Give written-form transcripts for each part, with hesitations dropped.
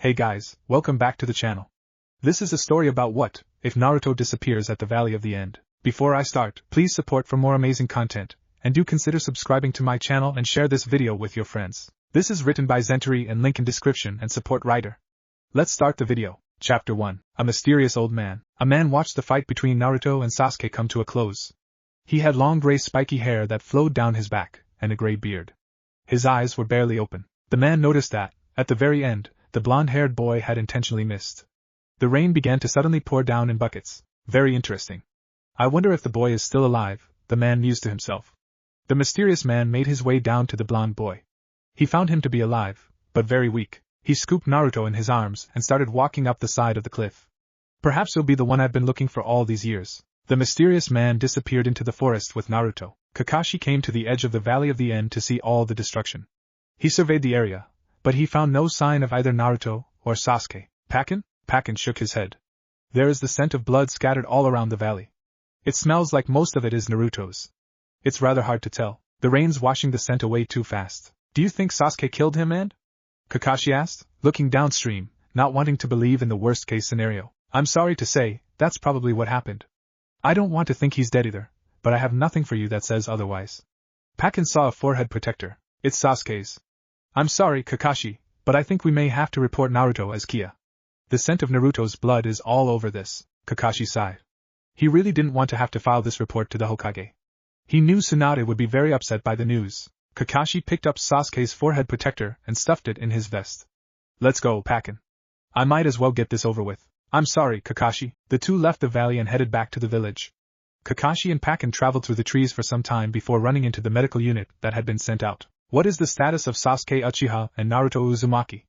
Hey guys, welcome back to the channel. This is a story about what if Naruto disappears at the Valley of the End. Before I start, please support for more amazing content, and do consider subscribing to my channel and share this video with your friends. This is written by Zentary and link in description and support writer. Let's start the video. Chapter 1. A mysterious old man. A man watched the fight between Naruto and Sasuke come to a close. He had long gray spiky hair that flowed down his back, and a gray beard. His eyes were barely open. The man noticed that, at the very end, the blonde-haired boy had intentionally missed. The rain began to suddenly pour down in buckets. Very interesting. I wonder if the boy is still alive, the man mused to himself. The mysterious man made his way down to the blonde boy. He found him to be alive, but very weak. He scooped Naruto in his arms and started walking up the side of the cliff. Perhaps he'll be the one I've been looking for all these years. The mysterious man disappeared into the forest with Naruto. Kakashi came to the edge of the Valley of the End to see all the destruction. He surveyed the area, but he found no sign of either Naruto or Sasuke. Pakin? Pakin shook his head. There is the scent of blood scattered all around the valley. It smells like most of it is Naruto's. It's rather hard to tell. The rain's washing the scent away too fast. Do you think Sasuke killed him, and? Kakashi asked, looking downstream, not wanting to believe in the worst-case scenario. I'm sorry to say, that's probably what happened. I don't want to think he's dead either, but I have nothing for you that says otherwise. Pakin saw a forehead protector. It's Sasuke's. I'm sorry, Kakashi, but I think we may have to report Naruto as Kia. The scent of Naruto's blood is all over this, Kakashi sighed. He really didn't want to have to file this report to the Hokage. He knew Tsunade would be very upset by the news. Kakashi picked up Sasuke's forehead protector and stuffed it in his vest. Let's go, Pakin. I might as well get this over with. I'm sorry, Kakashi. The two left the valley and headed back to the village. Kakashi and Pakin traveled through the trees for some time before running into the medical unit that had been sent out. What is the status of Sasuke Uchiha and Naruto Uzumaki?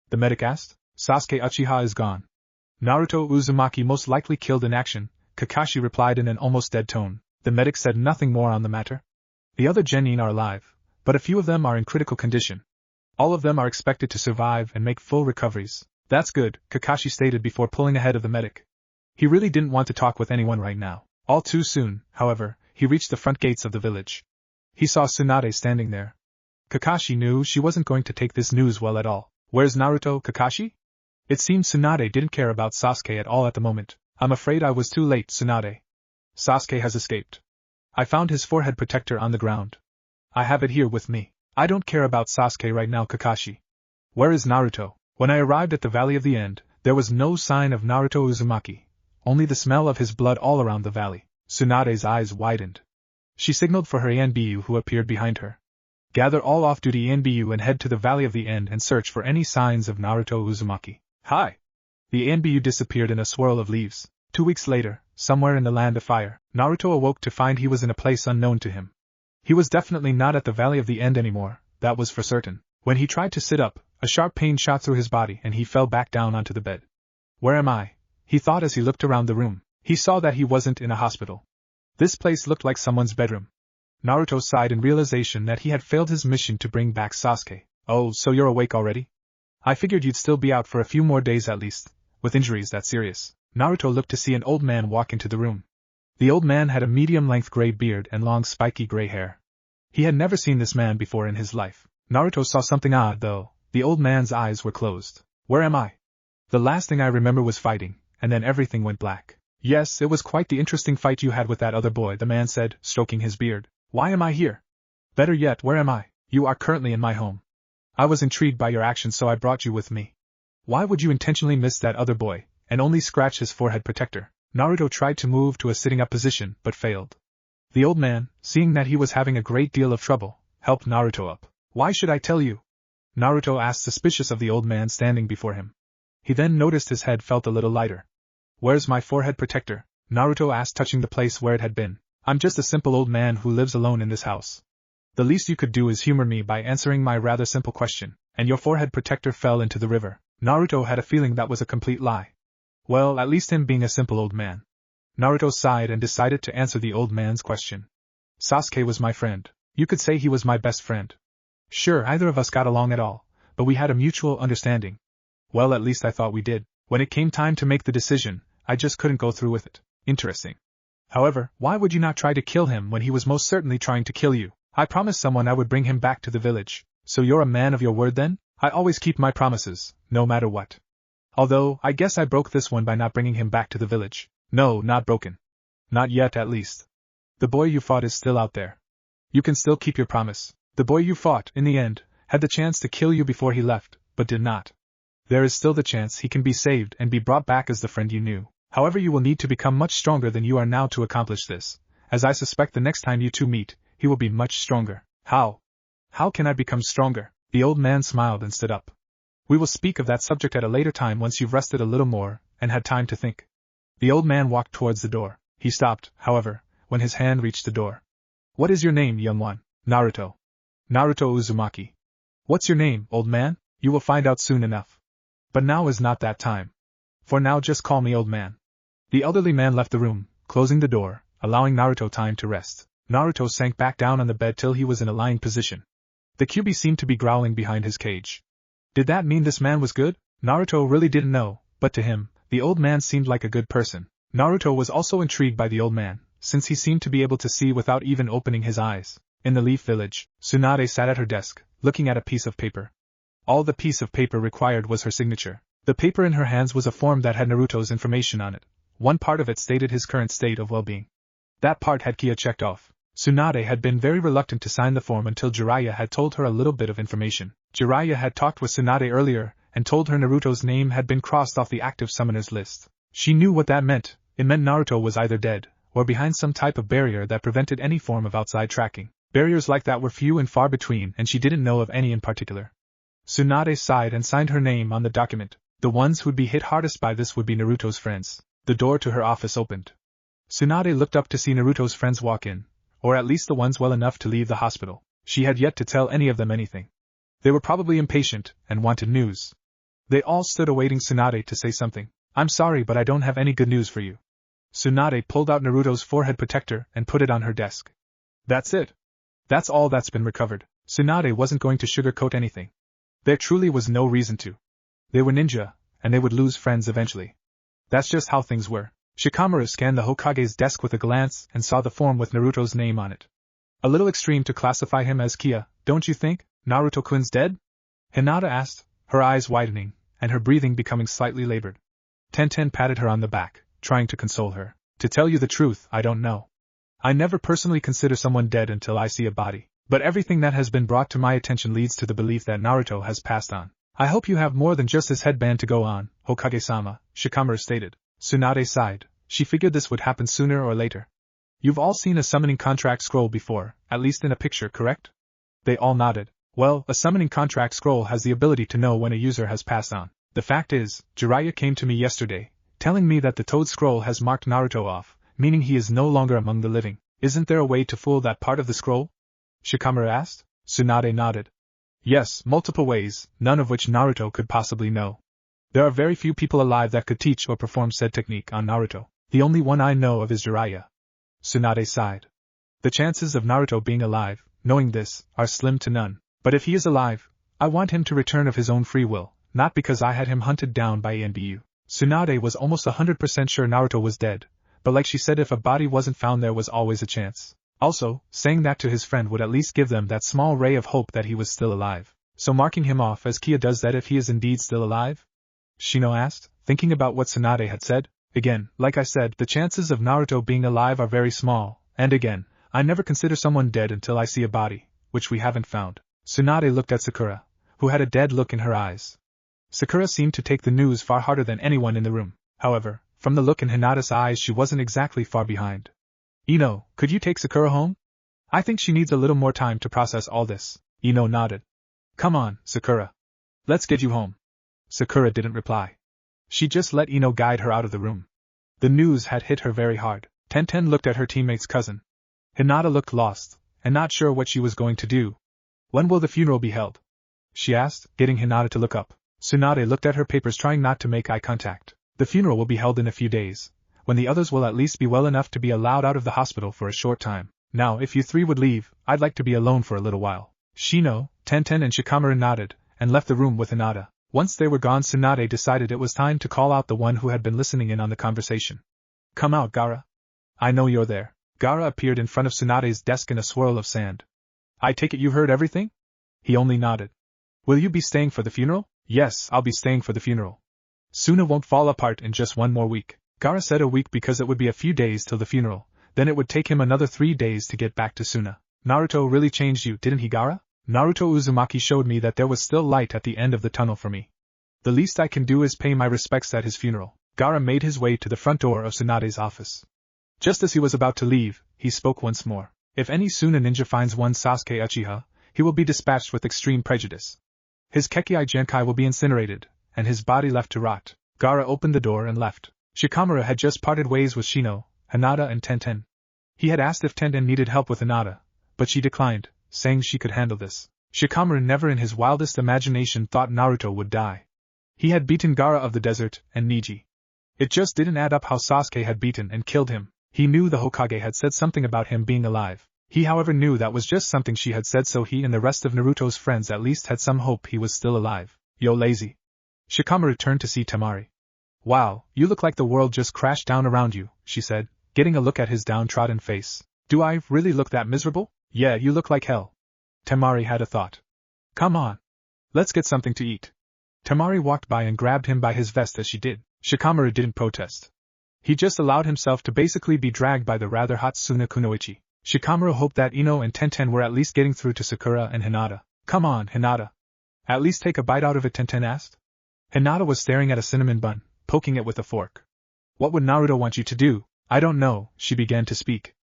The medic asked. Sasuke Uchiha is gone. Naruto Uzumaki most likely killed in action, Kakashi replied in an almost dead tone. The medic said nothing more on the matter. The other genin are alive, but a few of them are in critical condition. All of them are expected to survive and make full recoveries. That's good, Kakashi stated before pulling ahead of the medic. He really didn't want to talk with anyone right now. All too soon, however, he reached the front gates of the village. He saw Tsunade standing there. Kakashi knew she wasn't going to take this news well at all. Where's Naruto, Kakashi? It seemed Tsunade didn't care about Sasuke at all at the moment. I'm afraid I was too late, Tsunade. Sasuke has escaped. I found his forehead protector on the ground. I have it here with me. I don't care about Sasuke right now, Kakashi. Where is Naruto? When I arrived at the Valley of the End, there was no sign of Naruto Uzumaki, only the smell of his blood all around the valley. Tsunade's eyes widened. She signaled for her Anbu who appeared behind her. Gather all off-duty Anbu and head to the Valley of the End and search for any signs of Naruto Uzumaki. Hi! The Anbu disappeared in a swirl of leaves. 2 weeks later, somewhere in the Land of Fire, Naruto awoke to find he was in a place unknown to him. He was definitely not at the Valley of the End anymore, that was for certain. When he tried to sit up, a sharp pain shot through his body and he fell back down onto the bed. Where am I? He thought as he looked around the room. He saw that he wasn't in a hospital. This place looked like someone's bedroom. Naruto sighed in realization that he had failed his mission to bring back Sasuke. Oh, so you're awake already? I figured you'd still be out for a few more days at least, with injuries that serious. Naruto looked to see an old man walk into the room. The old man had a medium-length gray beard and long spiky gray hair. He had never seen this man before in his life. Naruto saw something odd though. The old man's eyes were closed. Where am I? The last thing I remember was fighting, and then everything went black. Yes, it was quite the interesting fight you had with that other boy, the man said, stroking his beard. Why am I here? Better yet, where am I? You are currently in my home. I was intrigued by your actions, so I brought you with me. Why would you intentionally miss that other boy, and only scratch his forehead protector? Naruto tried to move to a sitting up position, but failed. The old man, seeing that he was having a great deal of trouble, helped Naruto up. Why should I tell you? Naruto asked, suspicious of the old man standing before him. He then noticed his head felt a little lighter. Where's my forehead protector? Naruto asked, touching the place where it had been. I'm just a simple old man who lives alone in this house. The least you could do is humor me by answering my rather simple question, and your forehead protector fell into the river. Naruto had a feeling that was a complete lie. Well, at least him being a simple old man. Naruto sighed and decided to answer the old man's question. Sasuke was my friend. You could say he was my best friend. Sure, either of us got along at all, but we had a mutual understanding. Well, at least I thought we did. When it came time to make the decision, I just couldn't go through with it. Interesting. However, why would you not try to kill him when he was most certainly trying to kill you? I promised someone I would bring him back to the village. So you're a man of your word then? I always keep my promises, no matter what. Although, I guess I broke this one by not bringing him back to the village. No, not broken. Not yet, at least. The boy you fought is still out there. You can still keep your promise. The boy you fought, in the end, had the chance to kill you before he left, but did not. There is still the chance he can be saved and be brought back as the friend you knew. However, you will need to become much stronger than you are now to accomplish this, as I suspect the next time you two meet, he will be much stronger. How? How can I become stronger? The old man smiled and stood up. We will speak of that subject at a later time once you've rested a little more, and had time to think. The old man walked towards the door. He stopped, however, when his hand reached the door. What is your name, young one? Naruto. Naruto Uzumaki. What's your name, old man? You will find out soon enough. But now is not that time. For now just call me old man. The elderly man left the room, closing the door, allowing Naruto time to rest. Naruto sank back down on the bed till he was in a lying position. The QB seemed to be growling behind his cage. Did that mean this man was good? Naruto really didn't know, but to him, the old man seemed like a good person. Naruto was also intrigued by the old man, since he seemed to be able to see without even opening his eyes. In the Leaf Village, Tsunade sat at her desk, looking at a piece of paper. All the piece of paper required was her signature. The paper in her hands was a form that had Naruto's information on it. One part of it stated his current state of well-being. That part had Kia checked off. Tsunade had been very reluctant to sign the form until Jiraiya had told her a little bit of information. Jiraiya had talked with Tsunade earlier, and told her Naruto's name had been crossed off the active summoners list. She knew what that meant. It meant Naruto was either dead, or behind some type of barrier that prevented any form of outside tracking. Barriers like that were few and far between, and she didn't know of any in particular. Tsunade sighed and signed her name on the document. The ones who'd be hit hardest by this would be Naruto's friends. The door to her office opened. Tsunade looked up to see Naruto's friends walk in, or at least the ones well enough to leave the hospital. She had yet to tell any of them anything. They were probably impatient, and wanted news. They all stood awaiting Tsunade to say something. I'm sorry, but I don't have any good news for you. Tsunade pulled out Naruto's forehead protector and put it on her desk. That's it. That's all that's been recovered. Tsunade wasn't going to sugarcoat anything. There truly was no reason to. They were ninja, and they would lose friends eventually. That's just how things were. Shikamaru scanned the Hokage's desk with a glance and saw the form with Naruto's name on it. A little extreme to classify him as Kia, don't you think? Naruto-kun's dead? Hinata asked, her eyes widening, and her breathing becoming slightly labored. Tenten patted her on the back, trying to console her. To tell you the truth, I don't know. I never personally consider someone dead until I see a body, but everything that has been brought to my attention leads to the belief that Naruto has passed on. I hope you have more than just his headband to go on, Hokage-sama, Shikamaru stated. Tsunade sighed. She figured this would happen sooner or later. You've all seen a summoning contract scroll before, at least in a picture, correct? They all nodded. Well, a summoning contract scroll has the ability to know when a user has passed on. The fact is, Jiraiya came to me yesterday, telling me that the Toad Scroll has marked Naruto off, meaning he is no longer among the living. Isn't there a way to fool that part of the scroll? Shikamaru asked. Tsunade nodded. Yes, multiple ways, none of which Naruto could possibly know. There are very few people alive that could teach or perform said technique on Naruto. The only one I know of is Jiraiya. Tsunade sighed. The chances of Naruto being alive, knowing this, are slim to none. But if he is alive, I want him to return of his own free will, not because I had him hunted down by ENBU. Tsunade was almost 100% sure Naruto was dead, but like she said, if a body wasn't found there was always a chance. Also, saying that to his friend would at least give them that small ray of hope that he was still alive. So marking him off as Kia does that if he is indeed still alive? Shino asked, thinking about what Tsunade had said. Again, like I said, the chances of Naruto being alive are very small, and again, I never consider someone dead until I see a body, which we haven't found. Tsunade looked at Sakura, who had a dead look in her eyes. Sakura seemed to take the news far harder than anyone in the room. However, from the look in Hinata's eyes, she wasn't exactly far behind. Ino, could you take Sakura home? I think she needs a little more time to process all this. Ino nodded. Come on, Sakura. Let's get you home. Sakura didn't reply. She just let Ino guide her out of the room. The news had hit her very hard. Tenten looked at her teammate's cousin. Hinata looked lost, and not sure what she was going to do. When will the funeral be held? She asked, getting Hinata to look up. Tsunade looked at her papers, trying not to make eye contact. The funeral will be held in a few days, when the others will at least be well enough to be allowed out of the hospital for a short time. Now, if you three would leave, I'd like to be alone for a little while. Shino, Tenten and Shikamaru nodded, and left the room with Hinata. Once they were gone, Tsunade decided it was time to call out the one who had been listening in on the conversation. Come out, Gaara. I know you're there. Gaara appeared in front of Tsunade's desk in a swirl of sand. I take it you heard everything? He only nodded. Will you be staying for the funeral? Yes, I'll be staying for the funeral. Suna won't fall apart in just one more week. Gaara said a week because it would be a few days till the funeral, then it would take him another 3 days to get back to Suna. Naruto really changed you, didn't he, Gaara? Naruto Uzumaki showed me that there was still light at the end of the tunnel for me. The least I can do is pay my respects at his funeral. Gaara made his way to the front door of Tsunade's office. Just as he was about to leave, he spoke once more. If any Suna ninja finds one Sasuke Uchiha, he will be dispatched with extreme prejudice. His Kekkai Genkai will be incinerated, and his body left to rot. Gaara opened the door and left. Shikamaru had just parted ways with Shino, Hinata and Tenten. He had asked if Tenten needed help with Hinata, but she declined, saying she could handle this. Shikamaru never in his wildest imagination thought Naruto would die. He had beaten Gaara of the desert and Neji. It just didn't add up how Sasuke had beaten and killed him. He knew the Hokage had said something about him being alive. He however knew that was just something she had said, so he and the rest of Naruto's friends at least had some hope he was still alive. Yo lazy. Shikamaru turned to see Temari. Wow, you look like the world just crashed down around you, she said, getting a look at his downtrodden face. Do I really look that miserable? Yeah, you look like hell. Temari had a thought. Come on. Let's get something to eat. Temari walked by and grabbed him by his vest as she did. Shikamaru didn't protest. He just allowed himself to basically be dragged by the rather hot Suna Kunoichi. Shikamaru hoped that Ino and Tenten were at least getting through to Sakura and Hinata. Come on, Hinata. At least take a bite out of it, Tenten asked. Hinata was staring at a cinnamon bun, poking it with a fork. What would Naruto want you to do? I don't know, she began to speak.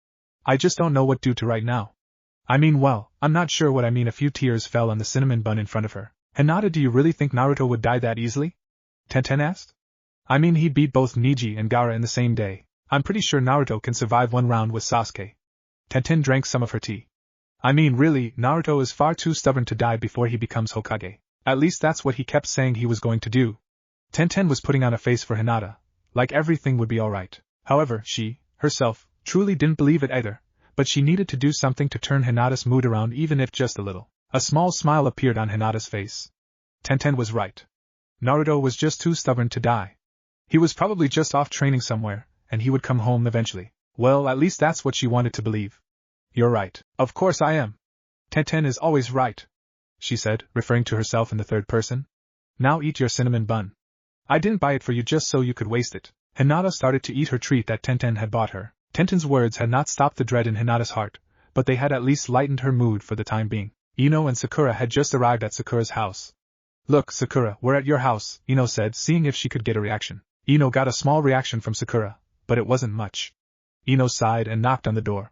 I just don't know what to do right now. I mean, well, I'm not sure what I mean. A few tears fell on the cinnamon bun in front of her. Hinata, do you really think Naruto would die that easily? Tenten asked. I mean, he beat both Neji and Gaara in the same day. I'm pretty sure Naruto can survive one round with Sasuke. Tenten drank some of her tea. I mean, really, Naruto is far too stubborn to die before he becomes Hokage. At least that's what he kept saying he was going to do. Tenten was putting on a face for Hinata, like everything would be alright. However, she, herself, truly didn't believe it either, but she needed to do something to turn Hinata's mood around, even if just a little. A small smile appeared on Hinata's face. Tenten was right. Naruto was just too stubborn to die. He was probably just off training somewhere, and he would come home eventually. Well, at least that's what she wanted to believe. You're right. Of course I am. Tenten is always right, she said, referring to herself in the third person. Now eat your cinnamon bun. I didn't buy it for you just so you could waste it. Hinata started to eat her treat that Tenten had bought her. Tenten's words had not stopped the dread in Hinata's heart, but they had at least lightened her mood for the time being. Ino and Sakura had just arrived at Sakura's house. Look, Sakura, we're at your house, Ino said, seeing if she could get a reaction. Ino got a small reaction from Sakura, but it wasn't much. Ino sighed and knocked on the door.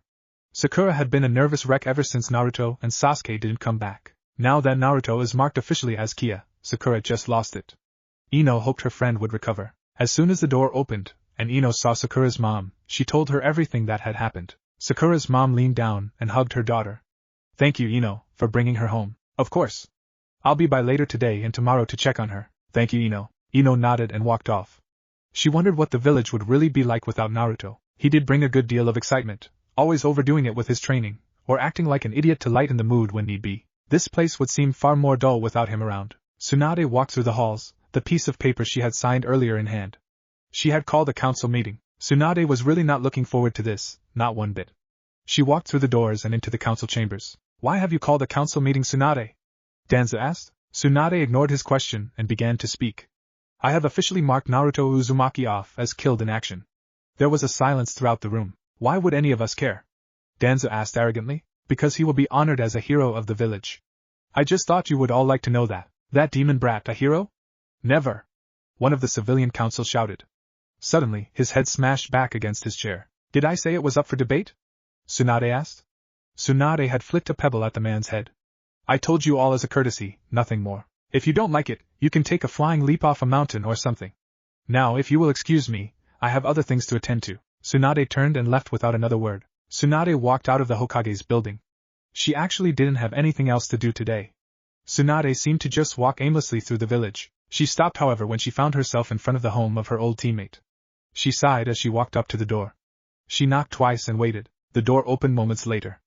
Sakura had been a nervous wreck ever since Naruto and Sasuke didn't come back. Now that Naruto is marked officially as Kia, Sakura just lost it. Ino hoped her friend would recover. As soon as the door opened, and Ino saw Sakura's mom, she told her everything that had happened. Sakura's mom leaned down and hugged her daughter. Thank you, Ino, for bringing her home. Of course. I'll be by later today and tomorrow to check on her. Thank you, Ino. Ino nodded and walked off. She wondered what the village would really be like without Naruto. He did bring a good deal of excitement, always overdoing it with his training, or acting like an idiot to lighten the mood when need be. This place would seem far more dull without him around. Tsunade walked through the halls, the piece of paper she had signed earlier in hand. She had called a council meeting. Tsunade was really not looking forward to this, not one bit. She walked through the doors and into the council chambers. Why have you called a council meeting, Tsunade? Danza asked. Tsunade ignored his question and began to speak. I have officially marked Naruto Uzumaki off as killed in action. There was a silence throughout the room. Why would any of us care? Danza asked arrogantly. Because he will be honored as a hero of the village. I just thought you would all like to know that. That demon brat a hero? Never. One of the civilian council shouted. Suddenly, his head smashed back against his chair. Did I say it was up for debate? Tsunade asked. Tsunade had flicked a pebble at the man's head. I told you all as a courtesy, nothing more. If you don't like it, you can take a flying leap off a mountain or something. Now, if you will excuse me, I have other things to attend to. Tsunade turned and left without another word. Tsunade walked out of the Hokage's building. She actually didn't have anything else to do today. Tsunade seemed to just walk aimlessly through the village. She stopped, however, when she found herself in front of the home of her old teammate. She sighed as she walked up to the door. She knocked twice and waited. The door opened moments later.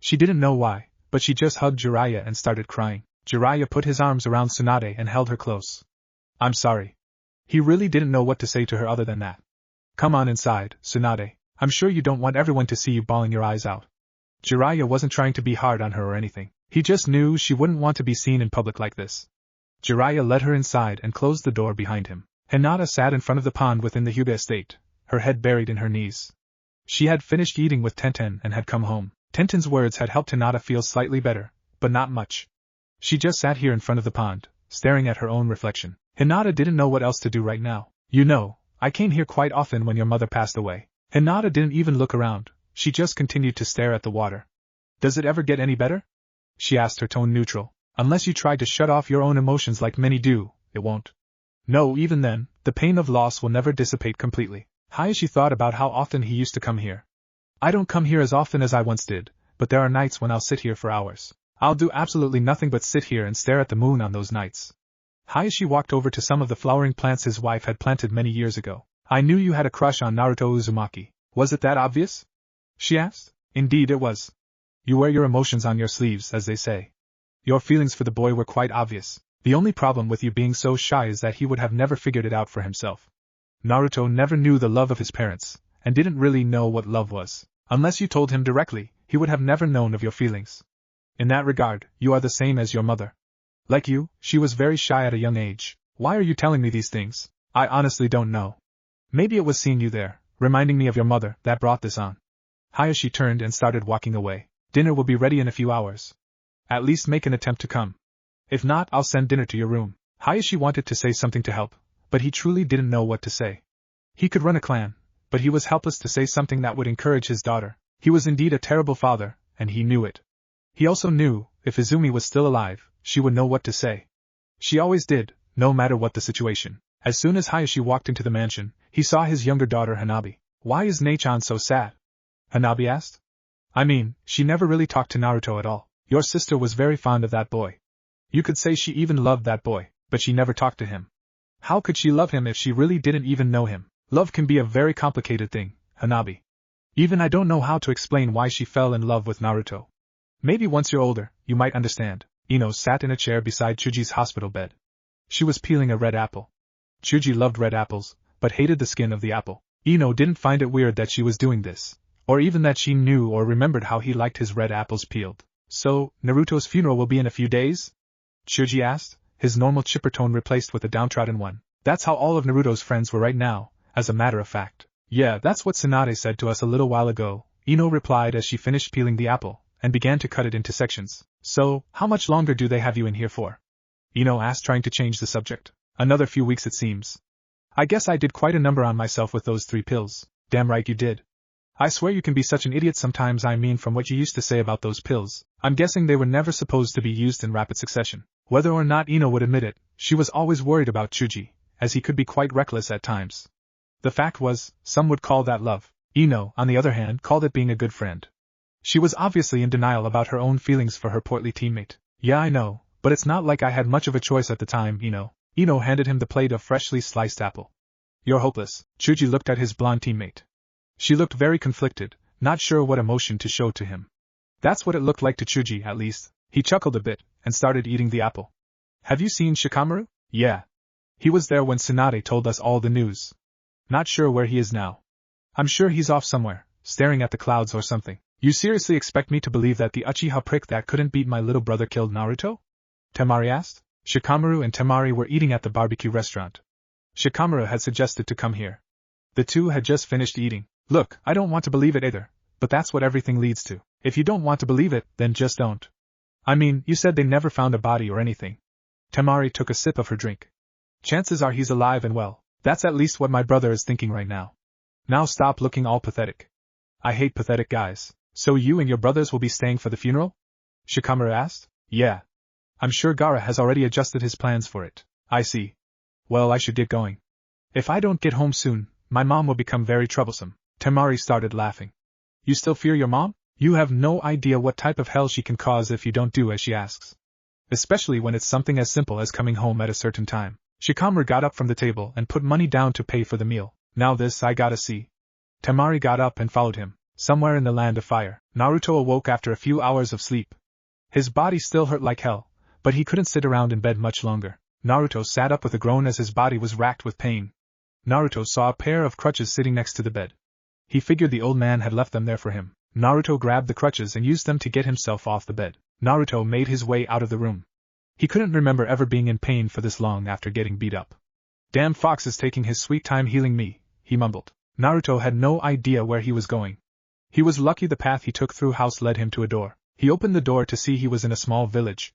She didn't know why, but she just hugged Jiraiya and started crying. Jiraiya put his arms around Tsunade and held her close. I'm sorry. He really didn't know what to say to her other than that. Come on inside, Tsunade. I'm sure you don't want everyone to see you bawling your eyes out. Jiraiya wasn't trying to be hard on her or anything. He just knew she wouldn't want to be seen in public like this. Jiraiya led her inside and closed the door behind him. Hinata sat in front of the pond within the Hyuga estate, her head buried in her knees. She had finished eating with Tenten and had come home. Tenten's words had helped Hinata feel slightly better, but not much. She just sat here in front of the pond, staring at her own reflection. Hinata didn't know what else to do right now. You know, I came here quite often when your mother passed away. Hinata didn't even look around, she just continued to stare at the water. Does it ever get any better? She asked, her tone neutral. Unless you try to shut off your own emotions like many do, it won't. No, even then, the pain of loss will never dissipate completely. Hayashi thought about how often he used to come here. I don't come here as often as I once did, but there are nights when I'll sit here for hours. I'll do absolutely nothing but sit here and stare at the moon on those nights. Hayashi walked over to some of the flowering plants his wife had planted many years ago. I knew you had a crush on Naruto Uzumaki. Was it that obvious? She asked. Indeed it was. You wear your emotions on your sleeves, as they say. Your feelings for the boy were quite obvious. The only problem with you being so shy is that he would have never figured it out for himself. Naruto never knew the love of his parents, and didn't really know what love was. Unless you told him directly, he would have never known of your feelings. In that regard, you are the same as your mother. Like you, she was very shy at a young age. Why are you telling me these things? I honestly don't know. Maybe it was seeing you there, reminding me of your mother, that brought this on. Hayashi turned and started walking away. Dinner will be ready in a few hours. At least make an attempt to come. If not, I'll send dinner to your room. Hayashi wanted to say something to help, but he truly didn't know what to say. He could run a clan, but he was helpless to say something that would encourage his daughter. He was indeed a terrible father, and he knew it. He also knew, if Izumi was still alive, she would know what to say. She always did, no matter what the situation. As soon as Hayashi walked into the mansion, he saw his younger daughter Hanabi. Why is Nei-chan so sad? Hanabi asked. I mean, she never really talked to Naruto at all. Your sister was very fond of that boy. You could say she even loved that boy, but she never talked to him. How could she love him if she really didn't even know him? Love can be a very complicated thing, Hanabi. Even I don't know how to explain why she fell in love with Naruto. Maybe once you're older, you might understand. Ino sat in a chair beside Chuji's hospital bed. She was peeling a red apple. Chuji loved red apples, but hated the skin of the apple. Ino didn't find it weird that she was doing this, or even that she knew or remembered how he liked his red apples peeled. So, Naruto's funeral will be in a few days? Chuji asked, his normal chipper tone replaced with a downtrodden one. That's how all of Naruto's friends were right now, as a matter of fact. Yeah, that's what Tsunade said to us a little while ago, Ino replied as she finished peeling the apple, and began to cut it into sections. So, how much longer do they have you in here for? Ino asked, trying to change the subject. Another few weeks it seems. I guess I did quite a number on myself with those 3 pills. Damn right you did. I swear you can be such an idiot sometimes. I mean, from what you used to say about those pills, I'm guessing they were never supposed to be used in rapid succession. Whether or not Ino would admit it, she was always worried about Chuji, as he could be quite reckless at times. The fact was, some would call that love. Ino, on the other hand, called it being a good friend. She was obviously in denial about her own feelings for her portly teammate. Yeah, I know, but it's not like I had much of a choice at the time, Ino. Ino handed him the plate of freshly sliced apple. You're hopeless. Chuji looked at his blonde teammate. She looked very conflicted, not sure what emotion to show to him. That's what it looked like to Chuji, at least. He chuckled a bit, and started eating the apple. Have you seen Shikamaru? Yeah. He was there when Tsunade told us all the news. Not sure where he is now. I'm sure he's off somewhere, staring at the clouds or something. You seriously expect me to believe that the Uchiha prick that couldn't beat my little brother killed Naruto? Temari asked. Shikamaru and Temari were eating at the barbecue restaurant. Shikamaru had suggested to come here. The two had just finished eating. Look, I don't want to believe it either, but that's what everything leads to. If you don't want to believe it, then just don't. I mean, you said they never found a body or anything. Temari took a sip of her drink. Chances are he's alive and well. That's at least what my brother is thinking right now. Now stop looking all pathetic. I hate pathetic guys. So you and your brothers will be staying for the funeral? Shikamaru asked. Yeah. I'm sure Gaara has already adjusted his plans for it. I see. Well, I should get going. If I don't get home soon, my mom will become very troublesome. Temari started laughing. You still fear your mom? You have no idea what type of hell she can cause if you don't do as she asks. Especially when it's something as simple as coming home at a certain time. Shikamaru got up from the table and put money down to pay for the meal. Now this I gotta see. Temari got up and followed him. Somewhere in the land of fire, Naruto awoke after a few hours of sleep. His body still hurt like hell, but he couldn't sit around in bed much longer. Naruto sat up with a groan as his body was racked with pain. Naruto saw a pair of crutches sitting next to the bed. He figured the old man had left them there for him. Naruto grabbed the crutches and used them to get himself off the bed. Naruto made his way out of the room. He couldn't remember ever being in pain for this long after getting beat up. Damn fox is taking his sweet time healing me, he mumbled. Naruto had no idea where he was going. He was lucky the path he took through house led him to a door. He opened the door to see he was in a small village.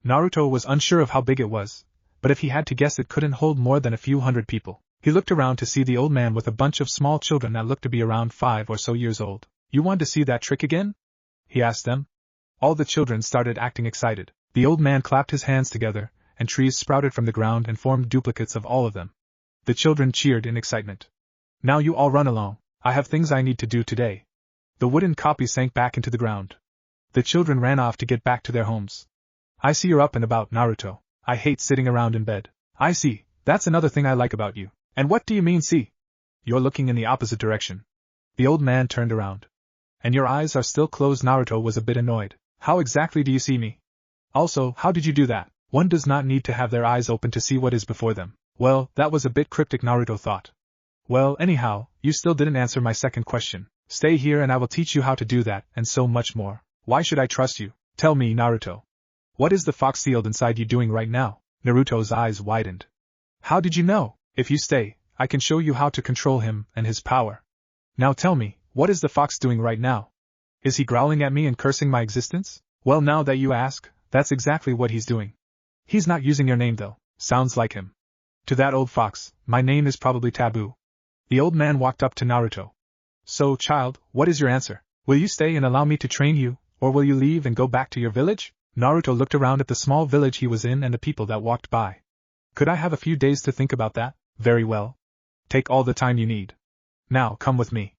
Naruto was unsure of how big it was, but if he had to guess it couldn't hold more than a few hundred people. He looked around to see the old man with a bunch of small children that looked to be around 5 or so years old. You want to see that trick again? He asked them. All the children started acting excited. The old man clapped his hands together, and trees sprouted from the ground and formed duplicates of all of them. The children cheered in excitement. Now you all run along, I have things I need to do today. The wooden copy sank back into the ground. The children ran off to get back to their homes. I see you're up and about, Naruto. I hate sitting around in bed. I see, that's another thing I like about you. And what do you mean see? You're looking in the opposite direction. The old man turned around. And your eyes are still closed. Naruto was a bit annoyed. How exactly do you see me? Also, how did you do that? One does not need to have their eyes open to see what is before them. Well, that was a bit cryptic, Naruto thought. Well, anyhow, you still didn't answer my second question. Stay here and I will teach you how to do that, and so much more. Why should I trust you? Tell me, Naruto. What is the fox sealed inside you doing right now? Naruto's eyes widened. How did you know? If you stay, I can show you how to control him and his power. Now tell me, what is the fox doing right now? Is he growling at me and cursing my existence? Well, now that you ask, that's exactly what he's doing. He's not using your name though. Sounds like him. To that old fox, my name is probably taboo. The old man walked up to Naruto. So, child, what is your answer? Will you stay and allow me to train you, or will you leave and go back to your village? Naruto looked around at the small village he was in and the people that walked by. Could I have a few days to think about that? Very well. Take all the time you need. Now, come with me.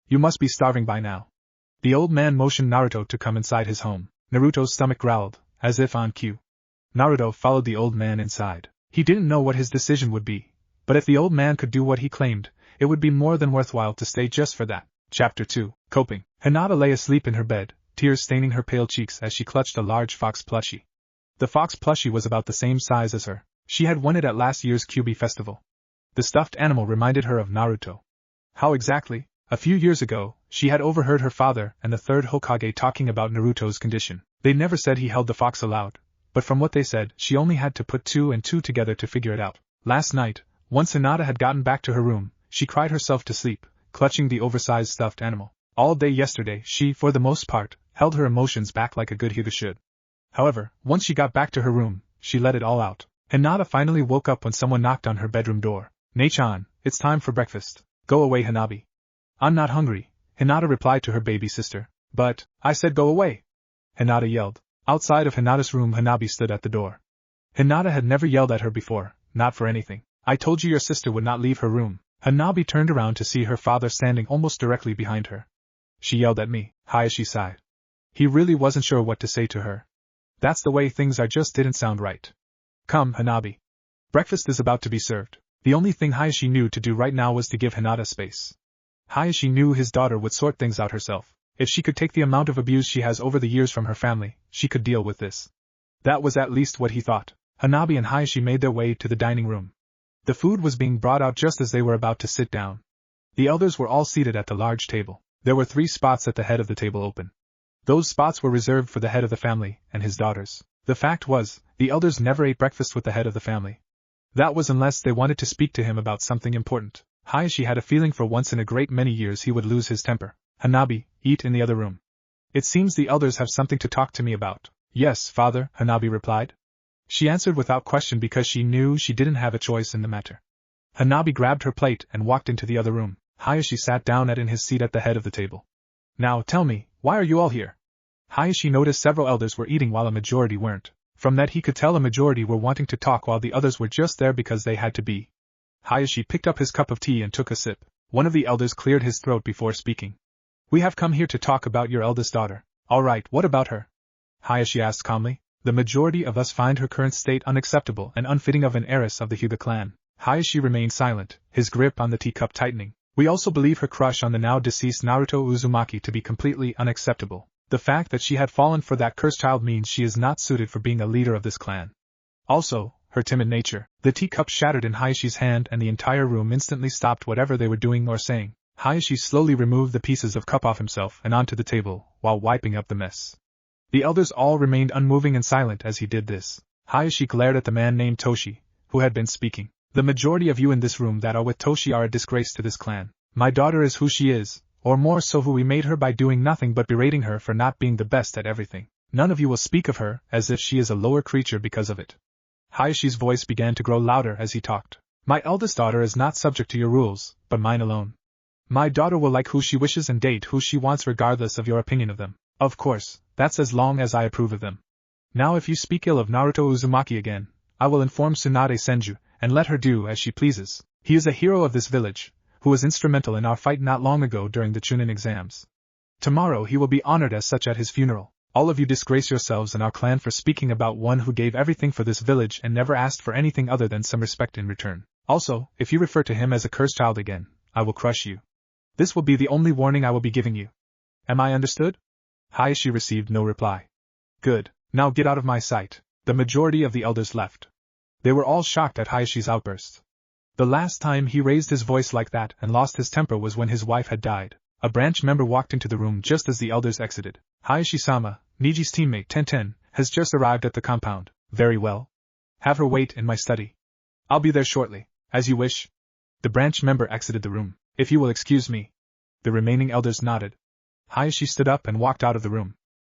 You must be starving by now. The old man motioned Naruto to come inside his home. Naruto's stomach growled, as if on cue. Naruto followed the old man inside. He didn't know what his decision would be, but if the old man could do what he claimed, it would be more than worthwhile to stay just for that. Chapter 2. Coping. Hinata lay asleep in her bed, tears staining her pale cheeks as she clutched a large fox plushie. The fox plushie was about the same size as her. She had won it at last year's Kyuubi festival. The stuffed animal reminded her of Naruto. How exactly? A few years ago, she had overheard her father and the third Hokage talking about Naruto's condition. They never said he held the fox aloud, but from what they said, she only had to put 2 and 2 together to figure it out. Last night, once Hinata had gotten back to her room, she cried herself to sleep, clutching the oversized stuffed animal. All day yesterday she, for the most part, held her emotions back like a good Hyuga should. However, once she got back to her room, she let it all out. Hinata finally woke up when someone knocked on her bedroom door. "Nei-chan, it's time for breakfast. Go away, Hanabi." "I'm not hungry," Hinata replied to her baby sister. "But, I said go away!" Hinata yelled. Outside of Hinata's room, Hanabi stood at the door. Hinata had never yelled at her before, not for anything. "I told you your sister would not leave her room." Hanabi turned around to see her father standing almost directly behind her. "She yelled at me," Hayashi sighed. He really wasn't sure what to say to her. That's the way things are, just didn't sound right. "Come, Hanabi. Breakfast is about to be served." The only thing Hayashi knew to do right now was to give Hinata space. Hayashi knew his daughter would sort things out herself. If she could take the amount of abuse she has over the years from her family, she could deal with this. That was at least what he thought. Hanabi and Hayashi made their way to the dining room. The food was being brought out just as they were about to sit down. The elders were all seated at the large table. There were 3 spots at the head of the table open. Those spots were reserved for the head of the family and his daughters. The fact was, the elders never ate breakfast with the head of the family. That was unless they wanted to speak to him about something important. Hayashi had a feeling for once in a great many years he would lose his temper. "Hanabi, eat in the other room. It seems the elders have something to talk to me about." "Yes, father," Hanabi replied. She answered without question because she knew she didn't have a choice in the matter. Hanabi grabbed her plate and walked into the other room. Hayashi sat down in his seat at the head of the table. "Now tell me, why are you all here?" Hayashi noticed several elders were eating while a majority weren't. From that he could tell a majority were wanting to talk while the others were just there because they had to be. Hayashi picked up his cup of tea and took a sip. One of the elders cleared his throat before speaking. "We have come here to talk about your eldest daughter." "All right, what about her?" Hayashi asked calmly. "The majority of us find her current state unacceptable and unfitting of an heiress of the Hyuga clan." Hayashi remained silent, his grip on the teacup tightening. "We also believe her crush on the now deceased Naruto Uzumaki to be completely unacceptable. The fact that she had fallen for that cursed child means she is not suited for being a leader of this clan. Also, her timid nature." The teacup shattered in Hayashi's hand and the entire room instantly stopped whatever they were doing or saying. Hayashi slowly removed the pieces of cup off himself and onto the table, while wiping up the mess. The elders all remained unmoving and silent as he did this. Hayashi glared at the man named Toshi, who had been speaking. The majority of you in this room that are with Toshi are a disgrace to this clan. My daughter is who she is, or more so who we made her by doing nothing but berating her for not being the best at everything. None of you will speak of her as if she is a lower creature because of it. Hayashi's voice began to grow louder as he talked. My eldest daughter is not subject to your rules, but mine alone. My daughter will like who she wishes and date who she wants regardless of your opinion of them. Of course, that's as long as I approve of them. Now if you speak ill of Naruto Uzumaki again, I will inform Tsunade Senju, and let her do as she pleases. He is a hero of this village, who was instrumental in our fight not long ago during the Chunin exams. Tomorrow he will be honored as such at his funeral. All of you disgrace yourselves and our clan for speaking about one who gave everything for this village and never asked for anything other than some respect in return. Also, if you refer to him as a cursed child again, I will crush you. This will be the only warning I will be giving you. Am I understood? Hayashi received no reply. Good. Now get out of my sight. The majority of the elders left. They were all shocked at Hayashi's outburst. The last time he raised his voice like that and lost his temper was when his wife had died. A branch member walked into the room just as the elders exited. Hayashi-sama, Niji's teammate Tenten, has just arrived at the compound. Very well. Have her wait in my study. I'll be there shortly. As you wish. The branch member exited the room. If you will excuse me. The remaining elders nodded. Hayashi stood up and walked out of the room.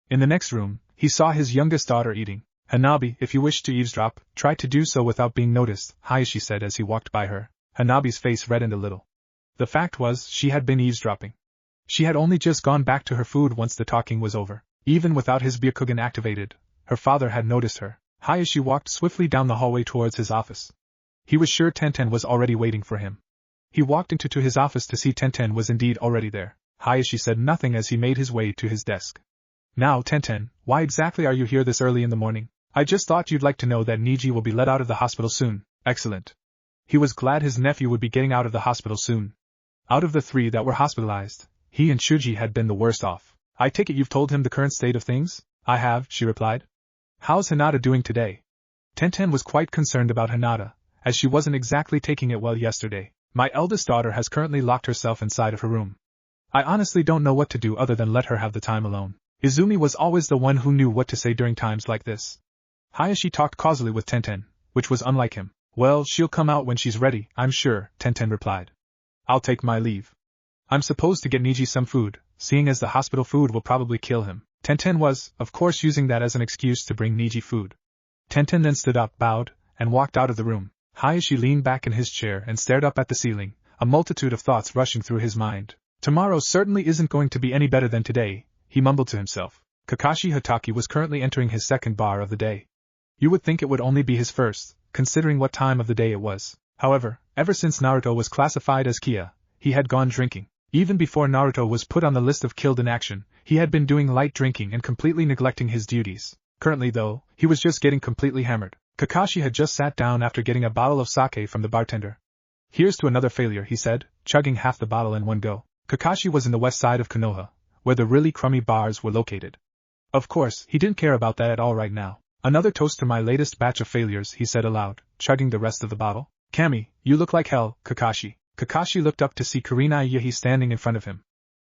In the next room, he saw his youngest daughter eating. Hanabi, if you wish to eavesdrop, try to do so without being noticed, Hayashi said as he walked by her. Hanabi's face reddened a little. The fact was, she had been eavesdropping. She had only just gone back to her food once the talking was over. Even without his Byakugan activated, her father had noticed her. Hayashi walked swiftly down the hallway towards his office. He was sure Tenten was already waiting for him. He walked into his office to see Tenten was indeed already there. Hayashi said nothing as he made his way to his desk. Now Tenten, why exactly are you here this early in the morning? I just thought you'd like to know that Niji will be let out of the hospital soon. Excellent. He was glad his nephew would be getting out of the hospital soon. Out of the 3 that were hospitalized, he and Shuji had been the worst off. I take it you've told him the current state of things? I have, she replied. How's Hinata doing today? Tenten was quite concerned about Hinata, as she wasn't exactly taking it well yesterday. My eldest daughter has currently locked herself inside of her room. I honestly don't know what to do other than let her have the time alone. Izumi was always the one who knew what to say during times like this. Hayashi talked causally with Tenten, which was unlike him. Well, she'll come out when she's ready, I'm sure, Tenten replied. I'll take my leave. I'm supposed to get Niji some food, seeing as the hospital food will probably kill him. Tenten was, of course, using that as an excuse to bring Niji food. Tenten then stood up, bowed, and walked out of the room. Hayashi leaned back in his chair and stared up at the ceiling, a multitude of thoughts rushing through his mind. Tomorrow certainly isn't going to be any better than today, he mumbled to himself. Kakashi Hatake was currently entering his second bar of the day. You would think it would only be his first, considering what time of the day it was. However, ever since Naruto was classified as Kia, he had gone drinking. Even before Naruto was put on the list of killed in action, he had been doing light drinking and completely neglecting his duties. Currently though, he was just getting completely hammered. Kakashi had just sat down after getting a bottle of sake from the bartender. Here's to another failure, he said, chugging half the bottle in one go. Kakashi was in the west side of Konoha, where the really crummy bars were located. Of course, he didn't care about that at all right now. Another toast to my latest batch of failures, he said aloud, chugging the rest of the bottle. Kami, you look like hell, Kakashi. Kakashi looked up to see Kurenai Yuhi standing in front of him.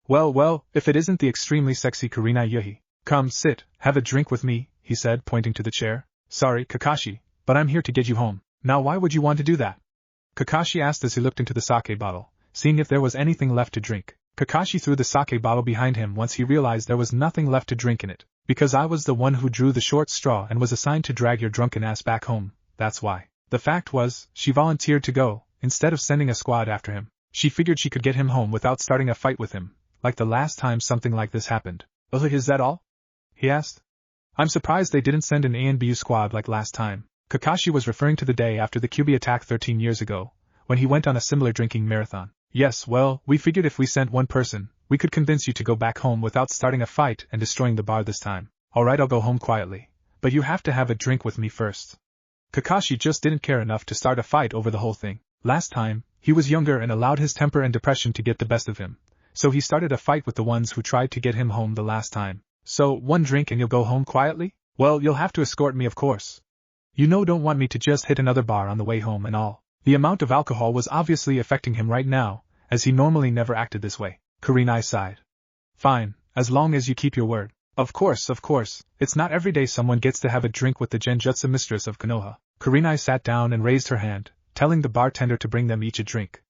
Well, if it isn't the extremely sexy Kurenai Yuhi. Come, sit, have a drink with me, he said, pointing to the chair. Sorry, Kakashi, but I'm here to get you home. Now why would you want to do that? Kakashi asked as he looked into the sake bottle, seeing if there was anything left to drink. Kakashi threw the sake bottle behind him once he realized there was nothing left to drink in it. Because I was the one who drew the short straw and was assigned to drag your drunken ass back home, that's why. The fact was, she volunteered to go, instead of sending a squad after him. She figured she could get him home without starting a fight with him, like the last time something like this happened. Is that all? He asked. I'm surprised they didn't send an ANBU squad like last time. Kakashi was referring to the day after the Kyuubi attack 13 years ago, when he went on a similar drinking marathon. Yes, well, we figured if we sent one person, we could convince you to go back home without starting a fight and destroying the bar this time. Alright, I'll go home quietly. But you have to have a drink with me first. Kakashi just didn't care enough to start a fight over the whole thing. Last time, he was younger and allowed his temper and depression to get the best of him. So he started a fight with the ones who tried to get him home the last time. So, one drink and you'll go home quietly? Well, you'll have to escort me, of course. You know, don't want me to just hit another bar on the way home and all. The amount of alcohol was obviously affecting him right now, as he normally never acted this way. Kurenai sighed. Fine, as long as you keep your word. Of course, it's not every day someone gets to have a drink with the Genjutsu mistress of Konoha. Kurenai sat down and raised her hand, telling the bartender to bring them each a drink.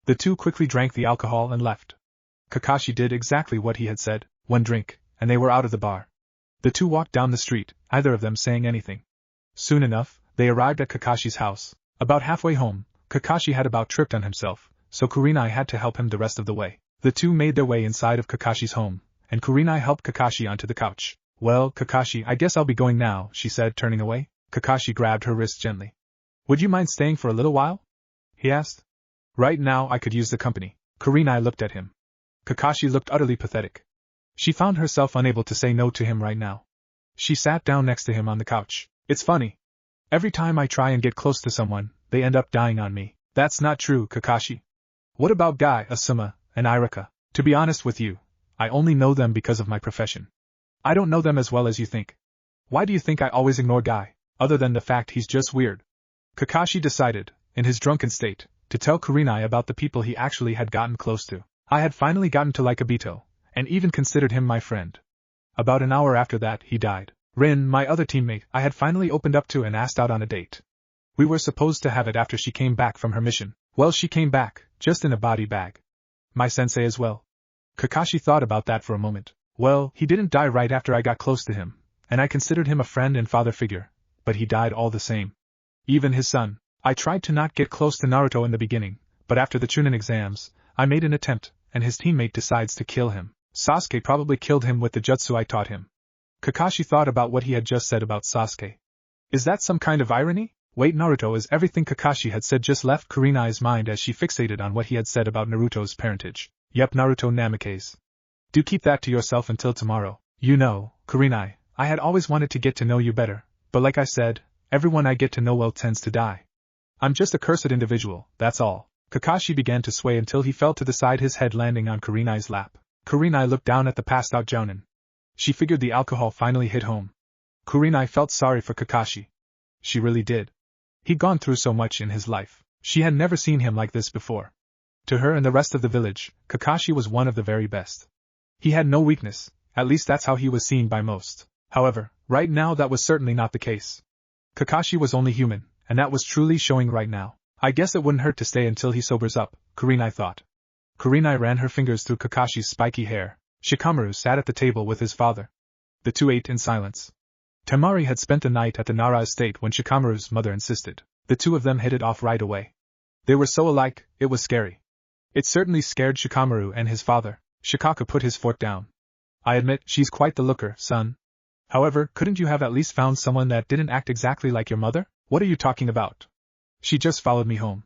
The two quickly drank the alcohol and left. Kakashi did exactly what he had said, one drink, and they were out of the bar. The two walked down the street, either of them saying anything. Soon enough, they arrived at Kakashi's house. About halfway home, Kakashi had about tripped on himself, so Kurenai had to help him the rest of the way. The two made their way inside of Kakashi's home, and Kurenai helped Kakashi onto the couch. Well, Kakashi, I guess I'll be going now, she said, turning away. Kakashi grabbed her wrist gently. Would you mind staying for a little while? He asked. Right now I could use the company. Kurenai looked at him. Kakashi looked utterly pathetic. She found herself unable to say no to him right now. She sat down next to him on the couch. It's funny. Every time I try and get close to someone, they end up dying on me. That's not true, Kakashi. What about Guy, Asuma, and Irika? To be honest with you, I only know them because of my profession. I don't know them as well as you think. Why do you think I always ignore Guy, other than the fact he's just weird? Kakashi decided, in his drunken state, to tell Kurenai about the people he actually had gotten close to. I had finally gotten to like Obito, and even considered him my friend. About an hour after that, he died. Rin, my other teammate, I had finally opened up to and asked out on a date. We were supposed to have it after she came back from her mission. Well, she came back, just in a body bag. My sensei as well. Kakashi thought about that for a moment. Well, he didn't die right after I got close to him, and I considered him a friend and father figure, but he died all the same. Even his son. I tried to not get close to Naruto in the beginning, but after the Chunin exams, I made an attempt, and his teammate decides to kill him. Sasuke probably killed him with the jutsu I taught him. Kakashi thought about what he had just said about Sasuke. Is that some kind of irony? Wait, Naruto is everything Kakashi had said just left Kurenai's mind as she fixated on what he had said about Naruto's parentage. Yep, Naruto Namikaze. Do keep that to yourself until tomorrow. You know, Kurenai, I had always wanted to get to know you better, but like I said, everyone I get to know well tends to die. I'm just a cursed individual, that's all. Kakashi began to sway until he fell to the side, his head landing on Kurenai's lap. Kurenai looked down at the passed out Jounin. She figured the alcohol finally hit home. Kurenai felt sorry for Kakashi. She really did. He'd gone through so much in his life. She had never seen him like this before. To her and the rest of the village, Kakashi was one of the very best. He had no weakness, at least that's how he was seen by most. However, right now that was certainly not the case. Kakashi was only human, and that was truly showing right now. I guess it wouldn't hurt to stay until he sobers up, Kurenai thought. Kurenai ran her fingers through Kakashi's spiky hair. Shikamaru sat at the table with his father. The two ate in silence. Temari had spent the night at the Nara estate when Shikamaru's mother insisted. The two of them hit it off right away. They were so alike, it was scary. It certainly scared Shikamaru and his father. Shikaka put his fork down. I admit, she's quite the looker, son. However, couldn't you have at least found someone that didn't act exactly like your mother? What are you talking about? She just followed me home.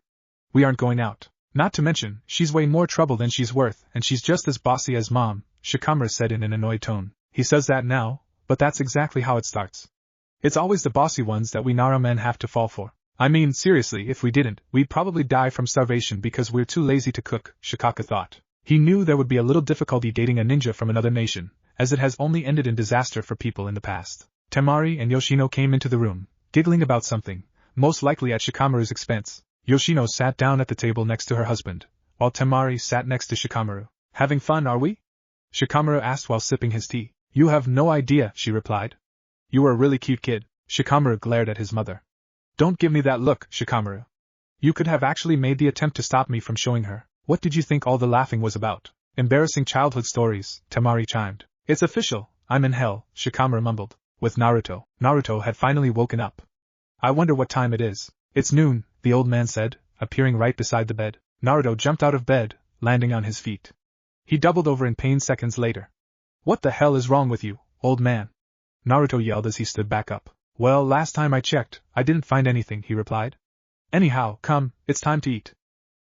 We aren't going out. Not to mention, she's way more trouble than she's worth, and she's just as bossy as Mom, Shikamaru said in an annoyed tone. He says that now, but that's exactly how it starts. It's always the bossy ones that we Nara men have to fall for. I mean, seriously, if we didn't, we'd probably die from starvation because we're too lazy to cook, Shikaka thought. He knew there would be a little difficulty dating a ninja from another nation, as it has only ended in disaster for people in the past. Temari and Yoshino came into the room, giggling about something, most likely at Shikamaru's expense. Yoshino sat down at the table next to her husband, while Temari sat next to Shikamaru. Having fun, are we? Shikamaru asked while sipping his tea. You have no idea, she replied. You were a really cute kid. Shikamaru glared at his mother. Don't give me that look, Shikamaru. You could have actually made the attempt to stop me from showing her. What did you think all the laughing was about? Embarrassing childhood stories, Temari chimed. It's official, I'm in hell, Shikamaru mumbled. With Naruto. Naruto had finally woken up. I wonder what time it is. It's noon, the old man said, appearing right beside the bed. Naruto jumped out of bed, landing on his feet. He doubled over in pain seconds later. What the hell is wrong with you, old man? Naruto yelled as he stood back up. Well, last time I checked, I didn't find anything, he replied. Anyhow, come, it's time to eat.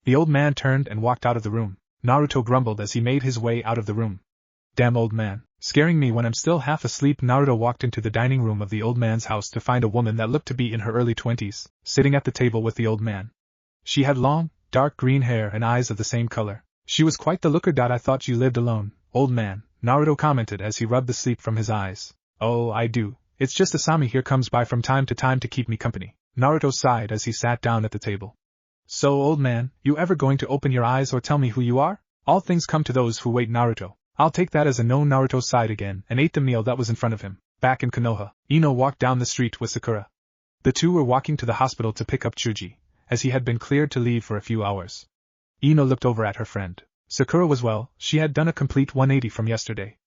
The old man turned and walked out of the room. Naruto grumbled as he made his way out of the room. Damn old man, scaring me when I'm still half asleep. Naruto walked into the dining room of the old man's house to find a woman that looked to be in her early 20s, sitting at the table with the old man. She had long, dark green hair and eyes of the same color. She was quite the looker. I thought you lived alone, old man, Naruto commented as he rubbed the sleep from his eyes. Oh, I do. It's just Asami here comes by from time to time to keep me company. Naruto sighed as he sat down at the table. So, old man, you ever going to open your eyes or tell me who you are? All things come to those who wait, Naruto. I'll take that as a no. Naruto sighed again and ate the meal that was in front of him. Back in Konoha, Ino walked down the street with Sakura. The two were walking to the hospital to pick up Chuji, as he had been cleared to leave for a few hours. Ino looked over at her friend. Sakura was well, she had done a complete 180 from yesterday.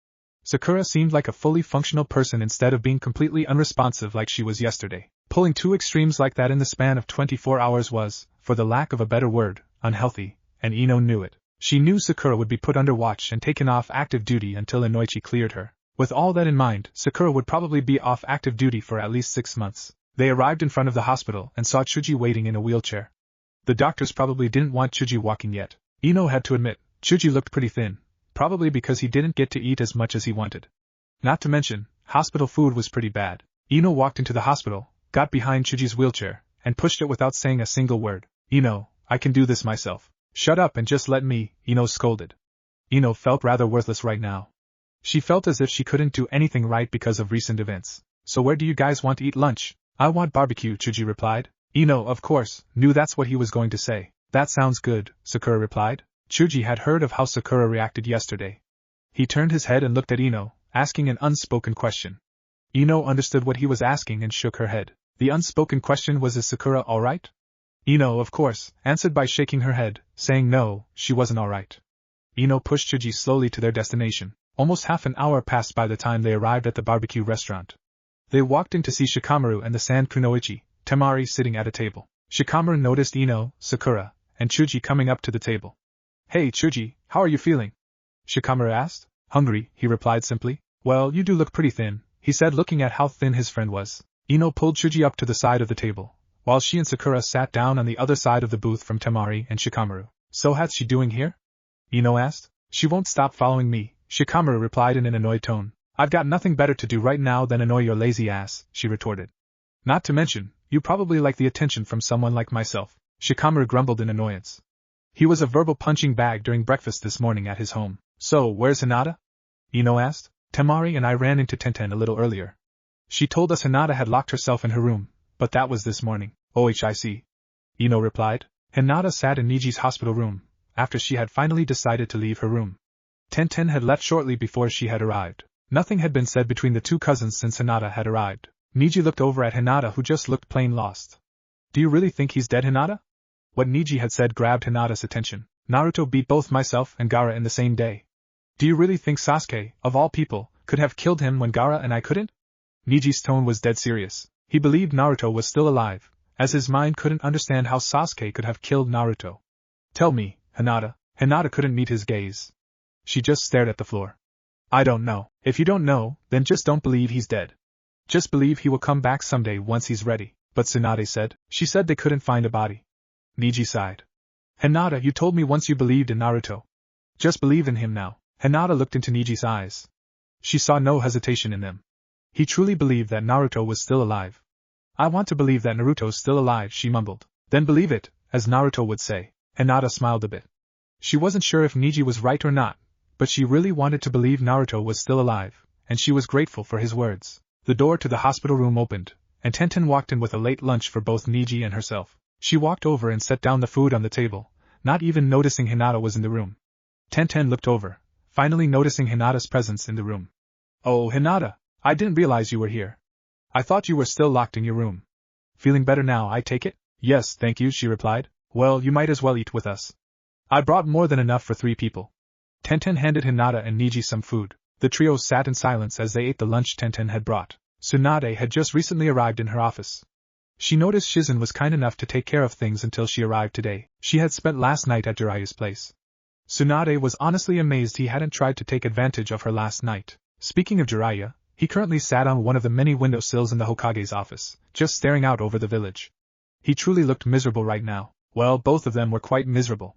Sakura seemed like a fully functional person instead of being completely unresponsive like she was yesterday. Pulling two extremes like that in the span of 24 hours was, for the lack of a better word, unhealthy, and Ino knew it. She knew Sakura would be put under watch and taken off active duty until Inoichi cleared her. With all that in mind, Sakura would probably be off active duty for at least 6 months. They arrived in front of the hospital and saw Chuji waiting in a wheelchair. The doctors probably didn't want Chuji walking yet. Ino had to admit, Chuji looked pretty thin, probably because he didn't get to eat as much as he wanted. Not to mention, hospital food was pretty bad. Ino walked into the hospital, got behind Chuji's wheelchair, and pushed it without saying a single word. Ino, I can do this myself. Shut up and just let me, Ino scolded. Ino felt rather worthless right now. She felt as if she couldn't do anything right because of recent events. So where do you guys want to eat lunch? I want barbecue, Chuji replied. Ino, of course, knew that's what he was going to say. That sounds good, Sakura replied. Chuji had heard of how Sakura reacted yesterday. He turned his head and looked at Ino, asking an unspoken question. Ino understood what he was asking and shook her head. The unspoken question was, is Sakura alright? Ino, of course, answered by shaking her head, saying no, she wasn't alright. Ino pushed Chuji slowly to their destination. Almost half an hour passed by the time they arrived at the barbecue restaurant. They walked in to see Shikamaru and the San Kunoichi, Temari sitting at a table. Shikamaru noticed Ino, Sakura, and Chuji coming up to the table. Hey Chuji, how are you feeling? Shikamaru asked. Hungry, he replied simply. Well, you do look pretty thin, he said, looking at how thin his friend was. Ino pulled Chuji up to the side of the table, while she and Sakura sat down on the other side of the booth from Temari and Shikamaru. So how's she doing here? Ino asked. She won't stop following me, Shikamaru replied in an annoyed tone. I've got nothing better to do right now than annoy your lazy ass, she retorted. Not to mention, you probably like the attention from someone like myself, Shikamaru grumbled in annoyance. He was a verbal punching bag during breakfast this morning at his home. So, where's Hinata? Ino asked. Temari and I ran into Tenten a little earlier. She told us Hinata had locked herself in her room, but that was this morning. OHIC. Ino replied. Hinata sat in Niji's hospital room, after she had finally decided to leave her room. Tenten had left shortly before she had arrived. Nothing had been said between the two cousins since Hinata had arrived. Niji looked over at Hinata, who just looked plain lost. Do you really think he's dead, Hinata? What Niji had said grabbed Hinata's attention. Naruto beat both myself and Gaara in the same day. Do you really think Sasuke, of all people, could have killed him when Gaara and I couldn't? Niji's tone was dead serious. He believed Naruto was still alive, as his mind couldn't understand how Sasuke could have killed Naruto. Tell me, Hinata. Hinata couldn't meet his gaze. She just stared at the floor. I don't know. If you don't know, then just don't believe he's dead. Just believe he will come back someday once he's ready. But Tsunade said. She said they couldn't find a body. Niji sighed. Hinata, you told me once you believed in Naruto. Just believe in him now. Hinata looked into Niji's eyes. She saw no hesitation in them. He truly believed that Naruto was still alive. I want to believe that Naruto's still alive, she mumbled. Then believe it, as Naruto would say. Hinata smiled a bit. She wasn't sure if Niji was right or not, but she really wanted to believe Naruto was still alive, and she was grateful for his words. The door to the hospital room opened, and Tenten walked in with a late lunch for both Niji and herself. She walked over and set down the food on the table, not even noticing Hinata was in the room. Tenten looked over, finally noticing Hinata's presence in the room. Oh, Hinata, I didn't realize you were here. I thought you were still locked in your room. Feeling better now, I take it? Yes, thank you, she replied. Well, you might as well eat with us. I brought more than enough for 3 people. Tenten handed Hinata and Niji some food. The trio sat in silence as they ate the lunch Tenten had brought. Tsunade had just recently arrived in her office. She noticed Shizen was kind enough to take care of things until she arrived today. She had spent last night at Jiraiya's place. Tsunade was honestly amazed he hadn't tried to take advantage of her last night. Speaking of Jiraiya, he currently sat on one of the many windowsills in the Hokage's office, just staring out over the village. He truly looked miserable right now. Well, both of them were quite miserable.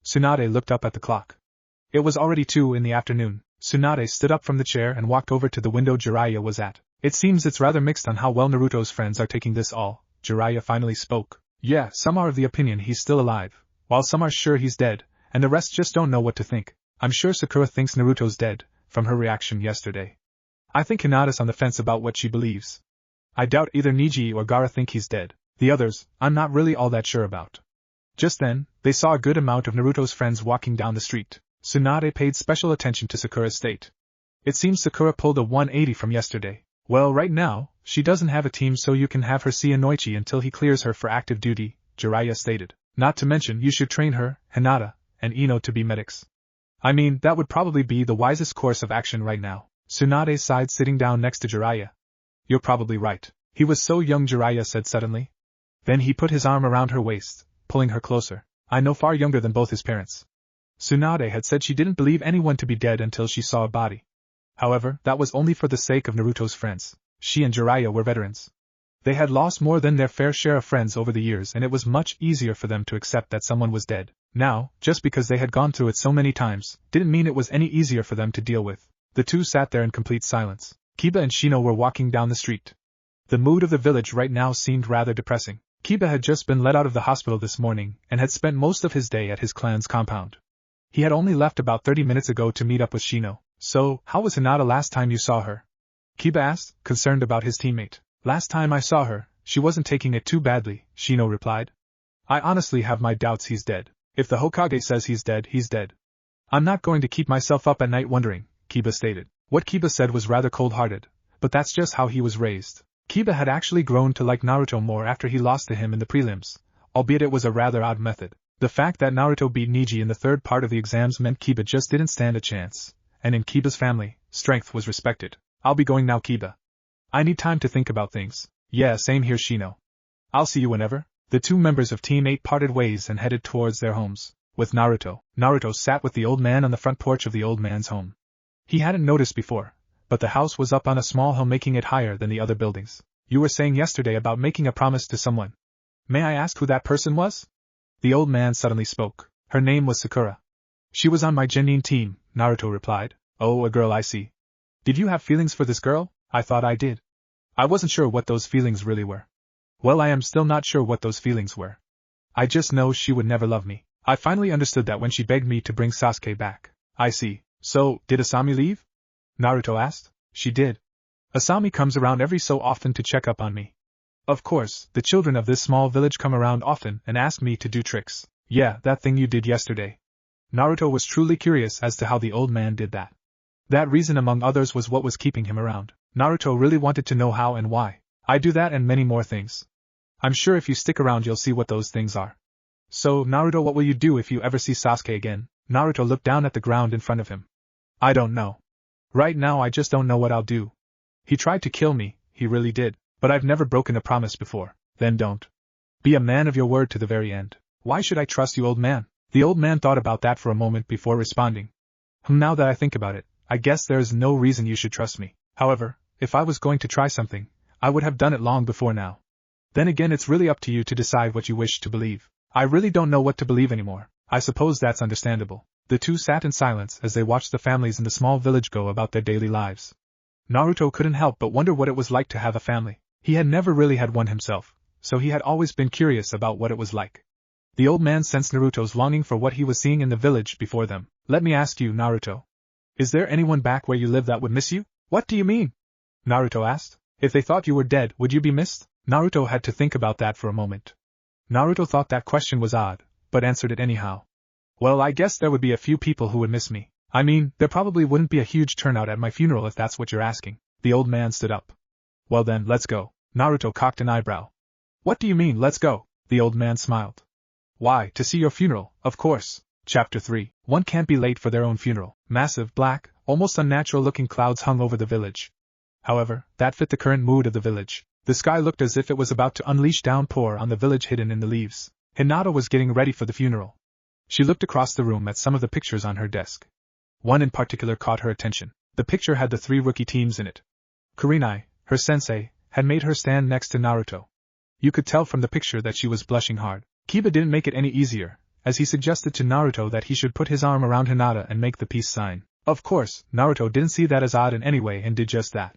Tsunade looked up at the clock. It was already 2 in the afternoon. Tsunade stood up from the chair and walked over to the window Jiraiya was at. It seems it's rather mixed on how well Naruto's friends are taking this all. Jiraiya finally spoke. Yeah, some are of the opinion he's still alive, while some are sure he's dead, and the rest just don't know what to think. I'm sure Sakura thinks Naruto's dead, from her reaction yesterday. I think Hinata's on the fence about what she believes. I doubt either Niji or Gaara think he's dead. The others, I'm not really all that sure about. Just then, they saw a good amount of Naruto's friends walking down the street. Tsunade paid special attention to Sakura's state. It seems Sakura pulled a 180 from yesterday. Well, right now, she doesn't have a team, so you can have her see Inoichi until he clears her for active duty, Jiraiya stated. Not to mention you should train her, Hinata, and Ino to be medics. I mean, that would probably be the wisest course of action right now. Tsunade sighed, sitting down next to Jiraiya. You're probably right. He was so young, Jiraiya said suddenly. Then he put his arm around her waist, pulling her closer. I know, far younger than both his parents. Tsunade had said she didn't believe anyone to be dead until she saw a body. However, that was only for the sake of Naruto's friends. She and Jiraiya were veterans. They had lost more than their fair share of friends over the years, and it was much easier for them to accept that someone was dead. Now, just because they had gone through it so many times, didn't mean it was any easier for them to deal with. The two sat there in complete silence. Kiba and Shino were walking down the street. The mood of the village right now seemed rather depressing. Kiba had just been let out of the hospital this morning, and had spent most of his day at his clan's compound. He had only left about 30 minutes ago to meet up with Shino. So, how was Hinata last time you saw her? Kiba asked, concerned about his teammate. Last time I saw her, she wasn't taking it too badly, Shino replied. I honestly have my doubts he's dead. If the Hokage says he's dead, he's dead. I'm not going to keep myself up at night wondering, Kiba stated. What Kiba said was rather cold-hearted, but that's just how he was raised. Kiba had actually grown to like Naruto more after he lost to him in the prelims, albeit it was a rather odd method. The fact that Naruto beat Neji in the third part of the exams meant Kiba just didn't stand a chance, and in Kiba's family, strength was respected. I'll be going now, Kiba. I need time to think about things. Yeah, same here, Shino. I'll see you whenever. The two members of Team 8 parted ways and headed towards their homes. With Naruto, Naruto sat with the old man on the front porch of the old man's home. He hadn't noticed before, but the house was up on a small hill, making it higher than the other buildings. You were saying yesterday about making a promise to someone. May I ask who that person was? The old man suddenly spoke. Her name was Sakura. She was on my Genin team, Naruto replied. Oh, a girl, I see. Did you have feelings for this girl? I thought I did. I wasn't sure what those feelings really were. Well, I am still not sure what those feelings were. I just know she would never love me. I finally understood that when she begged me to bring Sasuke back. I see. So, did Asami leave? Naruto asked. She did. Asami comes around every so often to check up on me. Of course, the children of this small village come around often and ask me to do tricks. Yeah, that thing you did yesterday. Naruto was truly curious as to how the old man did that. That reason among others was what was keeping him around. Naruto really wanted to know how and why. I do that and many more things. I'm sure if you stick around you'll see what those things are. So, Naruto, what will you do if you ever see Sasuke again? Naruto looked down at the ground in front of him. I don't know. Right now I just don't know what I'll do. He tried to kill me, he really did, but I've never broken a promise before. Then don't. Be a man of your word to the very end. Why should I trust you, old man? The old man thought about that for a moment before responding. Now that I think about it, I guess there is no reason you should trust me. However, if I was going to try something, I would have done it long before now. Then again, it's really up to you to decide what you wish to believe. I really don't know what to believe anymore. I suppose that's understandable. The two sat in silence as they watched the families in the small village go about their daily lives. Naruto couldn't help but wonder what it was like to have a family. He had never really had one himself, so he had always been curious about what it was like. The old man sensed Naruto's longing for what he was seeing in the village before them. Let me ask you, Naruto. Is there anyone back where you live that would miss you? What do you mean? Naruto asked. If they thought you were dead, would you be missed? Naruto had to think about that for a moment. Naruto thought that question was odd, but answered it anyhow. Well, I guess there would be a few people who would miss me. I mean, there probably wouldn't be a huge turnout at my funeral if that's what you're asking. The old man stood up. Well then, let's go. Naruto cocked an eyebrow. What do you mean, let's go? The old man smiled. Why, to see your funeral, of course. Chapter 3. One can't be late for their own funeral. Massive, black, almost unnatural-looking clouds hung over the village. However, that fit the current mood of the village. The sky looked as if it was about to unleash downpour on the village hidden in the leaves. Hinata was getting ready for the funeral. She looked across the room at some of the pictures on her desk. One in particular caught her attention. The picture had the 3 rookie teams in it. Kurenai, her sensei, had made her stand next to Naruto. You could tell from the picture that she was blushing hard. Kiba didn't make it any easier, as he suggested to Naruto that he should put his arm around Hinata and make the peace sign. Of course, Naruto didn't see that as odd in any way and did just that.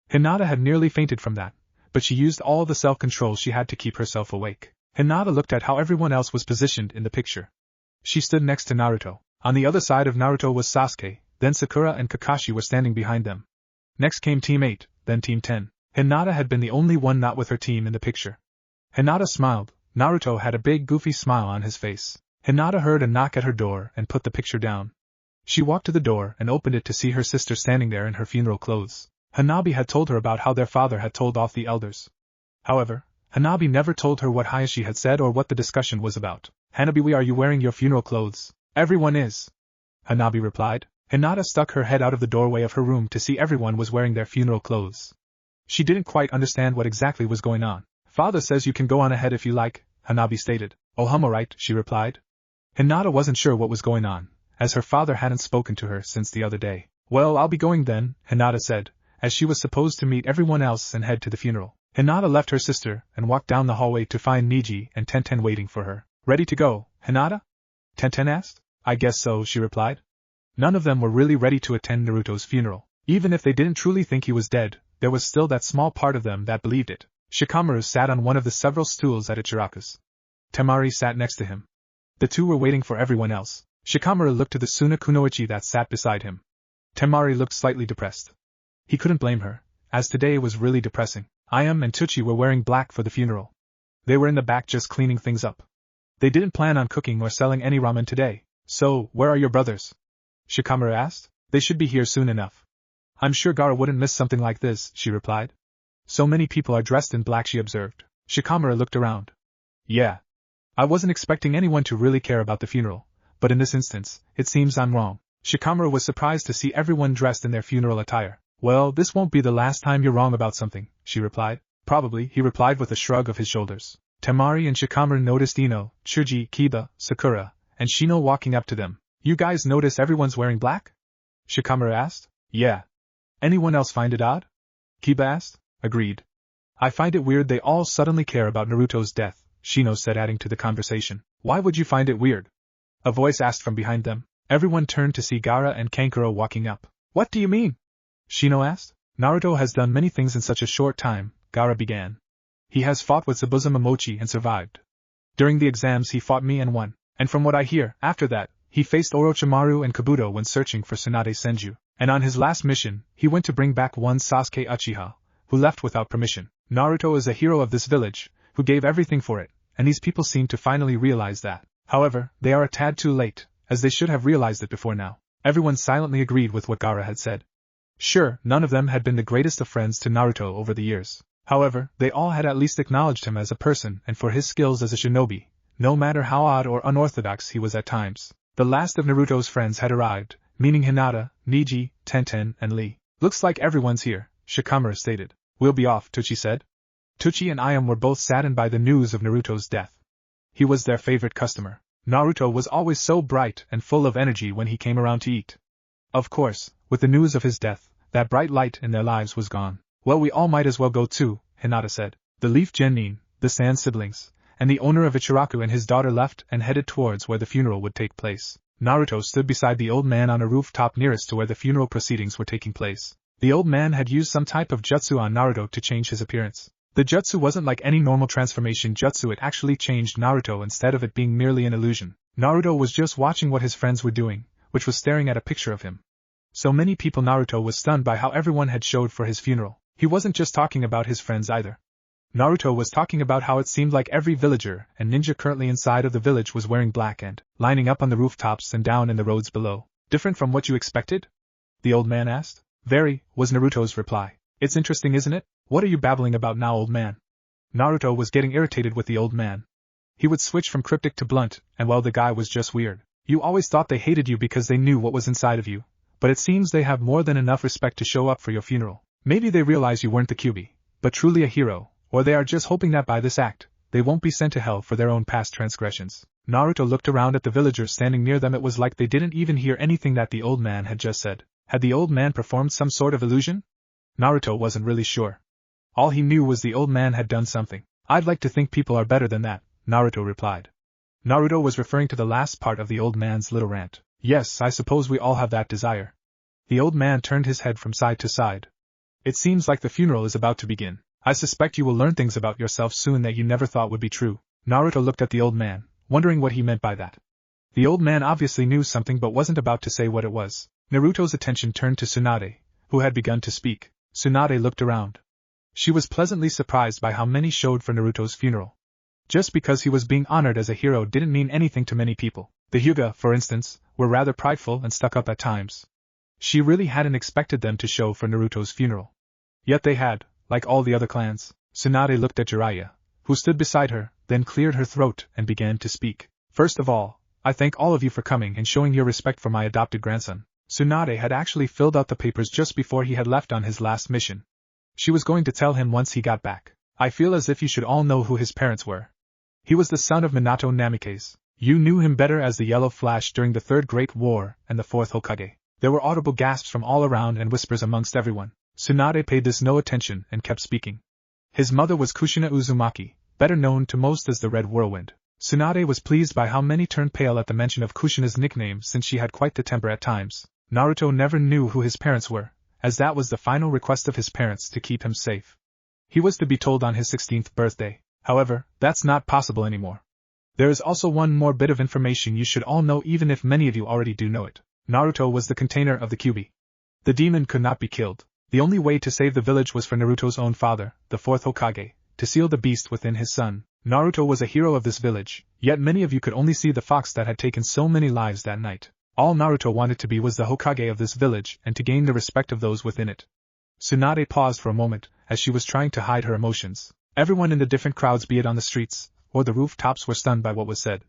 Hinata had nearly fainted from that, but she used all the self-control she had to keep herself awake. Hinata looked at how everyone else was positioned in the picture. She stood next to Naruto. On the other side of Naruto was Sasuke, then Sakura and Kakashi were standing behind them. Next came Team 8, then Team 10. Hinata had been the only one not with her team in the picture. Hinata smiled. Naruto had a big goofy smile on his face. Hinata heard a knock at her door and put the picture down. She walked to the door and opened it to see her sister standing there in her funeral clothes. Hanabi had told her about how their father had told off the elders. However, Hanabi never told her what Hayashi had said or what the discussion was about. Hanabi, are you wearing your funeral clothes? Everyone is, Hanabi replied. Hinata stuck her head out of the doorway of her room to see everyone was wearing their funeral clothes. She didn't quite understand what exactly was going on. Father says you can go on ahead if you like, Hanabi stated. Oh, alright, she replied. Hinata wasn't sure what was going on, as her father hadn't spoken to her since the other day. Well, I'll be going then, Hinata said, as she was supposed to meet everyone else and head to the funeral. Hinata left her sister and walked down the hallway to find Niji and Tenten waiting for her. Ready to go, Hinata? Tenten asked. I guess so, she replied. None of them were really ready to attend Naruto's funeral. Even if they didn't truly think he was dead, there was still that small part of them that believed it. Shikamaru sat on one of the several stools at Ichiraku's. Temari sat next to him. The two were waiting for everyone else. Shikamaru looked to the Suna Kunoichi that sat beside him. Temari looked slightly depressed. He couldn't blame her, as today was really depressing. Ayam and Tuchi were wearing black for the funeral. They were in the back just cleaning things up. They didn't plan on cooking or selling any ramen today. So, where are your brothers? Shikamaru asked. They should be here soon enough. I'm sure Gaara wouldn't miss something like this, she replied. So many people are dressed in black, she observed. Shikamaru looked around. Yeah. I wasn't expecting anyone to really care about the funeral, but in this instance, it seems I'm wrong. Shikamaru was surprised to see everyone dressed in their funeral attire. Well, this won't be the last time you're wrong about something, she replied. Probably, he replied with a shrug of his shoulders. Temari and Shikamaru noticed Ino, Chuji, Kiba, Sakura, and Shino walking up to them. You guys notice everyone's wearing black? Shikamaru asked. Yeah. Anyone else find it odd? Kiba asked. Agreed. I find it weird they all suddenly care about Naruto's death, Shino said, adding to the conversation. Why would you find it weird? A voice asked from behind them. Everyone turned to see Gaara and Kankuro walking up. What do you mean? Shino asked. Naruto has done many things in such a short time, Gaara began. He has fought with Zabuza Momochi and survived. During the exams he fought me and won, and from what I hear, after that, he faced Orochimaru and Kabuto when searching for Tsunade Senju, and on his last mission, he went to bring back one Sasuke Uchiha, who left without permission. Naruto is a hero of this village, who gave everything for it, and these people seem to finally realize that. However, they are a tad too late, as they should have realized it before now. Everyone silently agreed with what Gaara had said. Sure, none of them had been the greatest of friends to Naruto over the years. However, they all had at least acknowledged him as a person and for his skills as a shinobi, no matter how odd or unorthodox he was at times. The last of Naruto's friends had arrived, meaning Hinata, Niji, Tenten, and Lee. Looks like everyone's here, Shikamaru stated. We'll be off, Tuchi said. Tuchi and Ayam were both saddened by the news of Naruto's death. He was their favorite customer. Naruto was always so bright and full of energy when he came around to eat. Of course, with the news of his death, that bright light in their lives was gone. Well, we all might as well go too, Hinata said. The Leaf Genin, the Sand siblings, and the owner of Ichiraku and his daughter left and headed towards where the funeral would take place. Naruto stood beside the old man on a rooftop nearest to where the funeral proceedings were taking place. The old man had used some type of jutsu on Naruto to change his appearance. The jutsu wasn't like any normal transformation jutsu, it actually changed Naruto instead of it being merely an illusion. Naruto was just watching what his friends were doing, which was staring at a picture of him. So many people. Naruto was stunned by how everyone had showed for his funeral. He wasn't just talking about his friends either. Naruto was talking about how it seemed like every villager and ninja currently inside of the village was wearing black and lining up on the rooftops and down in the roads below. Different from what you expected? The old man asked. Very, was Naruto's reply. It's interesting, isn't it? What are you babbling about now, old man? Naruto was getting irritated with the old man. He would switch from cryptic to blunt, and well, the guy was just weird. You always thought they hated you because they knew what was inside of you, but it seems they have more than enough respect to show up for your funeral. Maybe they realize you weren't the Kyuubi, but truly a hero, or they are just hoping that by this act, they won't be sent to hell for their own past transgressions. Naruto looked around at the villagers standing near them. It was like they didn't even hear anything that the old man had just said. Had the old man performed some sort of illusion? Naruto wasn't really sure. All he knew was the old man had done something. I'd like to think people are better than that, Naruto replied. Naruto was referring to the last part of the old man's little rant. Yes, I suppose we all have that desire. The old man turned his head from side to side. It seems like the funeral is about to begin. I suspect you will learn things about yourself soon that you never thought would be true. Naruto looked at the old man, wondering what he meant by that. The old man obviously knew something but wasn't about to say what it was. Naruto's attention turned to Tsunade, who had begun to speak. Tsunade looked around. She was pleasantly surprised by how many showed for Naruto's funeral. Just because he was being honored as a hero didn't mean anything to many people. The Hyuga, for instance, were rather prideful and stuck up at times. She really hadn't expected them to show for Naruto's funeral. Yet they had, like all the other clans. Tsunade looked at Jiraiya, who stood beside her, then cleared her throat and began to speak. First of all, I thank all of you for coming and showing your respect for my adopted grandson. Tsunade had actually filled out the papers just before he had left on his last mission. She was going to tell him once he got back. I feel as if you should all know who his parents were. He was the son of Minato Namikaze. You knew him better as the Yellow Flash during the Third Great War and the Fourth Hokage. There were audible gasps from all around and whispers amongst everyone. Tsunade paid this no attention and kept speaking. His mother was Kushina Uzumaki, better known to most as the Red Whirlwind. Tsunade was pleased by how many turned pale at the mention of Kushina's nickname since she had quite the temper at times. Naruto never knew who his parents were, as that was the final request of his parents to keep him safe. He was to be told on his 16th birthday. However, that's not possible anymore. There is also one more bit of information you should all know even if many of you already do know it. Naruto was the container of the Kyuubi. The demon could not be killed. The only way to save the village was for Naruto's own father, the fourth Hokage, to seal the beast within his son. Naruto was a hero of this village, yet many of you could only see the fox that had taken so many lives that night. All Naruto wanted to be was the Hokage of this village and to gain the respect of those within it. Tsunade paused for a moment, as she was trying to hide her emotions. Everyone in the different crowds, be it on the streets or the rooftops, were stunned by what was said.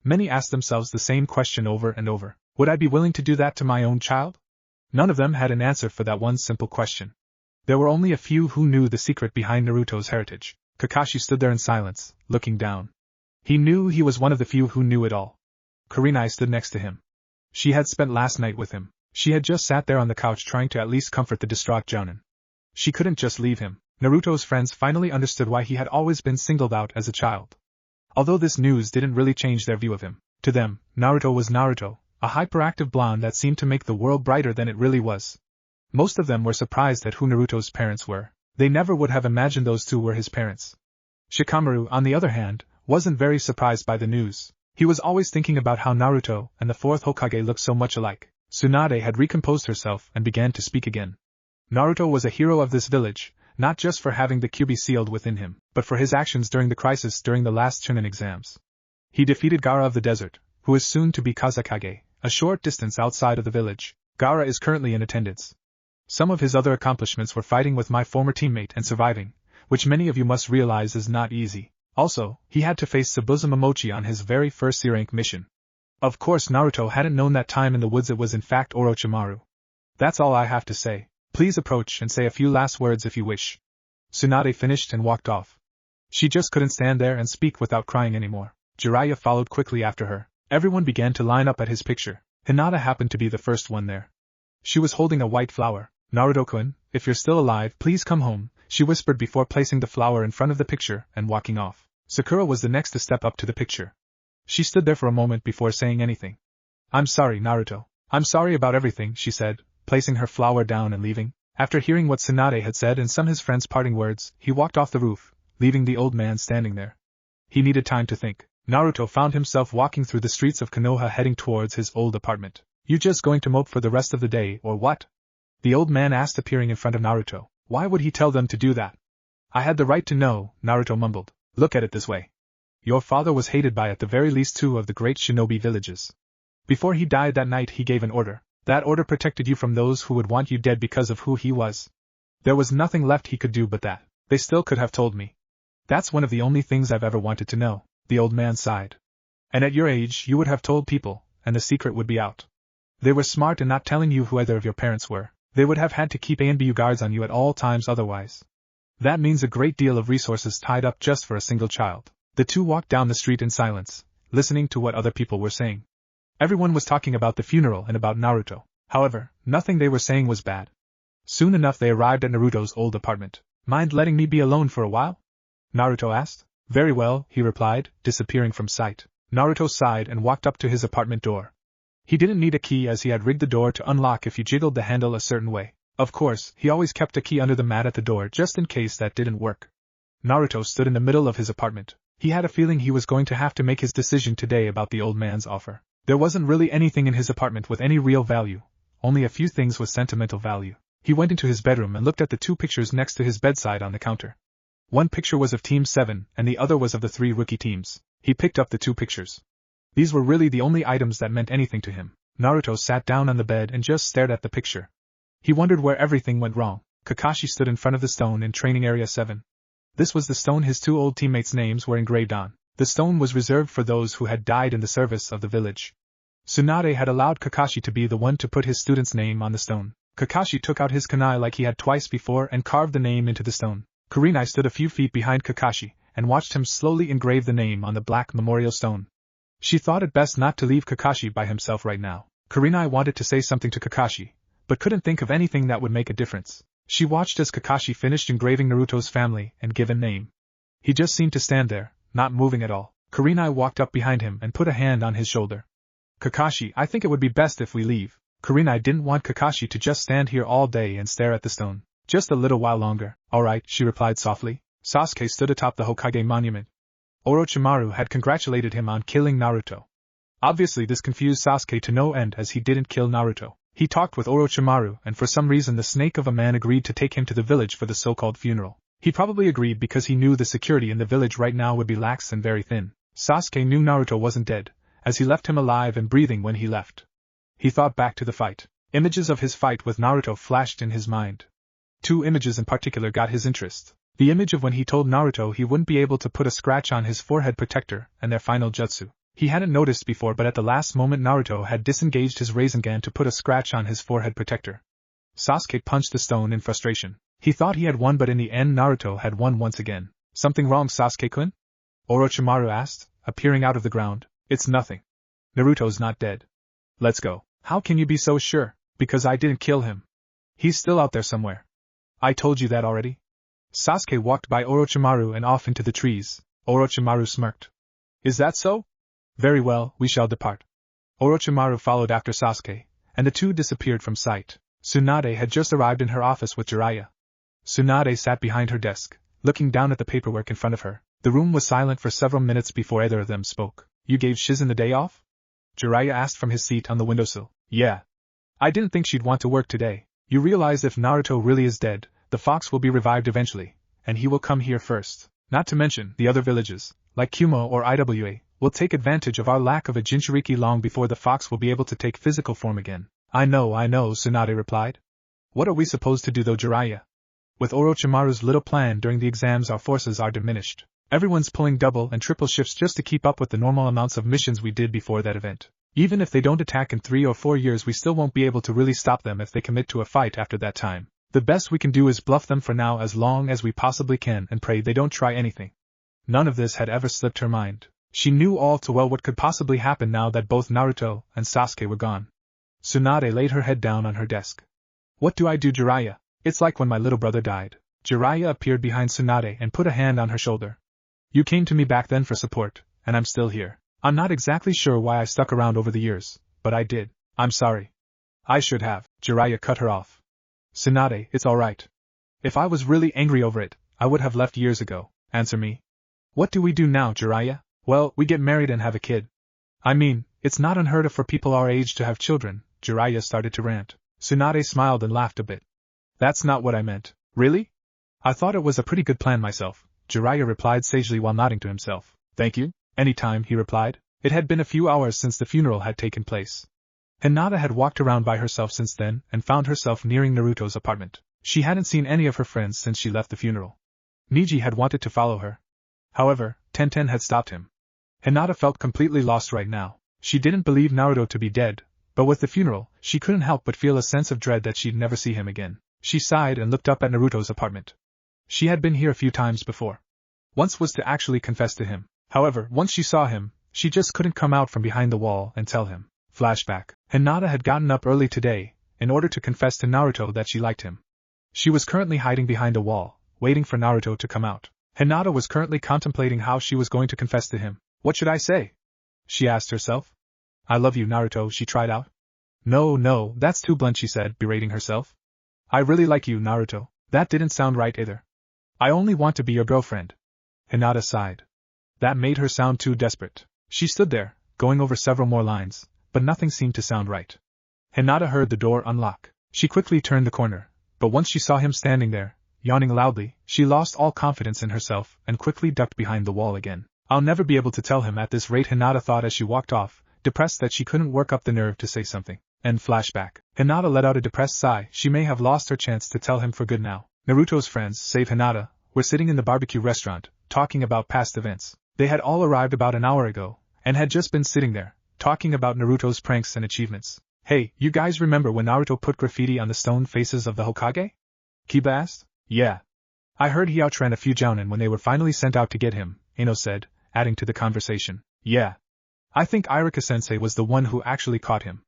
Many asked themselves the same question over and over. Would I be willing to do that to my own child? None of them had an answer for that one simple question. There were only a few who knew the secret behind Naruto's heritage. Kakashi stood there in silence, looking down. He knew he was one of the few who knew it all. Kurenai stood next to him. She had spent last night with him. She had just sat there on the couch trying to at least comfort the distraught Jounin. She couldn't just leave him. Naruto's friends finally understood why he had always been singled out as a child. Although this news didn't really change their view of him. To them, Naruto was Naruto, a hyperactive blonde that seemed to make the world brighter than it really was. Most of them were surprised at who Naruto's parents were. They never would have imagined those two were his parents. Shikamaru, on the other hand, wasn't very surprised by the news. He was always thinking about how Naruto and the fourth Hokage looked so much alike. Tsunade had recomposed herself and began to speak again. Naruto was a hero of this village, not just for having the Kyuubi sealed within him, but for his actions during the crisis during the last Chunin exams. He defeated Gaara of the desert, who is soon to be Kazekage, a short distance outside of the village. Gaara is currently in attendance. Some of his other accomplishments were fighting with my former teammate and surviving, which many of you must realize is not easy. Also, he had to face Sabuza Momochi on his very first C-rank mission. Of course Naruto hadn't known that time in the woods it was in fact Orochimaru. That's all I have to say. Please approach and say a few last words if you wish. Tsunade finished and walked off. She just couldn't stand there and speak without crying anymore. Jiraiya followed quickly after her. Everyone began to line up at his picture. Hinata happened to be the first one there. She was holding a white flower. Naruto-kun, if you're still alive, please come home, she whispered before placing the flower in front of the picture and walking off. Sakura was the next to step up to the picture. She stood there for a moment before saying anything. I'm sorry, Naruto. I'm sorry about everything, she said, placing her flower down and leaving. After hearing what Tsunade had said and some of his friends' parting words, he walked off the roof, leaving the old man standing there. He needed time to think. Naruto found himself walking through the streets of Konoha heading towards his old apartment. You just going to mope for the rest of the day, or what? The old man asked, appearing in front of Naruto. Why would he tell them to do that? I had the right to know, Naruto mumbled. Look at it this way. Your father was hated by at the very least two of the great shinobi villages. Before he died that night he gave an order. That order protected you from those who would want you dead because of who he was. There was nothing left he could do but that. They still could have told me. That's one of the only things I've ever wanted to know, the old man sighed. And at your age you would have told people, and the secret would be out. They were smart in not telling you who either of your parents were. They would have had to keep ANBU guards on you at all times otherwise. That means a great deal of resources tied up just for a single child. The two walked down the street in silence, listening to what other people were saying. Everyone was talking about the funeral and about Naruto. However, nothing they were saying was bad. Soon enough they arrived at Naruto's old apartment. Mind letting me be alone for a while? Naruto asked. Very well, he replied, disappearing from sight. Naruto sighed and walked up to his apartment door. He didn't need a key as he had rigged the door to unlock if you jiggled the handle a certain way. Of course, he always kept a key under the mat at the door just in case that didn't work. Naruto stood in the middle of his apartment. He had a feeling he was going to have to make his decision today about the old man's offer. There wasn't really anything in his apartment with any real value, only a few things with sentimental value. He went into his bedroom and looked at the two pictures next to his bedside on the counter. One picture was of Team 7 and the other was of the 3 rookie teams. He picked up the 2 pictures. These were really the only items that meant anything to him. Naruto sat down on the bed and just stared at the picture. He wondered where everything went wrong. Kakashi stood in front of the stone in Training Area 7. This was the stone his two old teammates' names were engraved on. The stone was reserved for those who had died in the service of the village. Tsunade had allowed Kakashi to be the one to put his student's name on the stone. Kakashi took out his kunai like he had twice before and carved the name into the stone. Kurenai stood a few feet behind Kakashi and watched him slowly engrave the name on the black memorial stone. She thought it best not to leave Kakashi by himself right now. Kurenai wanted to say something to Kakashi, but couldn't think of anything that would make a difference. She watched as Kakashi finished engraving Naruto's family and given name. He just seemed to stand there, not moving at all. Kurenai walked up behind him and put a hand on his shoulder. Kakashi, I think it would be best if we leave. Kurenai didn't want Kakashi to just stand here all day and stare at the stone. Just a little while longer. Alright, she replied softly. Sasuke stood atop the Hokage monument. Orochimaru had congratulated him on killing Naruto. Obviously this confused Sasuke to no end as he didn't kill Naruto. He talked with Orochimaru and for some reason the snake of a man agreed to take him to the village for the so-called funeral. He probably agreed because he knew the security in the village right now would be lax and very thin. Sasuke knew Naruto wasn't dead, as he left him alive and breathing when he left. He thought back to the fight. Images of his fight with Naruto flashed in his mind. Two images in particular got his interest. The image of when he told Naruto he wouldn't be able to put a scratch on his forehead protector, and their final jutsu. He hadn't noticed before but at the last moment Naruto had disengaged his Rasengan to put a scratch on his forehead protector. Sasuke punched the stone in frustration. He thought he had won but in the end Naruto had won once again. Something wrong, Sasuke-kun? Orochimaru asked, appearing out of the ground. It's nothing. Naruto's not dead. Let's go. How can you be so sure? Because I didn't kill him. He's still out there somewhere. I told you that already. Sasuke walked by Orochimaru and off into the trees. Orochimaru smirked. Is that so? Very well, we shall depart. Orochimaru followed after Sasuke, and the two disappeared from sight. Tsunade had just arrived in her office with Jiraiya. Tsunade sat behind her desk, looking down at the paperwork in front of her. The room was silent for several minutes before either of them spoke. You gave Shizen the day off? Jiraiya asked from his seat on the windowsill. Yeah. I didn't think she'd want to work today. You realize if Naruto really is dead, the fox will be revived eventually, and he will come here first. Not to mention, the other villages, like Kumo or Iwa, will take advantage of our lack of a Jinchuriki long before the fox will be able to take physical form again. I know, Tsunade replied. What are we supposed to do though, Jiraiya? With Orochimaru's little plan during the exams our forces are diminished. Everyone's pulling double and triple shifts just to keep up with the normal amounts of missions we did before that event. Even if they don't attack in 3 or 4 years we still won't be able to really stop them if they commit to a fight after that time. The best we can do is bluff them for now as long as we possibly can and pray they don't try anything. None of this had ever slipped her mind. She knew all too well what could possibly happen now that both Naruto and Sasuke were gone. Tsunade laid her head down on her desk. What do I do, Jiraiya? It's like when my little brother died. Jiraiya appeared behind Tsunade and put a hand on her shoulder. You came to me back then for support, and I'm still here. I'm not exactly sure why I stuck around over the years, but I did. I'm sorry. I should have. Jiraiya cut her off. Tsunade, it's alright. If I was really angry over it, I would have left years ago. Answer me. What do we do now, Jiraiya? Well, we get married and have a kid. I mean, it's not unheard of for people our age to have children. Jiraiya started to rant. Tsunade smiled and laughed a bit. That's not what I meant. Really? I thought it was a pretty good plan myself, Jiraiya replied sagely while nodding to himself. Thank you. Anytime, he replied. It had been a few hours since the funeral had taken place. Hinata had walked around by herself since then and found herself nearing Naruto's apartment. She hadn't seen any of her friends since she left the funeral. Niji had wanted to follow her. However, Tenten had stopped him. Hinata felt completely lost right now. She didn't believe Naruto to be dead, but with the funeral, she couldn't help but feel a sense of dread that she'd never see him again. She sighed and looked up at Naruto's apartment. She had been here a few times before. Once was to actually confess to him. However, once she saw him, she just couldn't come out from behind the wall and tell him. Flashback. Hinata had gotten up early today, in order to confess to Naruto that she liked him. She was currently hiding behind a wall, waiting for Naruto to come out. Hinata was currently contemplating how she was going to confess to him. What should I say? She asked herself. I love you, Naruto, she tried out. No, that's too blunt, she said, berating herself. I really like you, Naruto. That didn't sound right either. I only want to be your girlfriend. Hinata sighed. That made her sound too desperate. She stood there, going over several more lines, but nothing seemed to sound right. Hinata heard the door unlock. She quickly turned the corner, but once she saw him standing there, yawning loudly, she lost all confidence in herself and quickly ducked behind the wall again. I'll never be able to tell him at this rate, Hinata thought as she walked off, depressed that she couldn't work up the nerve to say something. End flashback. Hinata let out a depressed sigh. She may have lost her chance to tell him for good now. Naruto's friends, save Hinata, were sitting in the barbecue restaurant, talking about past events. They had all arrived about an hour ago, and had just been sitting there, talking about Naruto's pranks and achievements. Hey, you guys remember when Naruto put graffiti on the stone faces of the Hokage? Kiba asked. Yeah. I heard he outran a few jounin when they were finally sent out to get him, Ino said, adding to the conversation. Yeah. I think Iruka-sensei was the one who actually caught him,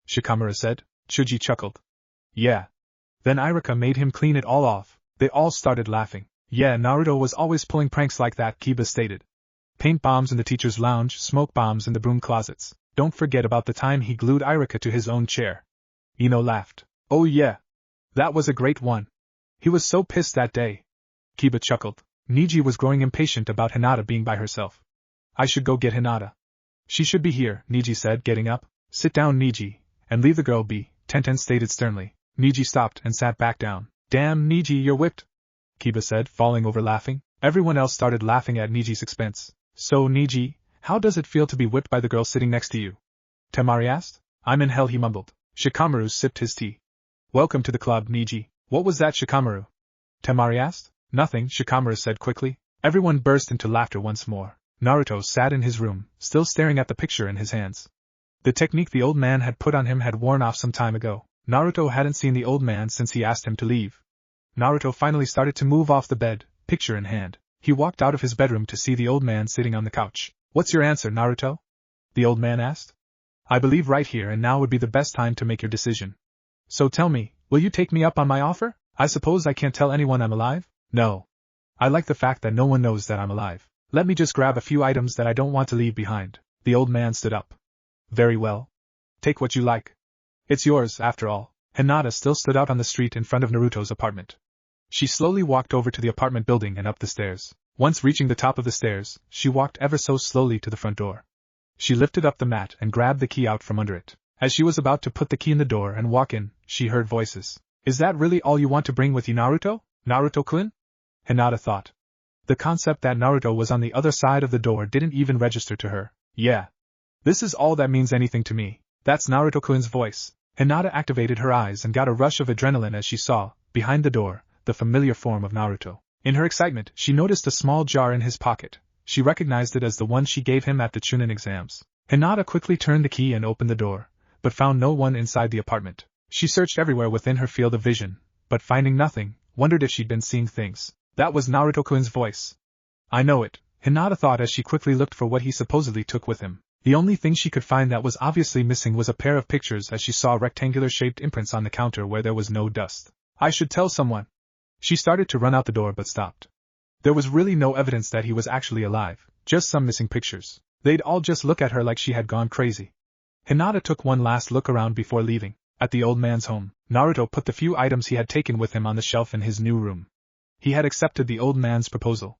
Shikamaru said. Chuji chuckled. Yeah. Then Iruka made him clean it all off. They all started laughing. Yeah, Naruto was always pulling pranks like that, Kiba stated. Paint bombs in the teacher's lounge, smoke bombs in the broom closets. Don't forget about the time he glued Iruka to his own chair. Ino laughed. Oh yeah. That was a great one. He was so pissed that day. Kiba chuckled. Niji was growing impatient about Hinata being by herself. I should go get Hinata. She should be here, Niji said, getting up. Sit down, Niji, and leave the girl be, Tenten stated sternly. Niji stopped and sat back down. Damn, Niji, you're whipped, Kiba said, falling over laughing. Everyone else started laughing at Niji's expense. So, Niji, how does it feel to be whipped by the girl sitting next to you? Temari asked. I'm in hell, he mumbled. Shikamaru sipped his tea. Welcome to the club, Niji. What was that, Shikamaru? Temari asked. Nothing, Shikamaru said quickly. Everyone burst into laughter once more. Naruto sat in his room, still staring at the picture in his hands. The technique the old man had put on him had worn off some time ago. Naruto hadn't seen the old man since he asked him to leave. Naruto finally started to move off the bed, picture in hand. He walked out of his bedroom to see the old man sitting on the couch. What's your answer, Naruto? The old man asked. I believe right here and now would be the best time to make your decision. So tell me, will you take me up on my offer? I suppose I can't tell anyone I'm alive? No. I like the fact that no one knows that I'm alive. Let me just grab a few items that I don't want to leave behind. The old man stood up. Very well. Take what you like. It's yours, after all. Hinata still stood out on the street in front of Naruto's apartment. She slowly walked over to the apartment building and up the stairs. Once reaching the top of the stairs, she walked ever so slowly to the front door. She lifted up the mat and grabbed the key out from under it. As she was about to put the key in the door and walk in, she heard voices. Is that really all you want to bring with you, Naruto? Naruto-kun? Hinata thought. The concept that Naruto was on the other side of the door didn't even register to her. Yeah. This is all that means anything to me. That's Naruto-kun's voice. Hinata activated her eyes and got a rush of adrenaline as she saw, behind the door, the familiar form of Naruto. In her excitement, she noticed a small jar in his pocket. She recognized it as the one she gave him at the Chunin exams. Hinata quickly turned the key and opened the door, but found no one inside the apartment. She searched everywhere within her field of vision, but finding nothing, wondered if she'd been seeing things. That was Naruto-kun's voice. I know it, Hinata thought as she quickly looked for what he supposedly took with him. The only thing she could find that was obviously missing was a pair of pictures as she saw rectangular-shaped imprints on the counter where there was no dust. I should tell someone. She started to run out the door but stopped. There was really no evidence that he was actually alive, just some missing pictures. They'd all just look at her like she had gone crazy. Hinata took one last look around before leaving. At the old man's home, Naruto put the few items he had taken with him on the shelf in his new room. He had accepted the old man's proposal.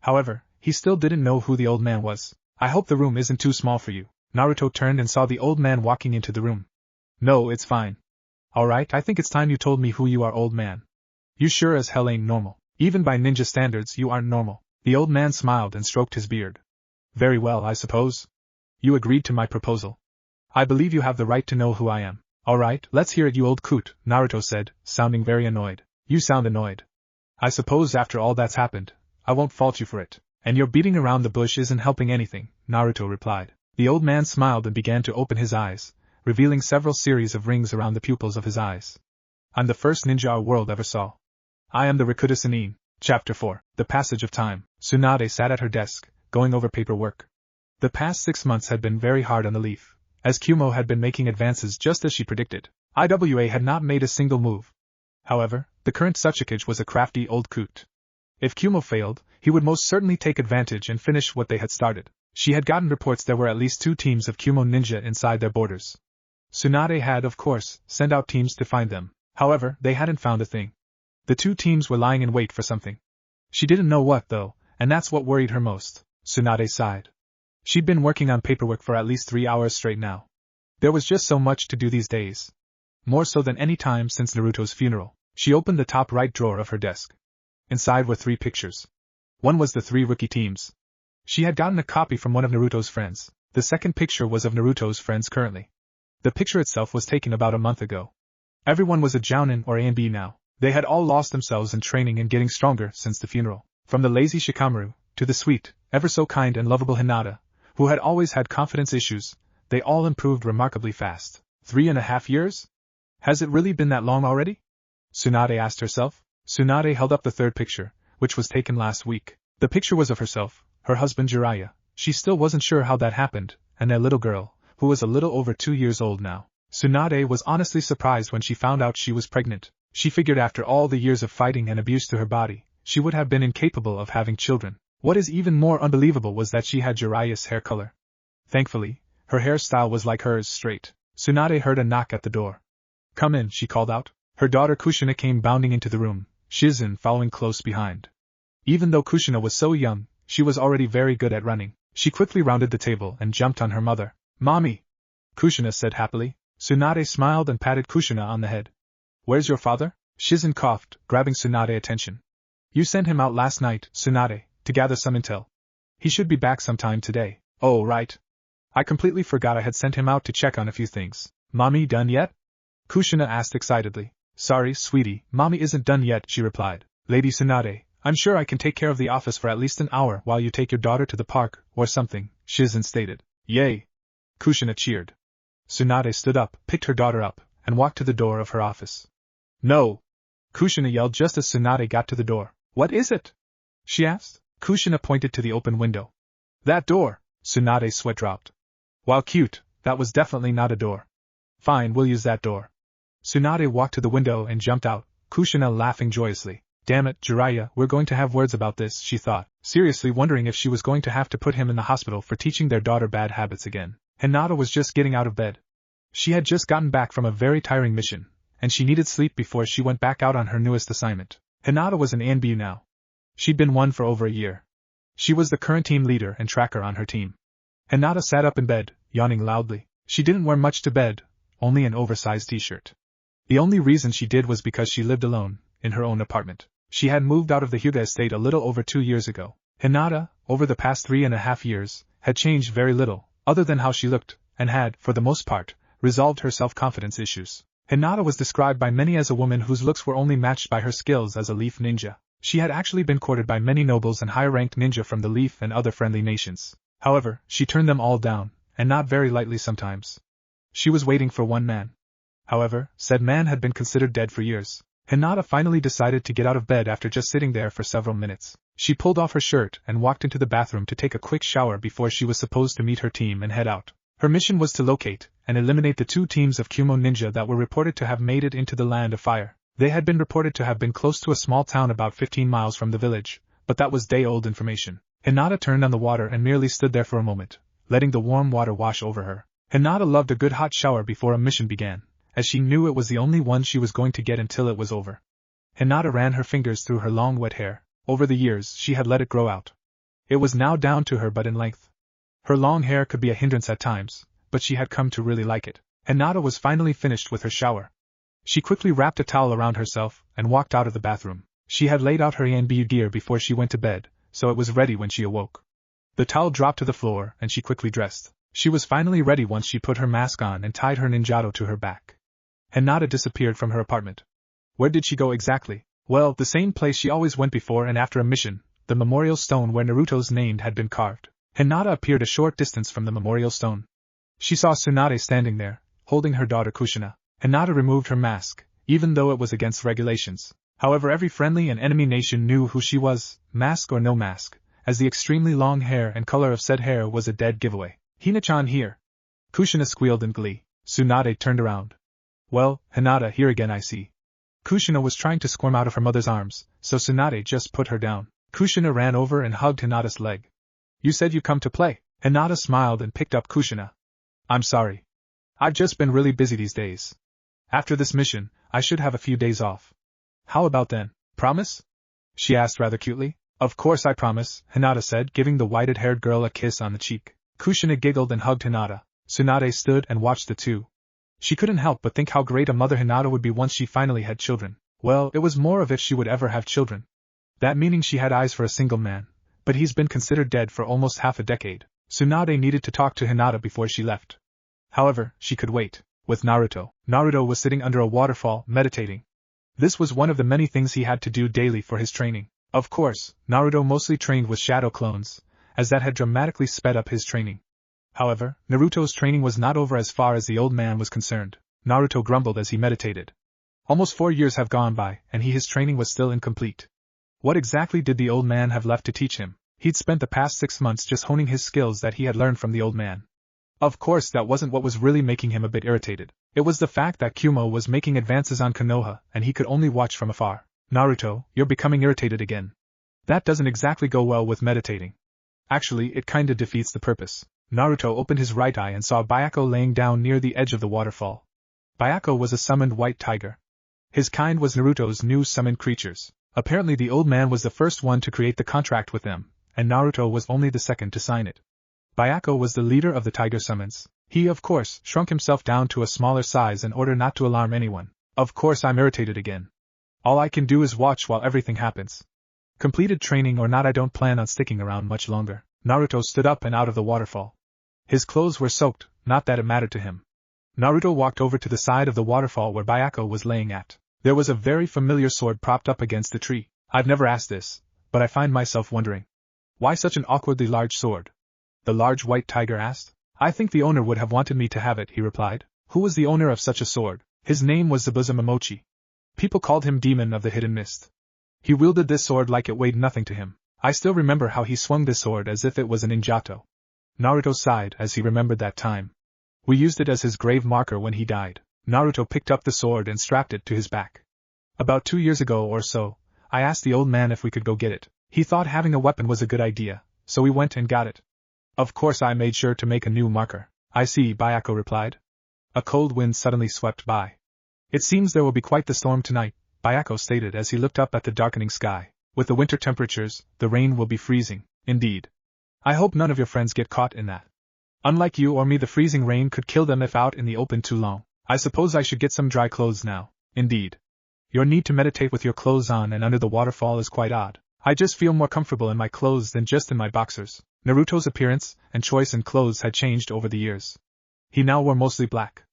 However, he still didn't know who the old man was. I hope the room isn't too small for you. Naruto turned and saw the old man walking into the room. No, it's fine. Alright, I think it's time you told me who you are, old man. You sure as hell ain't normal. Even by ninja standards, you aren't normal. The old man smiled and stroked his beard. Very well, I suppose. You agreed to my proposal. I believe you have the right to know who I am. Alright, let's hear it, you old coot, Naruto said, sounding very annoyed. You sound annoyed. I suppose after all that's happened, I won't fault you for it. And your beating around the bush isn't helping anything, Naruto replied. The old man smiled and began to open his eyes, revealing several series of rings around the pupils of his eyes. I'm the first ninja our world ever saw. I am the Rikuta Sannin. Chapter 4. The Passage of Time. Tsunade sat at her desk, going over paperwork. The past 6 months had been very hard on the Leaf, as Kumo had been making advances just as she predicted. IWA had not made a single move. However, the current Tsuchikage was a crafty old coot. If Kumo failed, he would most certainly take advantage and finish what they had started. She had gotten reports there were at least 2 teams of Kumo ninja inside their borders. Tsunade had, of course, sent out teams to find them. However, they hadn't found a thing. The 2 teams were lying in wait for something. She didn't know what, though, and that's what worried her most. Tsunade sighed. She'd been working on paperwork for at least 3 hours straight now. There was just so much to do these days. More so than any time since Naruto's funeral. She opened the top right drawer of her desk. Inside were 3 pictures. One was the 3 rookie teams. She had gotten a copy from one of Naruto's friends. The second picture was of Naruto's friends currently. The picture itself was taken about a month ago. Everyone was a Jounin or A and B now. They had all lost themselves in training and getting stronger since the funeral. From the lazy Shikamaru, to the sweet, ever so kind and lovable Hinata, who had always had confidence issues, they all improved remarkably fast. 3.5 years? Has it really been that long already? Tsunade asked herself. Tsunade held up the third picture, which was taken last week. The picture was of herself, her husband Jiraiya. She still wasn't sure how that happened, and their little girl, who was a little over 2 years old now. Tsunade was honestly surprised when she found out she was pregnant. She figured after all the years of fighting and abuse to her body, she would have been incapable of having children. What is even more unbelievable was that she had Jiraiya's hair color. Thankfully, her hairstyle was like hers, straight. Tsunade heard a knock at the door. "Come in," she called out. Her daughter Kushina came bounding into the room, Shizen following close behind. Even though Kushina was so young, she was already very good at running. She quickly rounded the table and jumped on her mother. "Mommy!" Kushina said happily. Tsunade smiled and patted Kushina on the head. "Where's your father?" Shizen coughed, grabbing Tsunade's attention. "You sent him out last night, Tsunade, to gather some intel. He should be back sometime today." "Oh, right. I completely forgot I had sent him out to check on a few things." "Mommy done yet?" Kushina asked excitedly. "Sorry, sweetie, Mommy isn't done yet," she replied. "Lady Tsunade, I'm sure I can take care of the office for at least an hour while you take your daughter to the park, or something," Shizen stated. "Yay!" Kushina cheered. Tsunade stood up, picked her daughter up, and walked to the door of her office. "No!" Kushina yelled just as Tsunade got to the door. "What is it?" she asked. Kushina pointed to the open window. "That door!" Tsunade's sweat dropped. While cute, that was definitely not a door. "Fine, we'll use that door." Tsunade walked to the window and jumped out, Kushina laughing joyously. "Damn it, Jiraiya, we're going to have words about this," she thought, seriously wondering if she was going to have to put him in the hospital for teaching their daughter bad habits again. Hinata was just getting out of bed. She had just gotten back from a very tiring mission, and she needed sleep before she went back out on her newest assignment. Hinata was an ANBU now. She'd been one for over a year. She was the current team leader and tracker on her team. Hinata sat up in bed, yawning loudly. She didn't wear much to bed, only an oversized t-shirt. The only reason she did was because she lived alone, in her own apartment. She had moved out of the Hyuga estate a little over 2 years ago. Hinata, over the past 3.5 years, had changed very little, other than how she looked, and had, for the most part, resolved her self-confidence issues. Hinata was described by many as a woman whose looks were only matched by her skills as a leaf ninja. She had actually been courted by many nobles and high-ranked ninja from the Leaf and other friendly nations. However, she turned them all down, and not very lightly sometimes. She was waiting for one man. However, said man had been considered dead for years. Hinata finally decided to get out of bed after just sitting there for several minutes. She pulled off her shirt and walked into the bathroom to take a quick shower before she was supposed to meet her team and head out. Her mission was to locate and eliminate the 2 teams of Kumo ninja that were reported to have made it into the Land of Fire. They had been reported to have been close to a small town about 15 miles from the village, but that was day-old information. Hinata turned on the water and merely stood there for a moment, letting the warm water wash over her. Hinata loved a good hot shower before a mission began, as she knew it was the only one she was going to get until it was over. Hinata ran her fingers through her long wet hair. Over the years, she had let it grow out. It was now down to her butt in length. Her long hair could be a hindrance at times, but she had come to really like it. Hinata was finally finished with her shower. She quickly wrapped a towel around herself and walked out of the bathroom. She had laid out her ANBU gear before she went to bed, so it was ready when she awoke. The towel dropped to the floor and she quickly dressed. She was finally ready once she put her mask on and tied her ninjato to her back. Hinata disappeared from her apartment. Where did she go exactly? Well, the same place she always went before and after a mission, the memorial stone where Naruto's name had been carved. Hinata appeared a short distance from the memorial stone. She saw Tsunade standing there, holding her daughter Kushina. Hinata removed her mask, even though it was against regulations. However, every friendly and enemy nation knew who she was, mask or no mask, as the extremely long hair and color of said hair was a dead giveaway. "Hina-chan here!" Kushina squealed in glee. Tsunade turned around. "Well, Hinata here again, I see." Kushina was trying to squirm out of her mother's arms, so Tsunade just put her down. Kushina ran over and hugged Hinata's leg. "You said you'd come to play." Hinata smiled and picked up Kushina. "I'm sorry. I've just been really busy these days. After this mission, I should have a few days off." "How about then? Promise?" she asked rather cutely. "Of course I promise," Hinata said, giving the whited-haired girl a kiss on the cheek. Kushina giggled and hugged Hinata. Tsunade stood and watched the two. She couldn't help but think how great a mother Hinata would be once she finally had children. Well, it was more of if she would ever have children. That meaning she had eyes for a single man, but he's been considered dead for almost half a decade. Tsunade needed to talk to Hinata before she left. However, she could wait. With Naruto. Naruto was sitting under a waterfall, meditating. This was one of the many things he had to do daily for his training. Of course, Naruto mostly trained with shadow clones, as that had dramatically sped up his training. However, Naruto's training was not over as far as the old man was concerned. Naruto grumbled as he meditated. Almost 4 years have gone by, and his training was still incomplete. What exactly did the old man have left to teach him? He'd spent the past 6 months just honing his skills that he had learned from the old man. Of course, that wasn't what was really making him a bit irritated. It was the fact that Kumo was making advances on Konoha, and he could only watch from afar. Naruto, you're becoming irritated again. That doesn't exactly go well with meditating. Actually, it kinda defeats the purpose. Naruto opened his right eye and saw Byako laying down near the edge of the waterfall. Byako was a summoned white tiger. His kind was Naruto's new summoned creatures. Apparently the old man was the first one to create the contract with them, and Naruto was only the second to sign it. Byako was the leader of the tiger summons. He, of course, shrunk himself down to a smaller size in order not to alarm anyone. Of course I'm irritated again. All I can do is watch while everything happens. Completed training or not, I don't plan on sticking around much longer. Naruto stood up and out of the waterfall. His clothes were soaked, not that it mattered to him. Naruto walked over to the side of the waterfall where Byako was laying at. There was a very familiar sword propped up against the tree. I've never asked this, but I find myself wondering. Why such an awkwardly large sword? The large white tiger asked. I think the owner would have wanted me to have it, he replied. Who was the owner of such a sword? His name was Zabuza Momochi. People called him Demon of the Hidden Mist. He wielded this sword like it weighed nothing to him. I still remember how he swung this sword as if it was an injato. Naruto sighed as he remembered that time. We used it as his grave marker when he died. Naruto picked up the sword and strapped it to his back. About 2 years ago or so, I asked the old man if we could go get it. He thought having a weapon was a good idea, so we went and got it. Of course I made sure to make a new marker. I see, Byako replied. A cold wind suddenly swept by. It seems there will be quite the storm tonight, Byako stated as he looked up at the darkening sky. With the winter temperatures, the rain will be freezing, indeed. I hope none of your friends get caught in that. Unlike you or me, the freezing rain could kill them if out in the open too long. I suppose I should get some dry clothes now. Indeed. Your need to meditate with your clothes on and under the waterfall is quite odd. I just feel more comfortable in my clothes than just in my boxers. Naruto's appearance and choice in clothes had changed over the years. He now wore mostly black.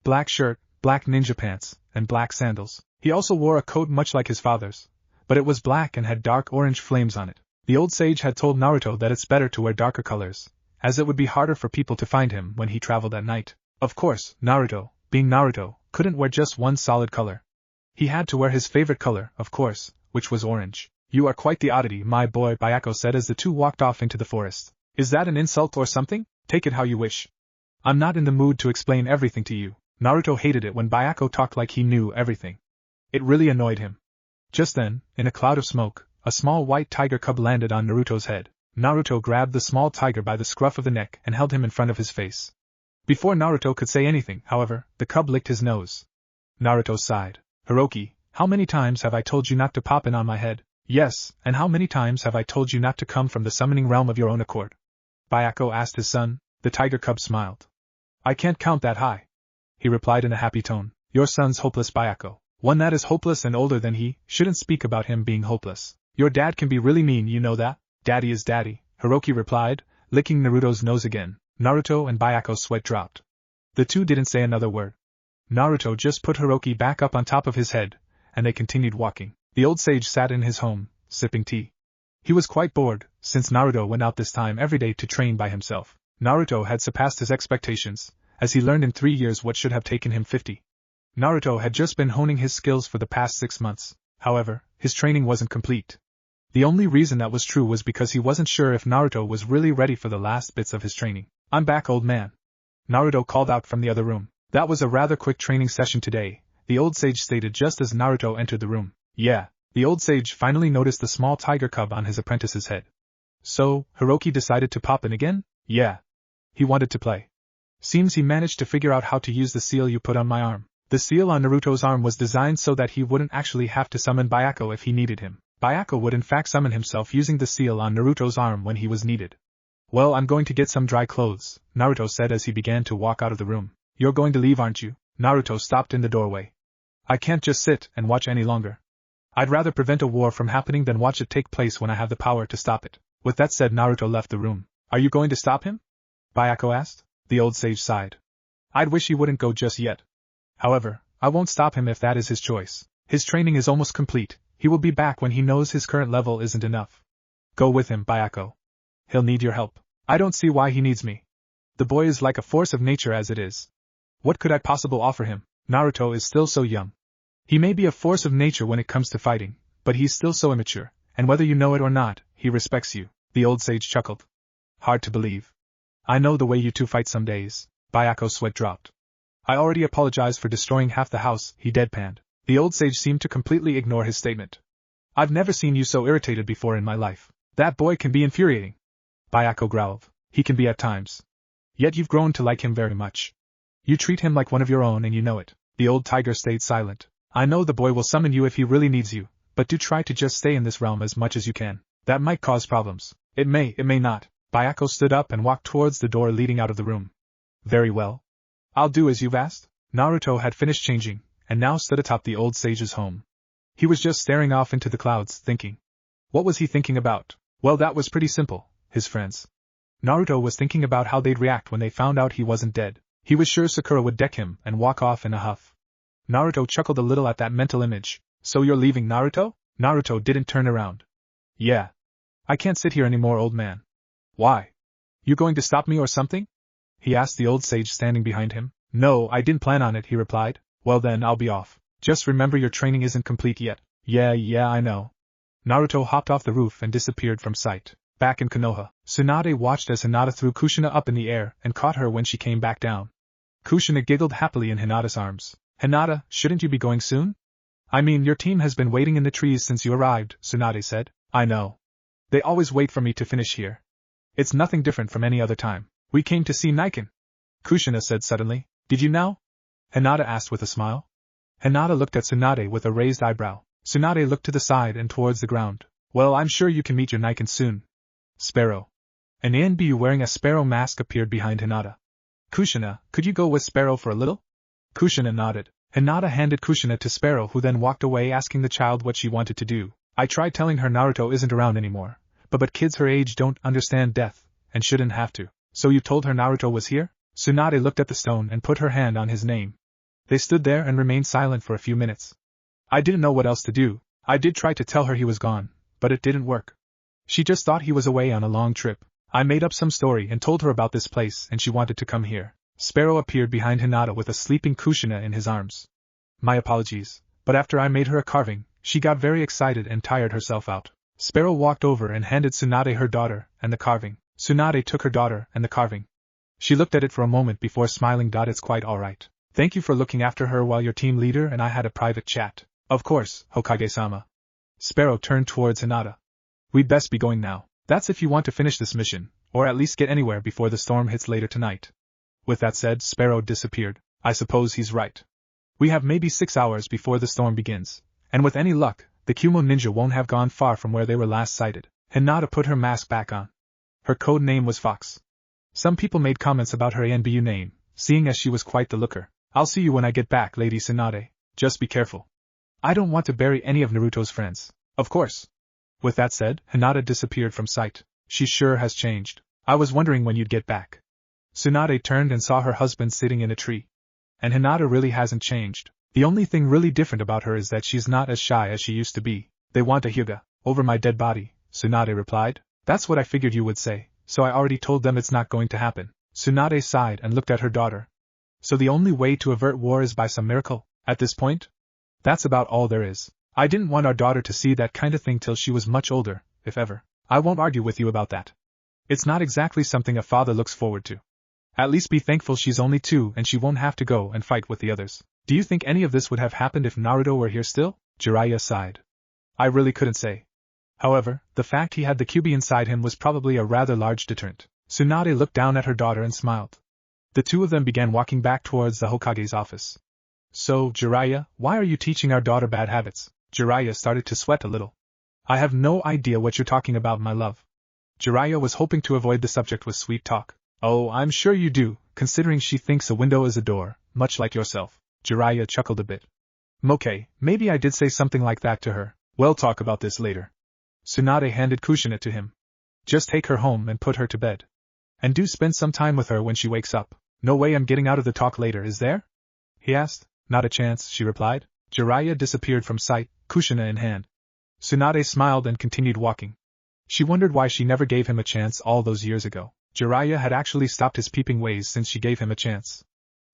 Black shirt, black ninja pants, and black sandals. He also wore a coat much like his father's, but it was black and had dark orange flames on it. The old sage had told Naruto that it's better to wear darker colors, as it would be harder for people to find him when he traveled at night. Of course, Naruto, being Naruto, couldn't wear just one solid color. He had to wear his favorite color, of course, which was orange. You are quite the oddity, my boy, Byako said as the two walked off into the forest. Is that an insult or something? Take it how you wish. I'm not in the mood to explain everything to you. Naruto hated it when Byako talked like he knew everything. It really annoyed him. Just then, in a cloud of smoke, a small white tiger cub landed on Naruto's head. Naruto grabbed the small tiger by the scruff of the neck and held him in front of his face. Before Naruto could say anything, however, the cub licked his nose. Naruto sighed. Hiroki, how many times have I told you not to pop in on my head? Yes, and how many times have I told you not to come from the summoning realm of your own accord? Byako asked his son. The tiger cub smiled. I can't count that high, he replied in a happy tone. Your son's hopeless, Byako. One that is hopeless and older than he, shouldn't speak about him being hopeless. Your dad can be really mean, you know that? Daddy is daddy, Hiroki replied, licking Naruto's nose again. Naruto and Byaku's sweat dropped. The two didn't say another word. Naruto just put Hiroki back up on top of his head, and they continued walking. The old sage sat in his home, sipping tea. He was quite bored, since Naruto went out this time every day to train by himself. Naruto had surpassed his expectations, as he learned in 3 years what should have taken him 50. Naruto had just been honing his skills for the past 6 months. However, his training wasn't complete. The only reason that was true was because he wasn't sure if Naruto was really ready for the last bits of his training. I'm back, old man. Naruto called out from the other room. That was a rather quick training session today, the old sage stated just as Naruto entered the room. Yeah, the old sage finally noticed the small tiger cub on his apprentice's head. So, Hiroki decided to pop in again? Yeah. He wanted to play. Seems he managed to figure out how to use the seal you put on my arm. The seal on Naruto's arm was designed so that he wouldn't actually have to summon Byaku if he needed him. Byaku would in fact summon himself using the seal on Naruto's arm when he was needed. Well, I'm going to get some dry clothes, Naruto said as he began to walk out of the room. You're going to leave, aren't you? Naruto stopped in the doorway. I can't just sit and watch any longer. I'd rather prevent a war from happening than watch it take place when I have the power to stop it. With that said, Naruto left the room. Are you going to stop him? Byaku asked. The old sage sighed. I'd wish he wouldn't go just yet. However, I won't stop him if that is his choice. His training is almost complete, he will be back when he knows his current level isn't enough. Go with him, Bayako. He'll need your help. I don't see why he needs me. The boy is like a force of nature as it is. What could I possibly offer him? Naruto is still so young. He may be a force of nature when it comes to fighting, but he's still so immature, and whether you know it or not, he respects you, the old sage chuckled. Hard to believe. I know the way you two fight some days. Bayako's sweat dropped. I already apologized for destroying half the house, he deadpanned. The old sage seemed to completely ignore his statement. I've never seen you so irritated before in my life. That boy can be infuriating. Bayako growled. He can be at times. Yet you've grown to like him very much. You treat him like one of your own and you know it. The old tiger stayed silent. I know the boy will summon you if he really needs you, but do try to just stay in this realm as much as you can. That might cause problems. It may not. Bayako stood up and walked towards the door leading out of the room. Very well. I'll do as you've asked. Naruto had finished changing, and now stood atop the old sage's home. He was just staring off into the clouds, thinking. What was he thinking about? Well, that was pretty simple. His friends. Naruto was thinking about how they'd react when they found out he wasn't dead. He was sure Sakura would deck him and walk off in a huff. Naruto chuckled a little at that mental image. So you're leaving, Naruto? Naruto didn't turn around. Yeah. I can't sit here anymore, old man. Why? You going to stop me or something? He asked the old sage standing behind him. No, I didn't plan on it, he replied. Well then, I'll be off. Just remember your training isn't complete yet. Yeah, I know. Naruto hopped off the roof and disappeared from sight. Back in Konoha, Tsunade watched as Hinata threw Kushina up in the air and caught her when she came back down. Kushina giggled happily in Hinata's arms. Hinata, shouldn't you be going soon? I mean, your team has been waiting in the trees since you arrived, Tsunade said. I know. They always wait for me to finish here. It's nothing different from any other time. We came to see Niken. Kushina said suddenly. Did you now? Hinata asked with a smile. Hinata looked at Tsunade with a raised eyebrow. Tsunade looked to the side and towards the ground. Well, I'm sure you can meet your Niken soon. Sparrow. An ANBU wearing a sparrow mask appeared behind Hinata. Kushina, could you go with Sparrow for a little? Kushina nodded. Hinata handed Kushina to Sparrow, who then walked away asking the child what she wanted to do. I tried telling her Naruto isn't around anymore, but kids her age don't understand death, and shouldn't have to. So you told her Naruto was here? Tsunade looked at the stone and put her hand on his name. They stood there and remained silent for a few minutes. I didn't know what else to do. I did try to tell her he was gone, but it didn't work. She just thought he was away on a long trip. I made up some story and told her about this place and she wanted to come here. Sparrow appeared behind Hinata with a sleeping Kushina in his arms. My apologies, but after I made her a carving, she got very excited and tired herself out. Sparrow walked over and handed Tsunade her daughter and the carving. Tsunade took her daughter and the carving. She looked at it for a moment before smiling. It's quite alright. Thank you for looking after her while your team leader and I had a private chat. Of course, Hokage-sama. Sparrow turned towards Hinata. We'd best be going now. That's if you want to finish this mission, or at least get anywhere before the storm hits later tonight. With that said, Sparrow disappeared. I suppose he's right. We have maybe 6 hours before the storm begins, and with any luck, the Kumo ninja won't have gone far from where they were last sighted. Hinata put her mask back on. Her code name was Fox. Some people made comments about her ANBU name, seeing as she was quite the looker. I'll see you when I get back, Lady Tsunade. Just be careful. I don't want to bury any of Naruto's friends. Of course. With that said, Hinata disappeared from sight. She sure has changed. I was wondering when you'd get back. Tsunade turned and saw her husband sitting in a tree. And Hinata really hasn't changed. The only thing really different about her is that she's not as shy as she used to be. They want a hyuga over my dead body, Tsunade replied. That's what I figured you would say, so I already told them it's not going to happen. Tsunade sighed and looked at her daughter. So the only way to avert war is by some miracle, at this point? That's about all there is. I didn't want our daughter to see that kind of thing till she was much older, if ever. I won't argue with you about that. It's not exactly something a father looks forward to. At least be thankful she's only 2 and she won't have to go and fight with the others. Do you think any of this would have happened if Naruto were here still? Jiraiya sighed. I really couldn't say. However, the fact he had the Kyuubi inside him was probably a rather large deterrent. Tsunade looked down at her daughter and smiled. The two of them began walking back towards the Hokage's office. So, Jiraiya, why are you teaching our daughter bad habits? Jiraiya started to sweat a little. I have no idea what you're talking about, my love. Jiraiya was hoping to avoid the subject with sweet talk. Oh, I'm sure you do, considering she thinks a window is a door, much like yourself. Jiraiya chuckled a bit. Okay, maybe I did say something like that to her. We'll talk about this later. Tsunade handed Kushina to him. Just take her home and put her to bed. And do spend some time with her when she wakes up. No way I'm getting out of the talk later, is there? He asked. Not a chance, she replied. Jiraiya disappeared from sight, kushina in hand. Tsunade smiled and continued walking. She wondered why she never gave him a chance all those years ago. Jiraiya had actually stopped his peeping ways since she gave him a chance.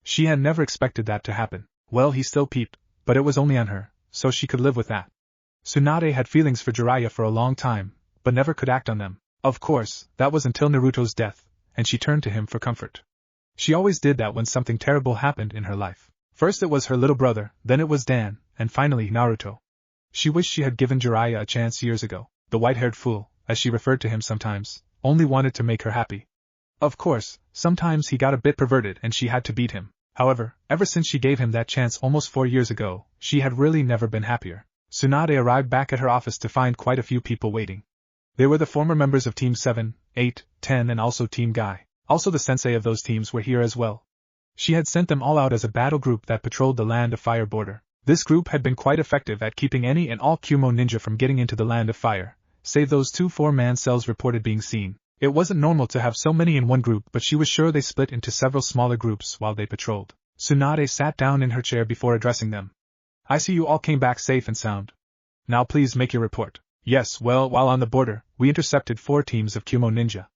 She had never expected that to happen. Well, he still peeped, but it was only on her, so she could live with that. Tsunade had feelings for Jiraiya for a long time, but never could act on them. Of course, that was until Naruto's death, and she turned to him for comfort. She always did that when something terrible happened in her life. First it was her little brother, then it was Dan, and finally Naruto. She wished she had given Jiraiya a chance years ago. The white-haired fool, as she referred to him sometimes, only wanted to make her happy. Of course, sometimes he got a bit perverted and she had to beat him. However, ever since she gave him that chance almost 4 years ago, she had really never been happier. Tsunade arrived back at her office to find quite a few people waiting. They were the former members of Team 7, 8, 10 and also Team Guy. Also the sensei of those teams were here as well. She had sent them all out as a battle group that patrolled the Land of Fire border. This group had been quite effective at keeping any and all Kumo ninja from getting into the Land of Fire, save those 2 4-man cells reported being seen. It wasn't normal to have so many in one group, but she was sure they split into several smaller groups while they patrolled. Tsunade sat down in her chair before addressing them. I see you all came back safe and sound. Now please make your report. Yes, well, while on the border, we intercepted 4 teams of Kumo ninja.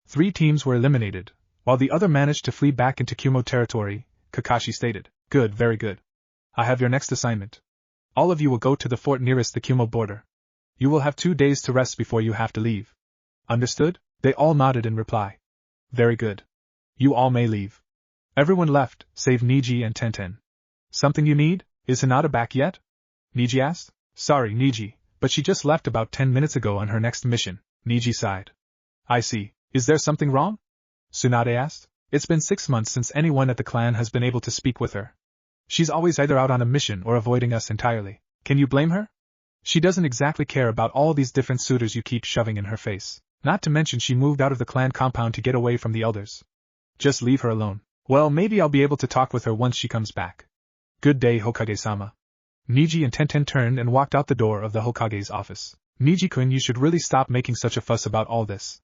3 teams were eliminated, while the other managed to flee back into Kumo territory, Kakashi stated. Good, very good. I have your next assignment. All of you will go to the fort nearest the Kumo border. You will have 2 days to rest before you have to leave. Understood? They all nodded in reply. Very good. You all may leave. Everyone left, save Niji and Tenten. Something you need? Is Hinata back yet? Niji asked. Sorry, Niji, but she just left about 10 minutes ago on her next mission. Niji sighed. I see. Is there something wrong? Tsunade asked. It's been 6 months since anyone at the clan has been able to speak with her. She's always either out on a mission or avoiding us entirely. Can you blame her? She doesn't exactly care about all these different suitors you keep shoving in her face. Not to mention she moved out of the clan compound to get away from the elders. Just leave her alone. Well, maybe I'll be able to talk with her once she comes back. Good day, Hokage-sama. Niji and Tenten turned and walked out the door of the Hokage's office. Niji-kun, you should really stop making such a fuss about all this.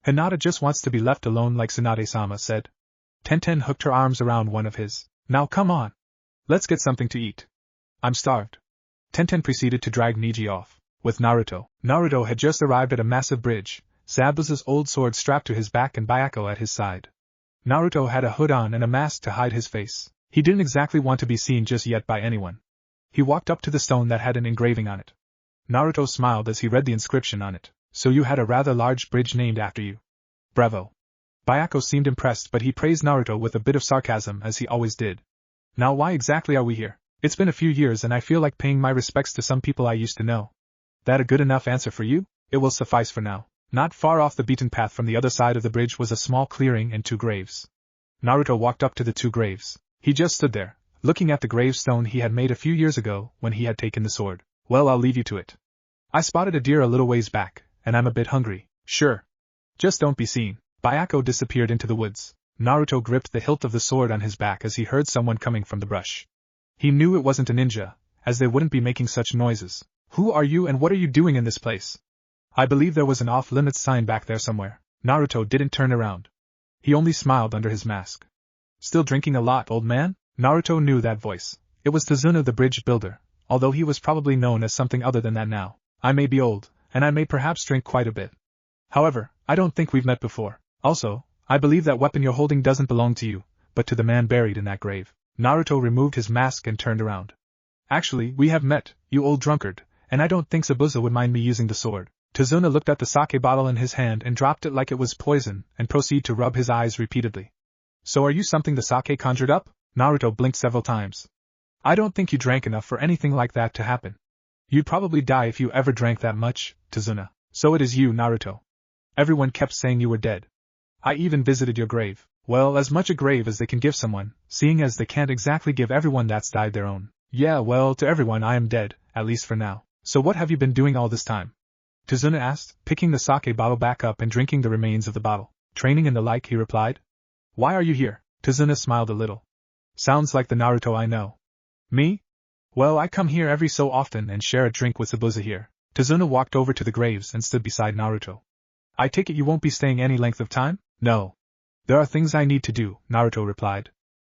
Hinata just wants to be left alone like Tsunade-sama said. Tenten hooked her arms around one of his. Now come on. Let's get something to eat. I'm starved. Tenten proceeded to drag Niji off. With Naruto. Naruto had just arrived at a massive bridge, Zabuza's old sword strapped to his back and Byakko at his side. Naruto had a hood on and a mask to hide his face. He didn't exactly want to be seen just yet by anyone. He walked up to the stone that had an engraving on it. Naruto smiled as he read the inscription on it. So you had a rather large bridge named after you. Bravo. Byakko seemed impressed, but he praised Naruto with a bit of sarcasm as he always did. Now why exactly are we here? It's been a few years and I feel like paying my respects to some people I used to know. That a good enough answer for you? It will suffice for now. Not far off the beaten path from the other side of the bridge was a small clearing and 2 graves. Naruto walked up to the 2 graves. He just stood there, looking at the gravestone he had made a few years ago when he had taken the sword. Well, I'll leave you to it. I spotted a deer a little ways back, and I'm a bit hungry. Sure. Just don't be seen. Byakko disappeared into the woods. Naruto gripped the hilt of the sword on his back as he heard someone coming from the brush. He knew it wasn't a ninja, as they wouldn't be making such noises. Who are you and what are you doing in this place? I believe there was an off-limits sign back there somewhere. Naruto didn't turn around. He only smiled under his mask. Still drinking a lot, old man? Naruto knew that voice. It was Tazuna the bridge builder, although he was probably known as something other than that now. I may be old, and I may perhaps drink quite a bit. However, I don't think we've met before. Also, I believe that weapon you're holding doesn't belong to you, but to the man buried in that grave. Naruto removed his mask and turned around. Actually, we have met, you old drunkard, and I don't think Zabuza would mind me using the sword. Tazuna looked at the sake bottle in his hand and dropped it like it was poison, and proceeded to rub his eyes repeatedly. So are you something the sake conjured up? Naruto blinked several times. I don't think you drank enough for anything like that to happen. You'd probably die if you ever drank that much, Tazuna. So it is you, Naruto. Everyone kept saying you were dead. I even visited your grave. Well, as much a grave as they can give someone, seeing as they can't exactly give everyone that's died their own. Yeah, well, to everyone I am dead, at least for now. So what have you been doing all this time? Tazuna asked, picking the sake bottle back up and drinking the remains of the bottle. Training and the like, he replied. Why are you here? Tazuna smiled a little. Sounds like the Naruto I know. Me? Well, I come here every so often and share a drink with Zabuza here. Tazuna walked over to the graves and stood beside Naruto. I take it you won't be staying any length of time? No. There are things I need to do, Naruto replied.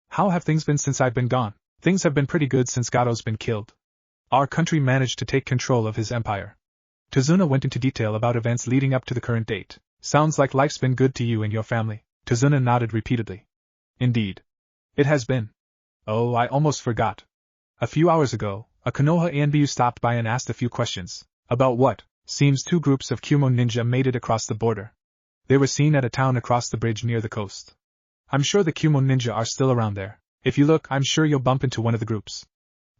How have things been since I've been gone? Things have been pretty good since Gato's been killed. Our country managed to take control of his empire. Tazuna went into detail about events leading up to the current date. Sounds like life's been good to you and your family. Tazuna nodded repeatedly. Indeed. It has been. Oh, I almost forgot. A few hours ago, a Konoha Anbu stopped by and asked a few questions. About what? Seems 2 groups of Kumo ninja made it across the border. They were seen at a town across the bridge near the coast. I'm sure the Kumo ninja are still around there. If you look, I'm sure you'll bump into one of the groups.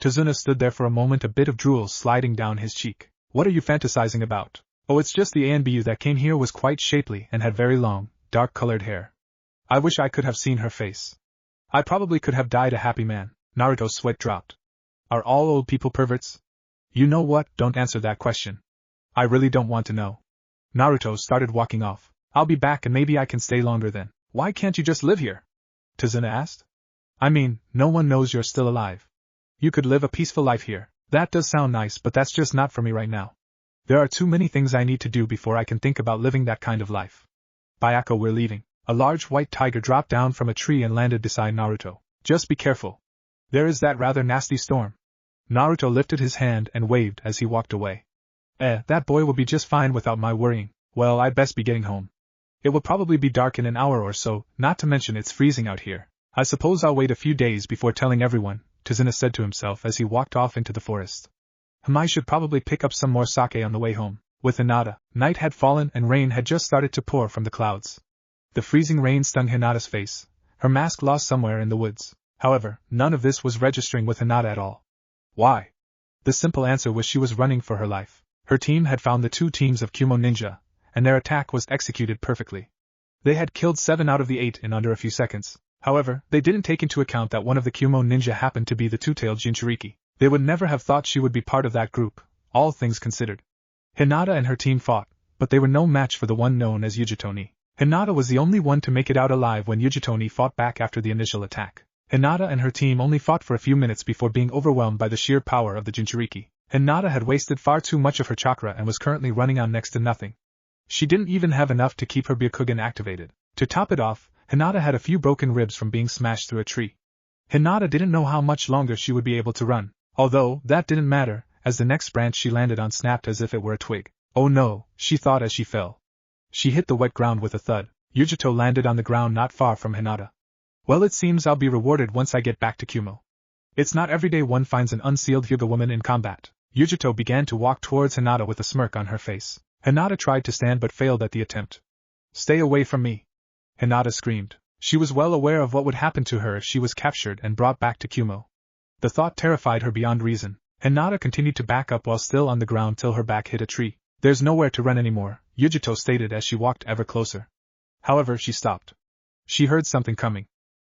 Tazuna stood there for a moment, a bit of drool sliding down his cheek. What are you fantasizing about? Oh, it's just the Anbu that came here was quite shapely and had very long, dark-colored hair. I wish I could have seen her face. I probably could have died a happy man. Naruto's sweat dropped. Are all old people perverts? You know what, don't answer that question. I really don't want to know. Naruto started walking off. I'll be back and maybe I can stay longer then. Why can't you just live here? Tazuna asked. I mean, no one knows you're still alive. You could live a peaceful life here. That does sound nice, but that's just not for me right now. There are too many things I need to do before I can think about living that kind of life. Bayako, we're leaving. A large white tiger dropped down from a tree and landed beside Naruto. Just be careful. There is that rather nasty storm. Naruto lifted his hand and waved as he walked away. That boy will be just fine without my worrying. Well, I'd best be getting home. It will probably be dark in an hour or so, not to mention it's freezing out here. I suppose I'll wait a few days before telling everyone, Tazuna said to himself as he walked off into the forest. I should probably pick up some more sake on the way home. With Hinata, night had fallen and rain had just started to pour from the clouds. The freezing rain stung Hinata's face, her mask lost somewhere in the woods. However, none of this was registering with Hinata at all. Why? The simple answer was she was running for her life. Her team had found the 2 teams of Kumo ninja, and their attack was executed perfectly. They had killed 7 out of the 8 in under a few seconds. However, they didn't take into account that one of the Kumo ninja happened to be the two-tailed Jinchuriki. They would never have thought she would be part of that group, all things considered. Hinata and her team fought, but they were no match for the one known as Yujitoni. Hinata was the only one to make it out alive when Yujitoni fought back after the initial attack. Hinata and her team only fought for a few minutes before being overwhelmed by the sheer power of the Jinchuriki. Hinata had wasted far too much of her chakra and was currently running on next to nothing. She didn't even have enough to keep her Byakugan activated. To top it off, Hinata had a few broken ribs from being smashed through a tree. Hinata didn't know how much longer she would be able to run, although that didn't matter, as the next branch she landed on snapped as if it were a twig. Oh no, she thought as she fell. She hit the wet ground with a thud. Yujito landed on the ground not far from Hinata. Well, it seems I'll be rewarded once I get back to Kumo. It's not every day one finds an unsealed Hyuga woman in combat. Yujito began to walk towards Hinata with a smirk on her face. Hinata tried to stand but failed at the attempt. Stay away from me! Hinata screamed. She was well aware of what would happen to her if she was captured and brought back to Kumo. The thought terrified her beyond reason. Hinata continued to back up while still on the ground till her back hit a tree. There's nowhere to run anymore, Yujito stated as she walked ever closer. However, she stopped. She heard something coming.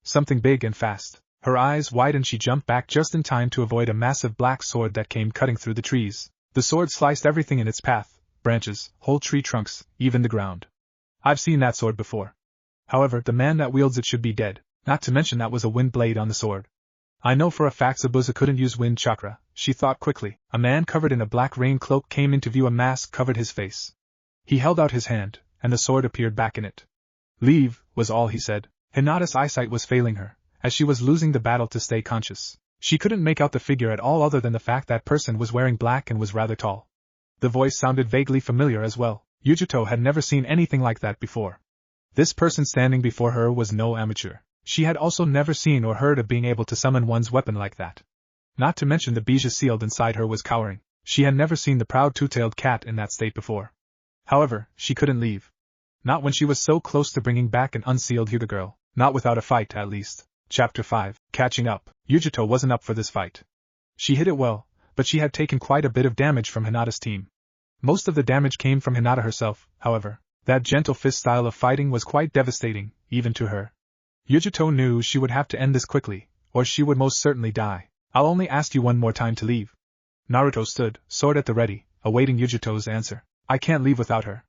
Something big and fast. Her eyes widened, she jumped back just in time to avoid a massive black sword that came cutting through the trees. The sword sliced everything in its path, branches, whole tree trunks, even the ground. I've seen that sword before. However, the man that wields it should be dead, not to mention that was a wind blade on the sword. I know for a fact Zabuza couldn't use wind chakra, she thought quickly. A man covered in a black rain cloak came into view, a mask covered his face. He held out his hand, and the sword appeared back in it. Leave, was all he said. Hinata's eyesight was failing her, as she was losing the battle to stay conscious. She couldn't make out the figure at all other than the fact that person was wearing black and was rather tall. The voice sounded vaguely familiar as well. Yujito had never seen anything like that before. This person standing before her was no amateur. She had also never seen or heard of being able to summon one's weapon like that. Not to mention the bija sealed inside her was cowering. She had never seen the proud two-tailed cat in that state before. However, she couldn't leave. Not when she was so close to bringing back an unsealed Hyuga girl. Not without a fight, at least. Chapter 5. Catching up. Yujito wasn't up for this fight. She hit it well, but she had taken quite a bit of damage from Hinata's team. Most of the damage came from Hinata herself, however. That gentle fist style of fighting was quite devastating, even to her. Yujito knew she would have to end this quickly, or she would most certainly die. I'll only ask you one more time to leave. Naruto stood, sword at the ready, awaiting Yujito's answer. I can't leave without her.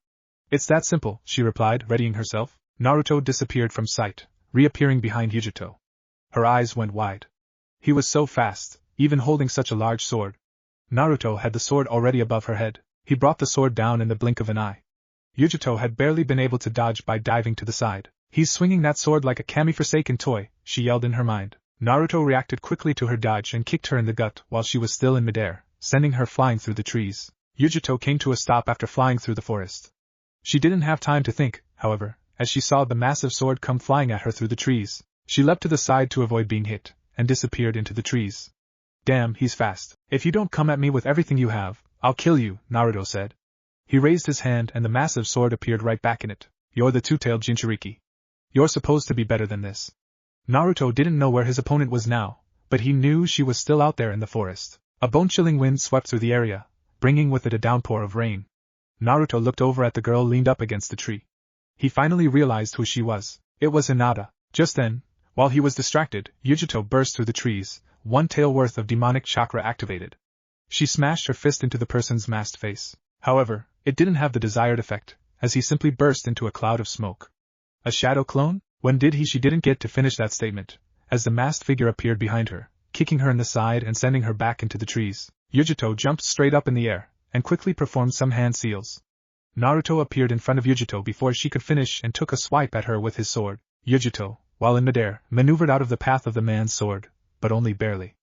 It's that simple, she replied, readying herself. Naruto disappeared from sight, reappearing behind Yujito. Her eyes went wide. He was so fast, even holding such a large sword. Naruto had the sword already above her head. He brought the sword down in the blink of an eye. Yujito had barely been able to dodge by diving to the side. He's swinging that sword like a kami-forsaken toy, she yelled in her mind. Naruto reacted quickly to her dodge and kicked her in the gut while she was still in midair, sending her flying through the trees. Yujito came to a stop after flying through the forest. She didn't have time to think, however, as she saw the massive sword come flying at her through the trees. She leapt to the side to avoid being hit, and disappeared into the trees. Damn, he's fast. If you don't come at me with everything you have, I'll kill you, Naruto said. He raised his hand and the massive sword appeared right back in it. You're the two-tailed Jinchuriki. You're supposed to be better than this. Naruto didn't know where his opponent was now, but he knew she was still out there in the forest. A bone-chilling wind swept through the area, bringing with it a downpour of rain. Naruto looked over at the girl leaned up against the tree. He finally realized who she was. It was Hinata. Just then, while he was distracted, Yujito burst through the trees, one tail worth of demonic chakra activated. She smashed her fist into the person's masked face. However, it didn't have the desired effect, as he simply burst into a cloud of smoke. A shadow clone? When did he? She didn't get to finish that statement, as the masked figure appeared behind her, kicking her in the side and sending her back into the trees. Yujito jumped straight up in the air, and quickly performed some hand seals. Naruto appeared in front of Yujito before she could finish and took a swipe at her with his sword. Yujito, while in midair, maneuvered out of the path of the man's sword, but only barely.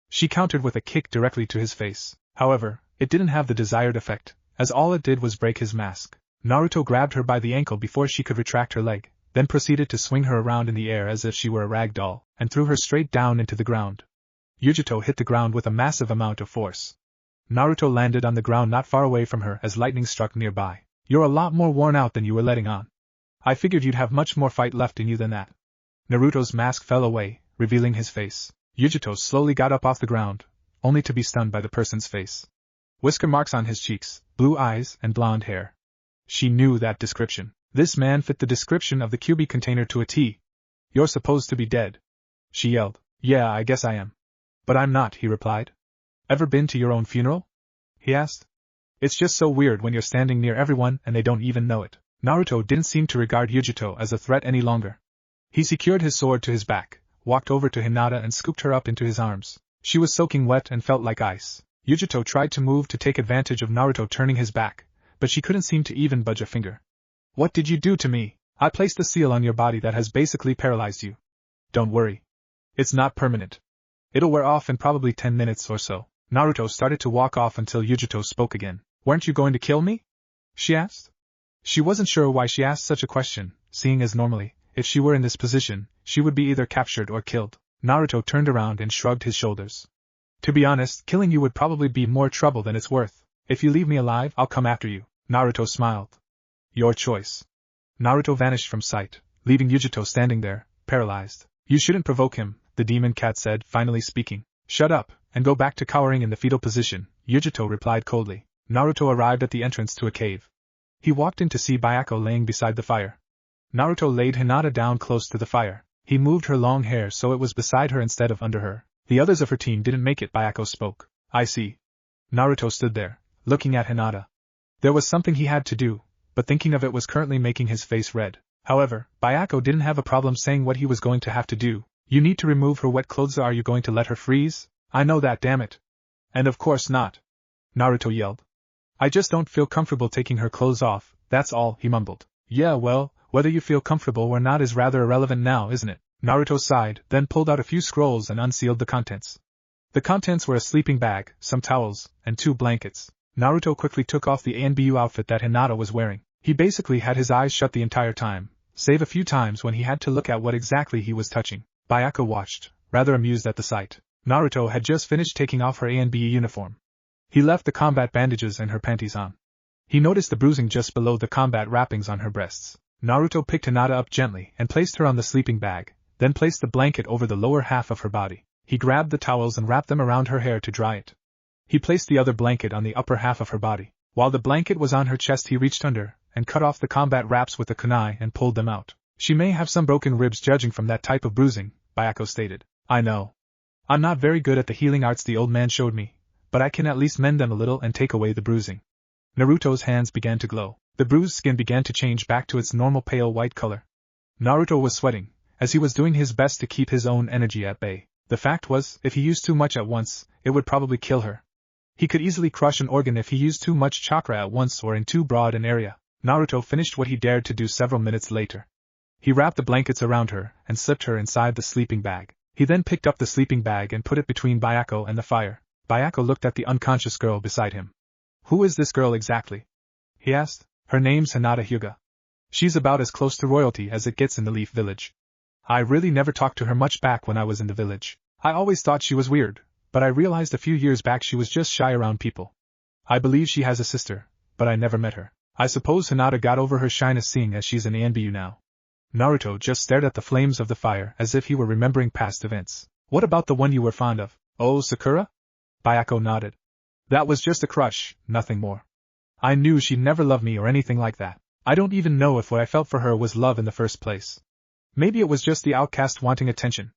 She countered with a kick directly to his face. However, it didn't have the desired effect, as all it did was break his mask. Naruto grabbed her by the ankle before she could retract her leg, then proceeded to swing her around in the air as if she were a rag doll, and threw her straight down into the ground. Yujito hit the ground with a massive amount of force. Naruto landed on the ground not far away from her as lightning struck nearby. You're a lot more worn out than you were letting on. I figured you'd have much more fight left in you than that. Naruto's mask fell away, revealing his face. Yujito slowly got up off the ground, only to be stunned by the person's face. Whisker marks on his cheeks, blue eyes, and blonde hair. She knew that description. This man fit the description of the QB container to a T. You're supposed to be dead. She yelled. Yeah, I guess I am. But I'm not, he replied. Ever been to your own funeral? He asked. It's just so weird when you're standing near everyone and they don't even know it. Naruto didn't seem to regard Yujito as a threat any longer. He secured his sword to his back, walked over to Hinata and scooped her up into his arms. She was soaking wet and felt like ice. Yujito tried to move to take advantage of Naruto turning his back, but she couldn't seem to even budge a finger. What did you do to me? I placed a seal on your body that has basically paralyzed you. Don't worry. It's not permanent. It'll wear off in probably 10 minutes or so. Naruto started to walk off until Yujito spoke again. Weren't you going to kill me? She asked. She wasn't sure why she asked such a question, seeing as normally, if she were in this position, she would be either captured or killed. Naruto turned around and shrugged his shoulders. To be honest, killing you would probably be more trouble than it's worth. If you leave me alive, I'll come after you. Naruto smiled. Your choice. Naruto vanished from sight, leaving Yujito standing there, paralyzed. You shouldn't provoke him, the demon cat said, finally speaking. Shut up, and go back to cowering in the fetal position, Yujito replied coldly. Naruto arrived at the entrance to a cave. He walked in to see Bayako laying beside the fire. Naruto laid Hinata down close to the fire. He moved her long hair so it was beside her instead of under her. The others of her team didn't make it, Bayako spoke. I see. Naruto stood there, looking at Hinata. There was something he had to do, but thinking of it was currently making his face red. However, Bayako didn't have a problem saying what he was going to have to do. You need to remove her wet clothes. Are you going to let her freeze? I know that, damn it. And of course not. Naruto yelled. I just don't feel comfortable taking her clothes off, that's all, he mumbled. Yeah, well, whether you feel comfortable or not is rather irrelevant now, isn't it? Naruto sighed, then pulled out a few scrolls and unsealed the contents. The contents were a sleeping bag, some towels, and 2 blankets. Naruto quickly took off the ANBU outfit that Hinata was wearing. He basically had his eyes shut the entire time, save a few times when he had to look at what exactly he was touching. Bayako watched, rather amused at the sight. Naruto had just finished taking off her ANBU uniform. He left the combat bandages and her panties on. He noticed the bruising just below the combat wrappings on her breasts. Naruto picked Hinata up gently and placed her on the sleeping bag, then placed the blanket over the lower half of her body. He grabbed the towels and wrapped them around her hair to dry it. He placed the other blanket on the upper half of her body. While the blanket was on her chest, he reached under and cut off the combat wraps with the kunai and pulled them out. She may have some broken ribs judging from that type of bruising, Bayako stated. I know. I'm not very good at the healing arts the old man showed me, but I can at least mend them a little and take away the bruising. Naruto's hands began to glow. The bruised skin began to change back to its normal pale white color. Naruto was sweating, as he was doing his best to keep his own energy at bay. The fact was, if he used too much at once, it would probably kill her. He could easily crush an organ if he used too much chakra at once or in too broad an area. Naruto finished what he dared to do several minutes later. He wrapped the blankets around her and slipped her inside the sleeping bag. He then picked up the sleeping bag and put it between Bayako and the fire. Bayako looked at the unconscious girl beside him. Who is this girl exactly? He asked. Her name's Hinata Hyuga. She's about as close to royalty as it gets in the Leaf Village. I really never talked to her much back when I was in the village. I always thought she was weird, but I realized a few years back she was just shy around people. I believe she has a sister, but I never met her. I suppose Hinata got over her shyness seeing as she's an ANBU now. Naruto just stared at the flames of the fire as if he were remembering past events. What about the one you were fond of? Oh, Sakura? Bayako nodded. That was just a crush, nothing more. I knew she'd never love me or anything like that. I don't even know if what I felt for her was love in the first place. Maybe it was just the outcast wanting attention.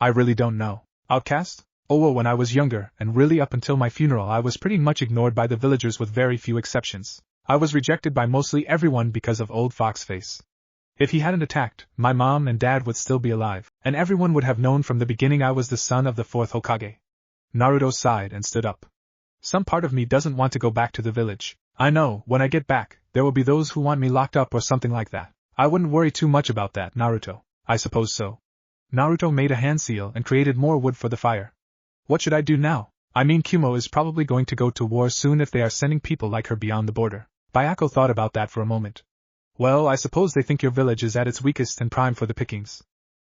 I really don't know. Outcast? Oh well, when I was younger, and really up until my funeral, I was pretty much ignored by the villagers with very few exceptions. I was rejected by mostly everyone because of old Foxface. If he hadn't attacked, my mom and dad would still be alive, and everyone would have known from the beginning I was the son of the fourth Hokage. Naruto sighed and stood up. Some part of me doesn't want to go back to the village. I know, when I get back, there will be those who want me locked up or something like that. I wouldn't worry too much about that, Naruto. I suppose so. Naruto made a hand seal and created more wood for the fire. What should I do now? I mean, Kumo is probably going to go to war soon if they are sending people like her beyond the border. Bayako thought about that for a moment. Well, I suppose they think your village is at its weakest and prime for the pickings.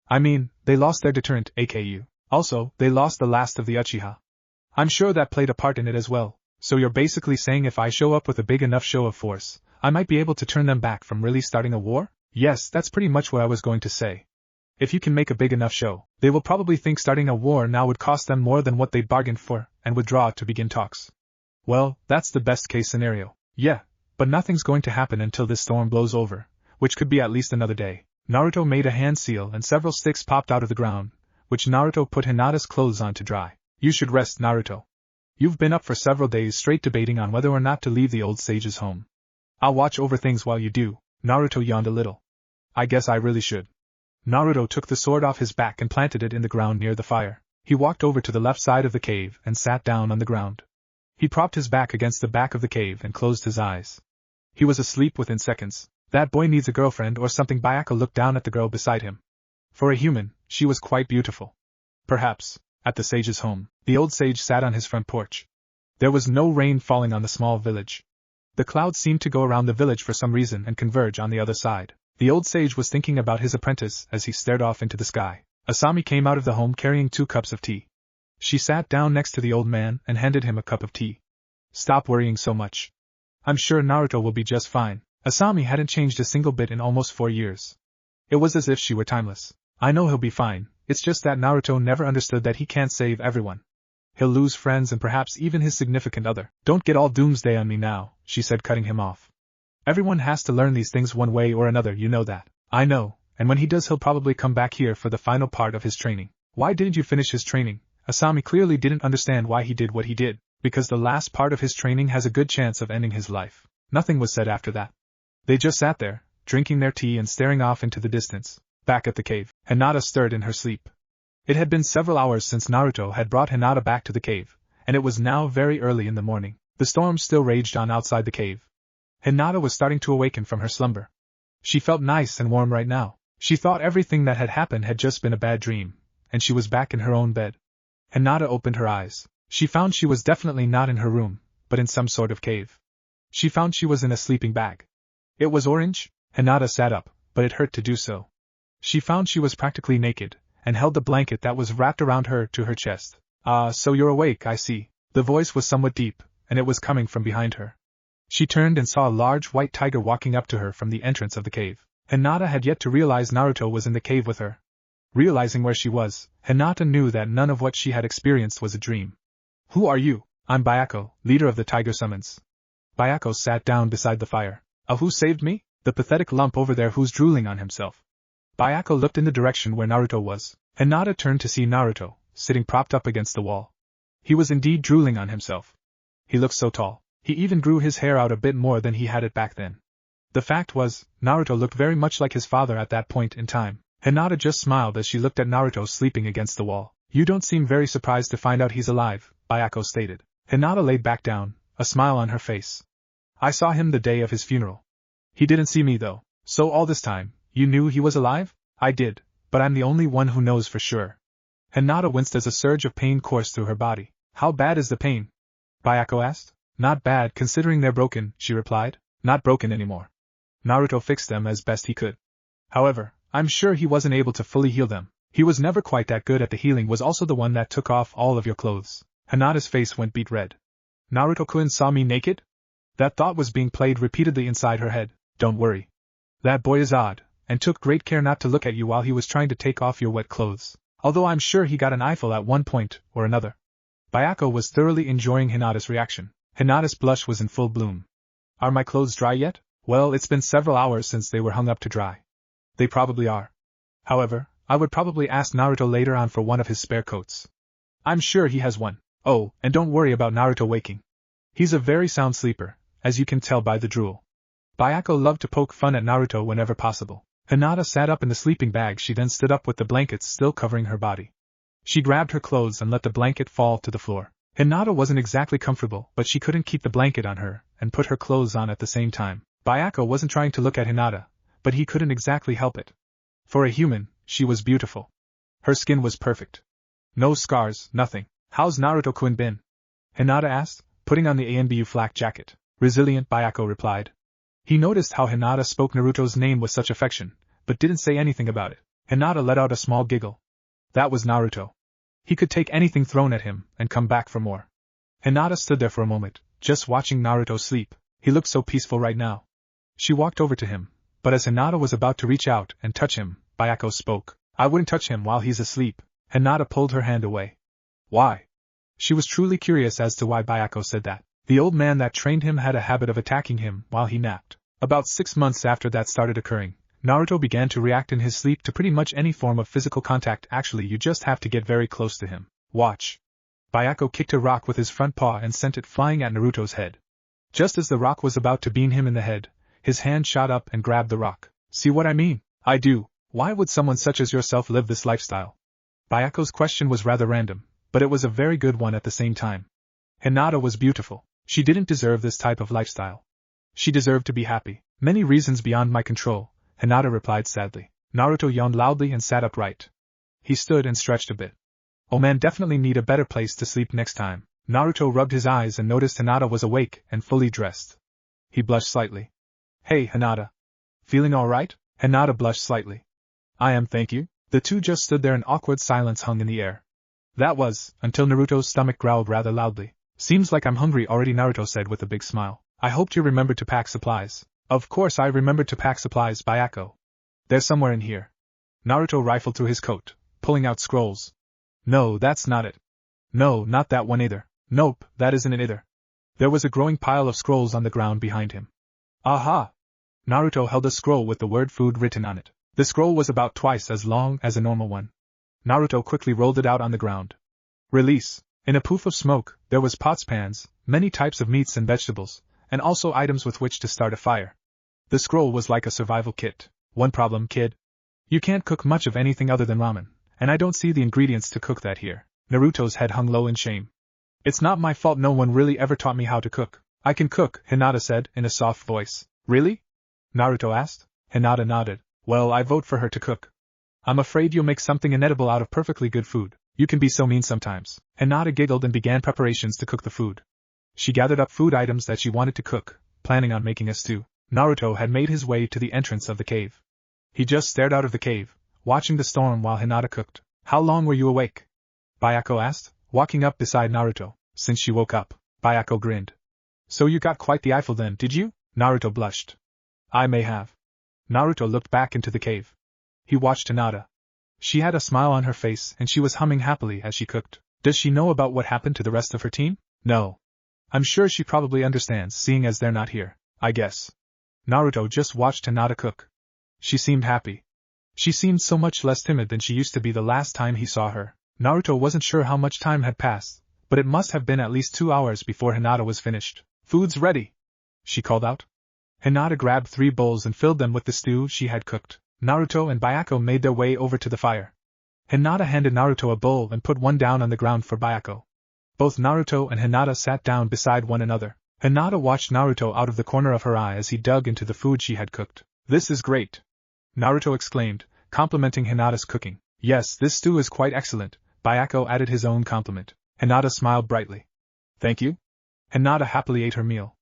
I mean, they lost their deterrent, AKU. Also, they lost the last of the Uchiha. I'm sure that played a part in it as well. So you're basically saying if I show up with a big enough show of force, I might be able to turn them back from really starting a war? Yes, that's pretty much what I was going to say. If you can make a big enough show, they will probably think starting a war now would cost them more than what they bargained for, and withdraw to begin talks. Well, that's the best case scenario. Yeah. But nothing's going to happen until this storm blows over, which could be at least another day. Naruto made a hand seal and several sticks popped out of the ground, which Naruto put Hinata's clothes on to dry. You should rest, Naruto. You've been up for several days straight debating on whether or not to leave the old sage's home. I'll watch over things while you do. Naruto yawned a little. I guess I really should. Naruto took the sword off his back and planted it in the ground near the fire. He walked over to the left side of the cave and sat down on the ground. He propped his back against the back of the cave and closed his eyes. He was asleep within seconds. That boy needs a girlfriend or something. Bayako looked down at the girl beside him. For a human, she was quite beautiful. Perhaps, at the sage's home, the old sage sat on his front porch. There was no rain falling on the small village. The clouds seemed to go around the village for some reason and converge on the other side. The old sage was thinking about his apprentice as he stared off into the sky. Asami came out of the home carrying 2 cups of tea. She sat down next to the old man and handed him a cup of tea. Stop worrying so much. I'm sure Naruto will be just fine. Asami hadn't changed a single bit in almost 4 years. It was as if she were timeless. I know he'll be fine, it's just that Naruto never understood that he can't save everyone. He'll lose friends and perhaps even his significant other. Don't get all doomsday on me now, she said, cutting him off. Everyone has to learn these things one way or another, you know that. I know, and when he does he'll probably come back here for the final part of his training. Why didn't you finish his training? Asami clearly didn't understand why he did what he did. Because the last part of his training has a good chance of ending his life. Nothing was said after that. They just sat there, drinking their tea and staring off into the distance. Back at the cave, Hinata stirred in her sleep. It had been several hours since Naruto had brought Hinata back to the cave, and it was now very early in the morning. The storm still raged on outside the cave. Hinata was starting to awaken from her slumber. She felt nice and warm right now. She thought everything that had happened had just been a bad dream, and she was back in her own bed. Hinata opened her eyes. She found she was definitely not in her room, but in some sort of cave. She found she was in a sleeping bag. It was orange. Hinata sat up, but it hurt to do so. She found she was practically naked, and held the blanket that was wrapped around her to her chest. Ah, so you're awake, I see. The voice was somewhat deep, and it was coming from behind her. She turned and saw a large white tiger walking up to her from the entrance of the cave. Hinata had yet to realize Naruto was in the cave with her. Realizing where she was, Hinata knew that none of what she had experienced was a dream. Who are you? I'm Bayako, leader of the Tiger Summons. Bayako sat down beside the fire. Who saved me? The pathetic lump over there who's drooling on himself. Bayako looked in the direction where Naruto was. Hinata turned to see Naruto, sitting propped up against the wall. He was indeed drooling on himself. He looked so tall. He even grew his hair out a bit more than he had it back then. The fact was, Naruto looked very much like his father at that point in time. Hinata just smiled as she looked at Naruto sleeping against the wall. You don't seem very surprised to find out he's alive, Bayako stated. Hinata laid back down, a smile on her face. I saw him the day of his funeral. He didn't see me though. So all this time, you knew he was alive? I did, but I'm the only one who knows for sure. Hinata winced as a surge of pain coursed through her body. How bad is the pain? Bayako asked. Not bad considering they're broken, she replied. Not broken anymore. Naruto fixed them as best he could. However, I'm sure he wasn't able to fully heal them. He was never quite that good at the healing. Was also the one that took off all of your clothes. Hinata's face went beet red. Naruto-kun saw me naked? That thought was being played repeatedly inside her head. Don't worry. That boy is odd, and took great care not to look at you while he was trying to take off your wet clothes. Although I'm sure he got an eyeful at one point or another. Bayako was thoroughly enjoying Hinata's reaction. Hinata's blush was in full bloom. Are my clothes dry yet? Well, it's been several hours since they were hung up to dry. They probably are. However, I would probably ask Naruto later on for one of his spare coats. I'm sure he has one. Oh, and don't worry about Naruto waking. He's a very sound sleeper, as you can tell by the drool. Bayako loved to poke fun at Naruto whenever possible. Hinata sat up in the sleeping bag. She then stood up with the blankets still covering her body. She grabbed her clothes and let the blanket fall to the floor. Hinata wasn't exactly comfortable, but she couldn't keep the blanket on her and put her clothes on at the same time. Bayako wasn't trying to look at Hinata, but he couldn't exactly help it. For a human, she was beautiful. Her skin was perfect. No scars, nothing. How's Naruto-kun been? Hinata asked, putting on the ANBU flak jacket. Resilient, Bayako replied. He noticed how Hinata spoke Naruto's name with such affection, but didn't say anything about it. Hinata let out a small giggle. That was Naruto. He could take anything thrown at him and come back for more. Hinata stood there for a moment, just watching Naruto sleep. He looked so peaceful right now. She walked over to him, but as Hinata was about to reach out and touch him, Bayako spoke. I wouldn't touch him while he's asleep. Hinata pulled her hand away. Why? She was truly curious as to why Bayako said that. The old man that trained him had a habit of attacking him while he napped. About 6 months after that started occurring, Naruto began to react in his sleep to pretty much any form of physical contact. Actually, you just have to get very close to him. Watch. Bayako kicked a rock with his front paw and sent it flying at Naruto's head. Just as the rock was about to beam him in the head, his hand shot up and grabbed the rock. See what I mean? I do. Why would someone such as yourself live this lifestyle? Bayako's question was rather random, but it was a very good one at the same time. Hinata was beautiful. She didn't deserve this type of lifestyle. She deserved to be happy. Many reasons beyond my control, Hinata replied sadly. Naruto yawned loudly and sat upright. He stood and stretched a bit. Oh man, definitely need a better place to sleep next time. Naruto rubbed his eyes and noticed Hinata was awake and fully dressed. He blushed slightly. Hey, Hinata. Feeling all right? Hinata blushed slightly. I am, thank you. The two just stood there. An awkward silence hung in the air. That was, until Naruto's stomach growled rather loudly. Seems like I'm hungry already, Naruto said with a big smile. I hoped you remembered to pack supplies. Of course I remembered to pack supplies, Bayako. They're somewhere in here. Naruto rifled through his coat, pulling out scrolls. No, that's not it. No, not that one either. Nope, that isn't it either. There was a growing pile of scrolls on the ground behind him. Aha! Naruto held a scroll with the word food written on it. The scroll was about twice as long as a normal one. Naruto quickly rolled it out on the ground. Release. In a poof of smoke, there was pots, pans, many types of meats and vegetables, and also items with which to start a fire. The scroll was like a survival kit. One problem, kid. You can't cook much of anything other than ramen, and I don't see the ingredients to cook that here. Naruto's head hung low in shame. It's not my fault, no one really ever taught me how to cook. I can cook, Hinata said in a soft voice. Really? Naruto asked. Hinata nodded. Well, I vote for her to cook. I'm afraid you'll make something inedible out of perfectly good food. You can be so mean sometimes. Hinata giggled and began preparations to cook the food. She gathered up food items that she wanted to cook, planning on making a stew. Naruto had made his way to the entrance of the cave. He just stared out of the cave, watching the storm while Hinata cooked. How long were you awake? Bayako asked, walking up beside Naruto. Since she woke up. Bayako grinned. So you got quite the eyeful then, did you? Naruto blushed. I may have. Naruto looked back into the cave. He watched Hinata. She had a smile on her face and she was humming happily as she cooked. Does she know about what happened to the rest of her team? No. I'm sure she probably understands, seeing as they're not here, I guess. Naruto just watched Hinata cook. She seemed happy. She seemed so much less timid than she used to be the last time he saw her. Naruto wasn't sure how much time had passed, but it must have been at least 2 hours before Hinata was finished. Food's ready, she called out. Hinata grabbed 3 bowls and filled them with the stew she had cooked. Naruto and Bayako made their way over to the fire. Hinata handed Naruto a bowl and put one down on the ground for Bayako. Both Naruto and Hinata sat down beside one another. Hinata watched Naruto out of the corner of her eye as he dug into the food she had cooked. This is great, Naruto exclaimed, complimenting Hinata's cooking. Yes, this stew is quite excellent, Bayako added his own compliment. Hinata smiled brightly. Thank you? Hinata happily ate her meal.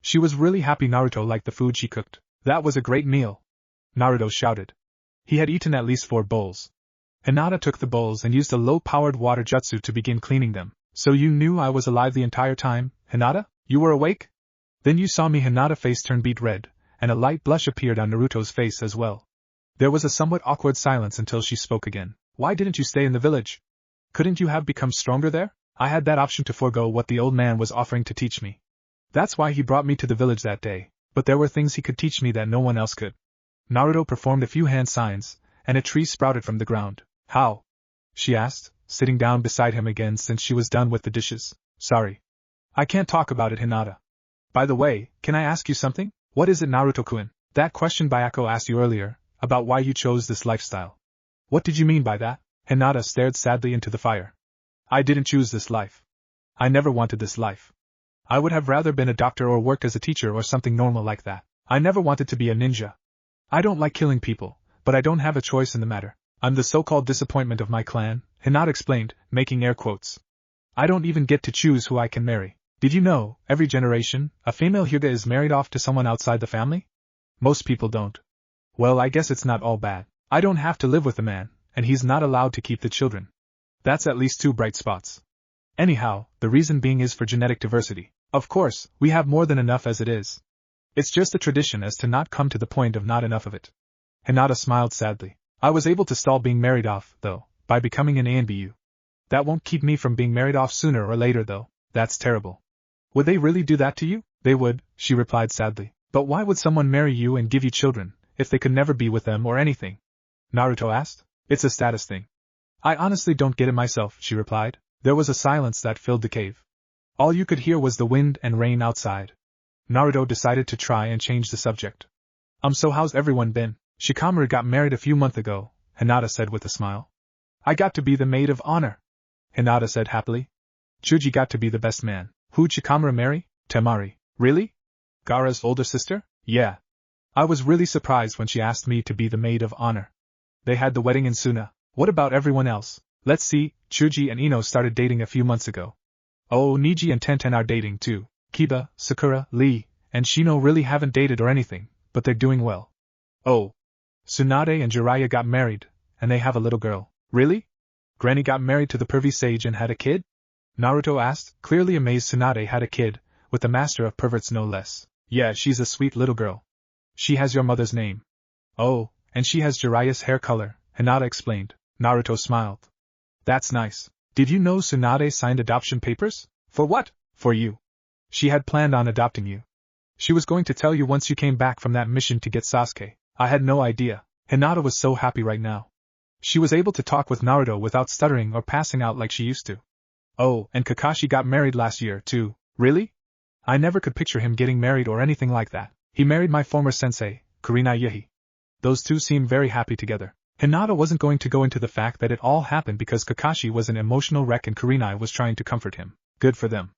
She was really happy Naruto liked the food she cooked. That was a great meal, Naruto shouted. He had eaten at least 4 bowls. Hinata took the bowls and used a low-powered water jutsu to begin cleaning them. So you knew I was alive the entire time, Hinata? You were awake? Then you saw me. Hinata's face turned beet red, and a light blush appeared on Naruto's face as well. There was a somewhat awkward silence until she spoke again. Why didn't you stay in the village? Couldn't you have become stronger there? I had that option to forego what the old man was offering to teach me. That's why he brought me to the village that day, but there were things he could teach me that no one else could. Naruto performed a few hand signs, and a tree sprouted from the ground. How? She asked, sitting down beside him again since she was done with the dishes. Sorry. I can't talk about it, Hinata. By the way, can I ask you something? What is it, Naruto-kun? That question Bayako asked you earlier, about why you chose this lifestyle. What did you mean by that? Hinata stared sadly into the fire. I didn't choose this life. I never wanted this life. I would have rather been a doctor or worked as a teacher or something normal like that. I never wanted to be a ninja. I don't like killing people, but I don't have a choice in the matter. I'm the so-called disappointment of my clan, Hinata explained, making air quotes. I don't even get to choose who I can marry. Did you know, every generation, a female Hyuga is married off to someone outside the family? Most people don't. Well, I guess it's not all bad. I don't have to live with the man, and he's not allowed to keep the children. That's at least 2 bright spots. Anyhow, the reason being is for genetic diversity. Of course, we have more than enough as it is. It's just a tradition as to not come to the point of not enough of it. Hinata smiled sadly. I was able to stall being married off, though, by becoming an ANBU. That won't keep me from being married off sooner or later, though. That's terrible. Would they really do that to you? They would, she replied sadly. But why would someone marry you and give you children, if they could never be with them or anything? Naruto asked. It's a status thing. I honestly don't get it myself, she replied. There was a silence that filled the cave. All you could hear was the wind and rain outside. Naruto decided to try and change the subject. So how's everyone been? Shikamaru got married a few months ago, Hinata said with a smile. I got to be the maid of honor, Hinata said happily. Chuji got to be the best man. Who'd Shikamaru marry? Temari. Really? Gaara's older sister? Yeah. I was really surprised when she asked me to be the maid of honor. They had the wedding in Suna. What about everyone else? Let's see, Chuji and Ino started dating a few months ago. Oh, Niji and Tenten are dating too. Kiba, Sakura, Lee, and Shino really haven't dated or anything, but they're doing well. Oh. Tsunade and Jiraiya got married, and they have a little girl. Really? Granny got married to the pervy sage and had a kid? Naruto asked, clearly amazed. Tsunade had a kid, with the master of perverts no less. Yeah, she's a sweet little girl. She has your mother's name. Oh, and she has Jiraiya's hair color, Hinata explained. Naruto smiled. That's nice. Did you know Tsunade signed adoption papers? For what? For you. She had planned on adopting you. She was going to tell you once you came back from that mission to get Sasuke. I had no idea. Hinata was so happy right now. She was able to talk with Naruto without stuttering or passing out like she used to. Oh, and Kakashi got married last year, too. Really? I never could picture him getting married or anything like that. He married my former sensei, Kurenai Yehi. Those two seemed very happy together. Hinata wasn't going to go into the fact that it all happened because Kakashi was an emotional wreck and Kurenai was trying to comfort him. Good for them.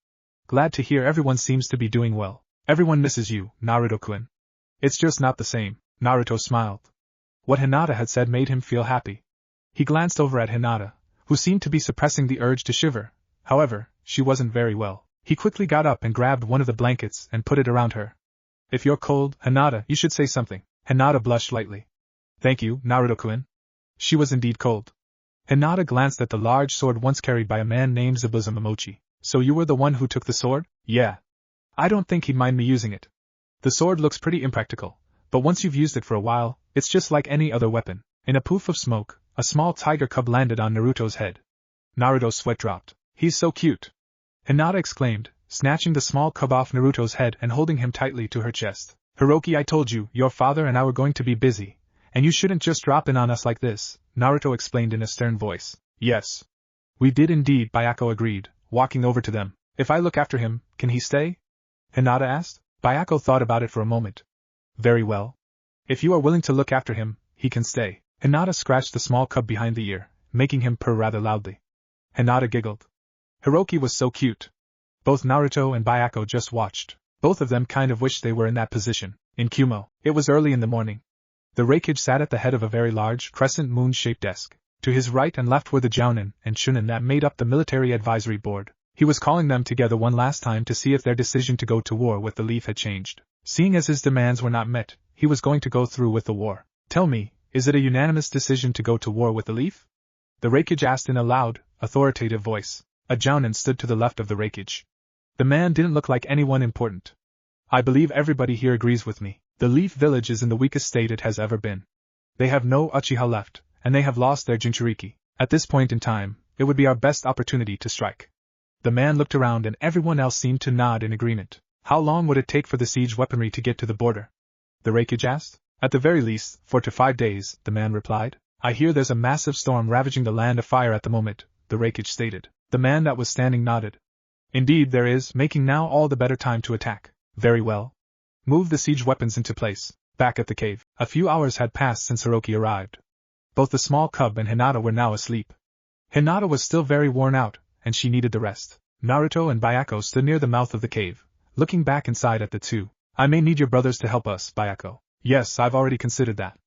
Glad to hear everyone seems to be doing well. Everyone misses you, Naruto-kun. It's just not the same. Naruto smiled. What Hinata had said made him feel happy. He glanced over at Hinata, who seemed to be suppressing the urge to shiver. However, she wasn't very well. He quickly got up and grabbed one of the blankets and put it around her. If you're cold, Hinata, you should say something. Hinata blushed lightly. Thank you, Naruto-kun. She was indeed cold. Hinata glanced at the large sword once carried by a man named Zabuza Momochi. So you were the one who took the sword? Yeah. I don't think he'd mind me using it. The sword looks pretty impractical, but once you've used it for a while, it's just like any other weapon. In a poof of smoke, a small tiger cub landed on Naruto's head. Naruto's sweat dropped. He's so cute. Hinata exclaimed, snatching the small cub off Naruto's head and holding him tightly to her chest. Hiroki, I told you, your father and I were going to be busy, and you shouldn't just drop in on us like this, Naruto explained in a stern voice. Yes. We did indeed, Bayako agreed, walking over to them. If I look after him, can he stay? Hinata asked. Bayako thought about it for a moment. Very well. If you are willing to look after him, he can stay. Hinata scratched the small cub behind the ear, making him purr rather loudly. Hinata giggled. Hiroki was so cute. Both Naruto and Bayako just watched. Both of them kind of wished they were in that position. In Kumo, it was early in the morning. The Raikage sat at the head of a very large, crescent moon-shaped desk. To his right and left were the Jounin and Chunin that made up the military advisory board. He was calling them together one last time to see if their decision to go to war with the Leaf had changed. Seeing as his demands were not met, he was going to go through with the war. Tell me, is it a unanimous decision to go to war with the Leaf? The Raikage asked in a loud, authoritative voice. A Jounin stood to the left of the Raikage. The man didn't look like anyone important. I believe everybody here agrees with me. The Leaf village is in the weakest state it has ever been. They have no Uchiha left, and they have lost their Jinchuriki. At this point in time, it would be our best opportunity to strike. The man looked around and everyone else seemed to nod in agreement. How long would it take for the siege weaponry to get to the border? The Raikage asked. At the very least, 4 to 5 days, the man replied. I hear there's a massive storm ravaging the land of fire at the moment, the Raikage stated. The man that was standing nodded. Indeed there is, making now all the better time to attack. Very well. Move the siege weapons into place. Back at the cave, a few hours had passed since Hiroki arrived. Both the small cub and Hinata were now asleep. Hinata was still very worn out, and she needed the rest. Naruto and Bayako stood near the mouth of the cave, looking back inside at the two. I may need your brothers to help us, Bayako. Yes, I've already considered that.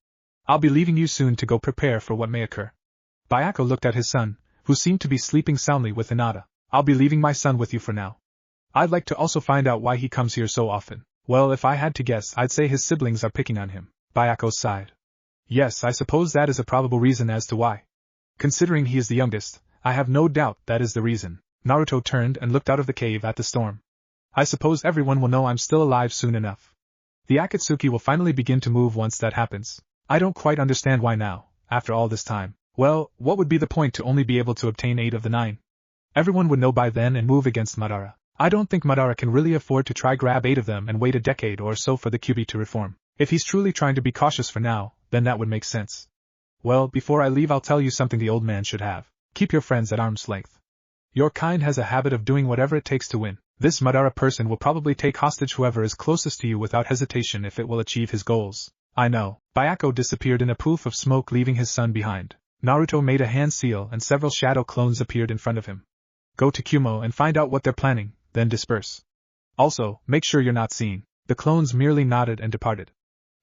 I'll be leaving you soon to go prepare for what may occur. Bayako looked at his son, who seemed to be sleeping soundly with Hinata. I'll be leaving my son with you for now. I'd like to also find out why he comes here so often. Well, if I had to guess, I'd say his siblings are picking on him. Bayako sighed. Yes, I suppose that is a probable reason as to why. Considering he is the youngest, I have no doubt that is the reason. Naruto turned and looked out of the cave at the storm. I suppose everyone will know I'm still alive soon enough. The Akatsuki will finally begin to move once that happens. I don't quite understand why now, after all this time. Well, what would be the point to only be able to obtain 8 of the 9? Everyone would know by then and move against Madara. I don't think Madara can really afford to try grab 8 of them and wait a decade or so for the Kyuubi to reform. If he's truly trying to be cautious for now, then that would make sense. Well, before I leave I'll tell you something the old man should have. Keep your friends at arm's length. Your kind has a habit of doing whatever it takes to win. This Madara person will probably take hostage whoever is closest to you without hesitation if it will achieve his goals. I know. Bayako disappeared in a poof of smoke, leaving his son behind. Naruto made a hand seal and several shadow clones appeared in front of him. Go to Kumo and find out what they're planning, then disperse. Also, make sure you're not seen. The clones merely nodded and departed.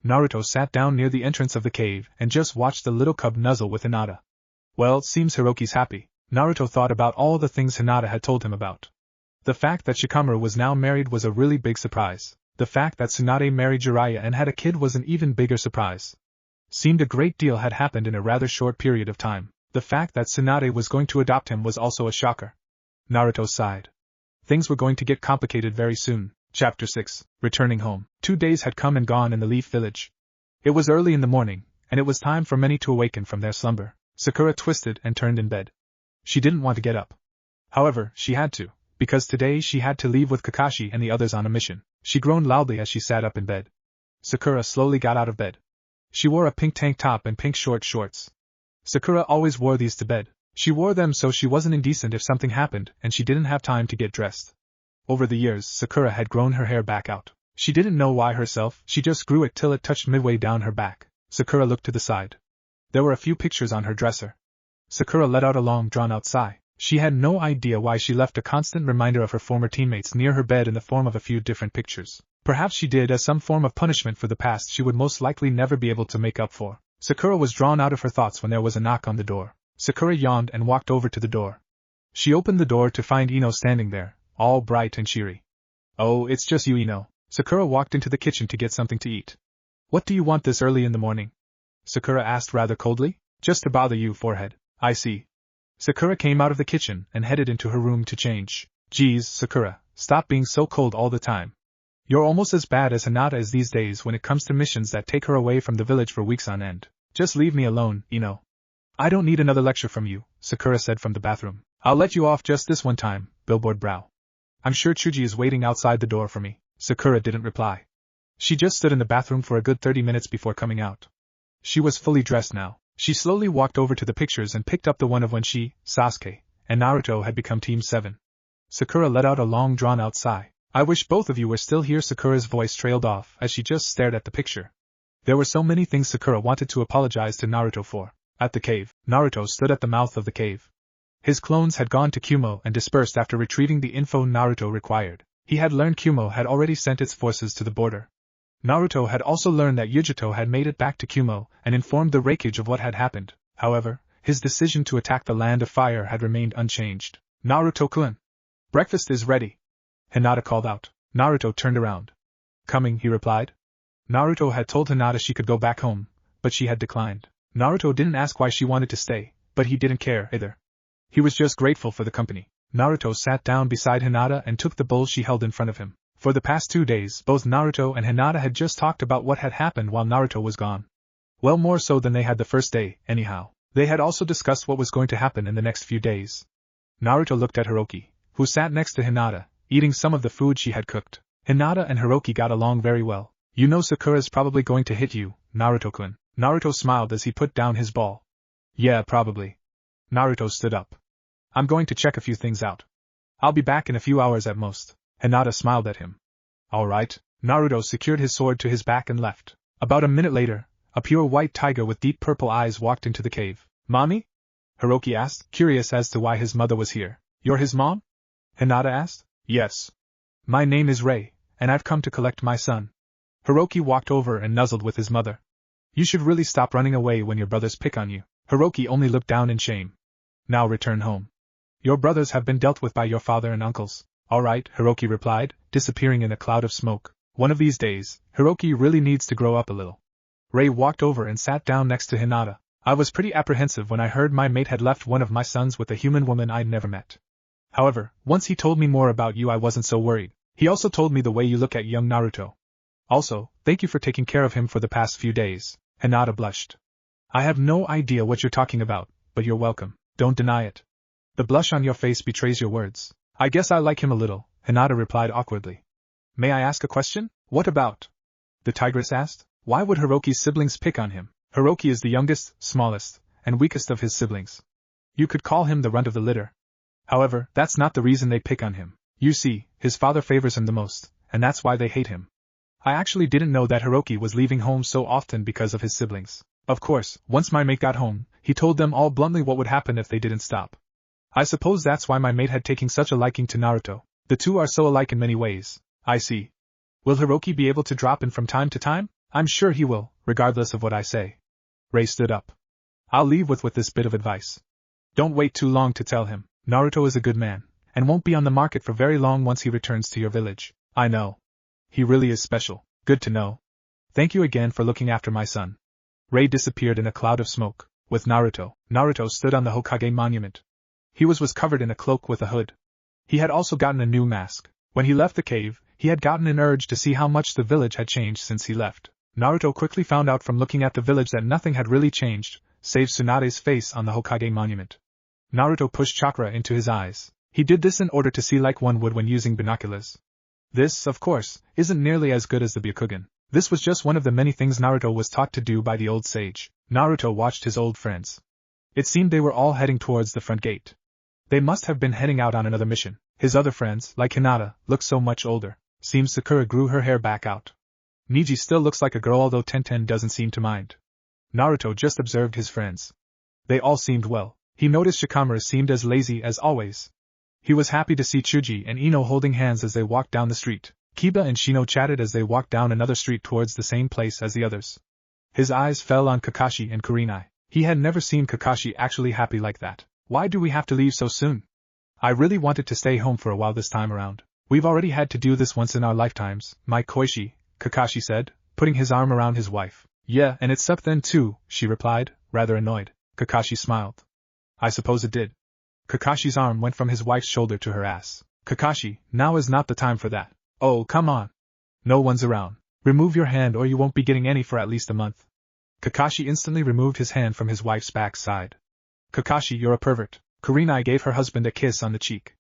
Naruto sat down near the entrance of the cave and just watched the little cub nuzzle with Hinata. Well, seems Hiroki's happy. Naruto thought about all the things Hinata had told him about. The fact that Shikamaru was now married was a really big surprise. The fact that Tsunade married Jiraiya and had a kid was an even bigger surprise. Seemed a great deal had happened in a rather short period of time. The fact that Tsunade was going to adopt him was also a shocker. Naruto sighed. Things were going to get complicated very soon. Chapter 6. Returning home. 2 days had come and gone in the Leaf Village. It was early in the morning, and it was time for many to awaken from their slumber. Sakura twisted and turned in bed. She didn't want to get up. However, she had to, because today she had to leave with Kakashi and the others on a mission. She groaned loudly as she sat up in bed. Sakura slowly got out of bed. She wore a pink tank top and pink short shorts. Sakura always wore these to bed. She wore them so she wasn't indecent if something happened and she didn't have time to get dressed. Over the years, Sakura had grown her hair back out. She didn't know why herself, she just grew it till it touched midway down her back. Sakura looked to the side. There were a few pictures on her dresser. Sakura let out a long drawn-out sigh. She had no idea why she left a constant reminder of her former teammates near her bed in the form of a few different pictures. Perhaps she did as some form of punishment for the past she would most likely never be able to make up for. Sakura was drawn out of her thoughts when there was a knock on the door. Sakura yawned and walked over to the door. She opened the door to find Ino standing there, all bright and cheery. Oh, it's just you, Ino. Sakura walked into the kitchen to get something to eat. What do you want this early in the morning? Sakura asked rather coldly. Just to bother you, forehead. I see. Sakura came out of the kitchen and headed into her room to change. Geez, Sakura, stop being so cold all the time. You're almost as bad as Hinata is these days when it comes to missions that take her away from the village for weeks on end. Just leave me alone, Ino. I don't need another lecture from you, Sakura said from the bathroom. I'll let you off just this one time, billboard brow. I'm sure Chuji is waiting outside the door for me. Sakura didn't reply. She just stood in the bathroom for a good 30 minutes before coming out. She was fully dressed now. She slowly walked over to the pictures and picked up the one of when she, Sasuke, and Naruto had become Team 7. Sakura let out a long drawn-out sigh. I wish both of you were still here. Sakura's voice trailed off as she just stared at the picture. There were so many things Sakura wanted to apologize to Naruto for. At the cave, Naruto stood at the mouth of the cave. His clones had gone to Kumo and dispersed after retrieving the info Naruto required. He had learned Kumo had already sent its forces to the border. Naruto had also learned that Yujito had made it back to Kumo and informed the Raikage of what had happened. However, His decision to attack the land of fire had remained unchanged. Naruto-kun! Breakfast is ready! Hinata called out. Naruto turned around. Coming, he replied. Naruto had told Hinata she could go back home, but she had declined. Naruto didn't ask why she wanted to stay, but he didn't care either. He was just grateful for the company. Naruto sat down beside Hinata and took the bowl she held in front of him. For the past 2 days, both Naruto and Hinata had just talked about what had happened while Naruto was gone. Well, more so than they had the first day, anyhow. They had also discussed what was going to happen in the next few days. Naruto looked at Hiroki, who sat next to Hinata, eating some of the food she had cooked. Hinata and Hiroki got along very well. You know Sakura's probably going to hit you, Naruto-kun. Naruto smiled as he put down his ball. Yeah, probably. Naruto stood up. I'm going to check a few things out. I'll be back in a few hours at most. Hinata smiled at him. All right. Naruto secured his sword to his back and left. About a minute later, a pure white tiger with deep purple eyes walked into the cave. Mommy? Hiroki asked, curious as to why his mother was here. You're his mom? Hinata asked. Yes. My name is Rei, and I've come to collect my son. Hiroki walked over and nuzzled with his mother. You should really stop running away when your brothers pick on you. Hiroki only looked down in shame. Now return home. Your brothers have been dealt with by your father and uncles. All right, Hiroki replied, disappearing in a cloud of smoke. One of these days, Hiroki really needs to grow up a little. Rei walked over and sat down next to Hinata. I was pretty apprehensive when I heard my mate had left one of my sons with a human woman I'd never met. However, once he told me more about you I wasn't so worried. He also told me the way you look at young Naruto. Also, thank you for taking care of him for the past few days. Hinata blushed. I have no idea what you're talking about, but you're welcome. Don't deny it. The blush on your face betrays your words. I guess I like him a little, Hinata replied awkwardly. May I ask a question? What about? The tigress asked. Why would Hiroki's siblings pick on him? Hiroki is the youngest, smallest, and weakest of his siblings. You could call him the runt of the litter. However, that's not the reason they pick on him. You see, his father favors him the most, and that's why they hate him. I actually didn't know that Hiroki was leaving home so often because of his siblings. Of course, once my mate got home, he told them all bluntly what would happen if they didn't stop. I suppose that's why my mate had taken such a liking to Naruto. The two are so alike in many ways. I see. Will Hiroki be able to drop in from time to time? I'm sure he will, regardless of what I say. Rei stood up. I'll leave with this bit of advice. Don't wait too long to tell him. Naruto is a good man, and won't be on the market for very long once he returns to your village. I know. He really is special. Good to know. Thank you again for looking after my son. Rei disappeared in a cloud of smoke. With Naruto, Naruto stood on the Hokage monument. He was covered in a cloak with a hood. He had also gotten a new mask. When he left the cave, he had gotten an urge to see how much the village had changed since he left. Naruto quickly found out from looking at the village that nothing had really changed, save Tsunade's face on the Hokage monument. Naruto pushed chakra into his eyes. He did this in order to see like one would when using binoculars. This, of course, isn't nearly as good as the Byakugan. This was just one of the many things Naruto was taught to do by the old sage. Naruto watched his old friends. It seemed they were all heading towards the front gate. They must have been heading out on another mission. His other friends, like Hinata, looked so much older. Seems Sakura grew her hair back out. Niji still looks like a girl, although Tenten doesn't seem to mind. Naruto just observed his friends. They all seemed well. He noticed Shikamaru seemed as lazy as always. He was happy to see Chuji and Ino holding hands as they walked down the street. Kiba and Shino chatted as they walked down another street towards the same place as the others. His eyes fell on Kakashi and Kurenai. He had never seen Kakashi actually happy like that. Why do we have to leave so soon? I really wanted to stay home for a while this time around. We've already had to do this once in our lifetimes, my Koishi, Kakashi said, putting his arm around his wife. Yeah, and it sucked then too, she replied, rather annoyed. Kakashi smiled. I suppose it did. Kakashi's arm went from his wife's shoulder to her ass. Kakashi, now is not the time for that. Oh, come on. No one's around. Remove your hand or you won't be getting any for at least a month. Kakashi instantly removed his hand from his wife's backside. Kakashi, you're a pervert. Kurenai gave her husband a kiss on the cheek.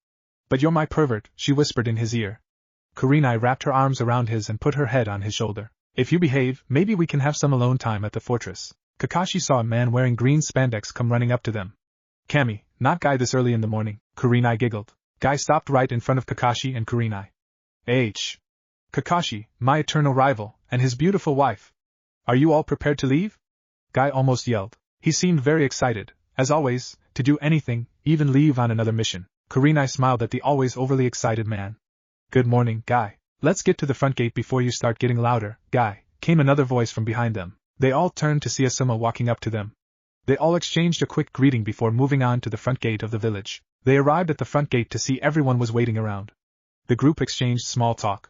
But you're my pervert, she whispered in his ear. Kurenai wrapped her arms around his and put her head on his shoulder. If you behave, maybe we can have some alone time at the fortress. Kakashi saw a man wearing green spandex come running up to them. Kami, not Guy this early in the morning, Kurenai giggled. Guy stopped right in front of Kakashi and Kurenai. Kakashi, my eternal rival, and his beautiful wife. Are you all prepared to leave? Guy almost yelled. He seemed very excited, as always, to do anything, even leave on another mission. Kurenai smiled at the always overly excited man. Good morning, Guy. Let's get to the front gate before you start getting louder, Guy, came another voice from behind them. They all turned to see Asuma walking up to them. They all exchanged a quick greeting before moving on to the front gate of the village. They arrived at the front gate to see everyone was waiting around. The group exchanged small talk.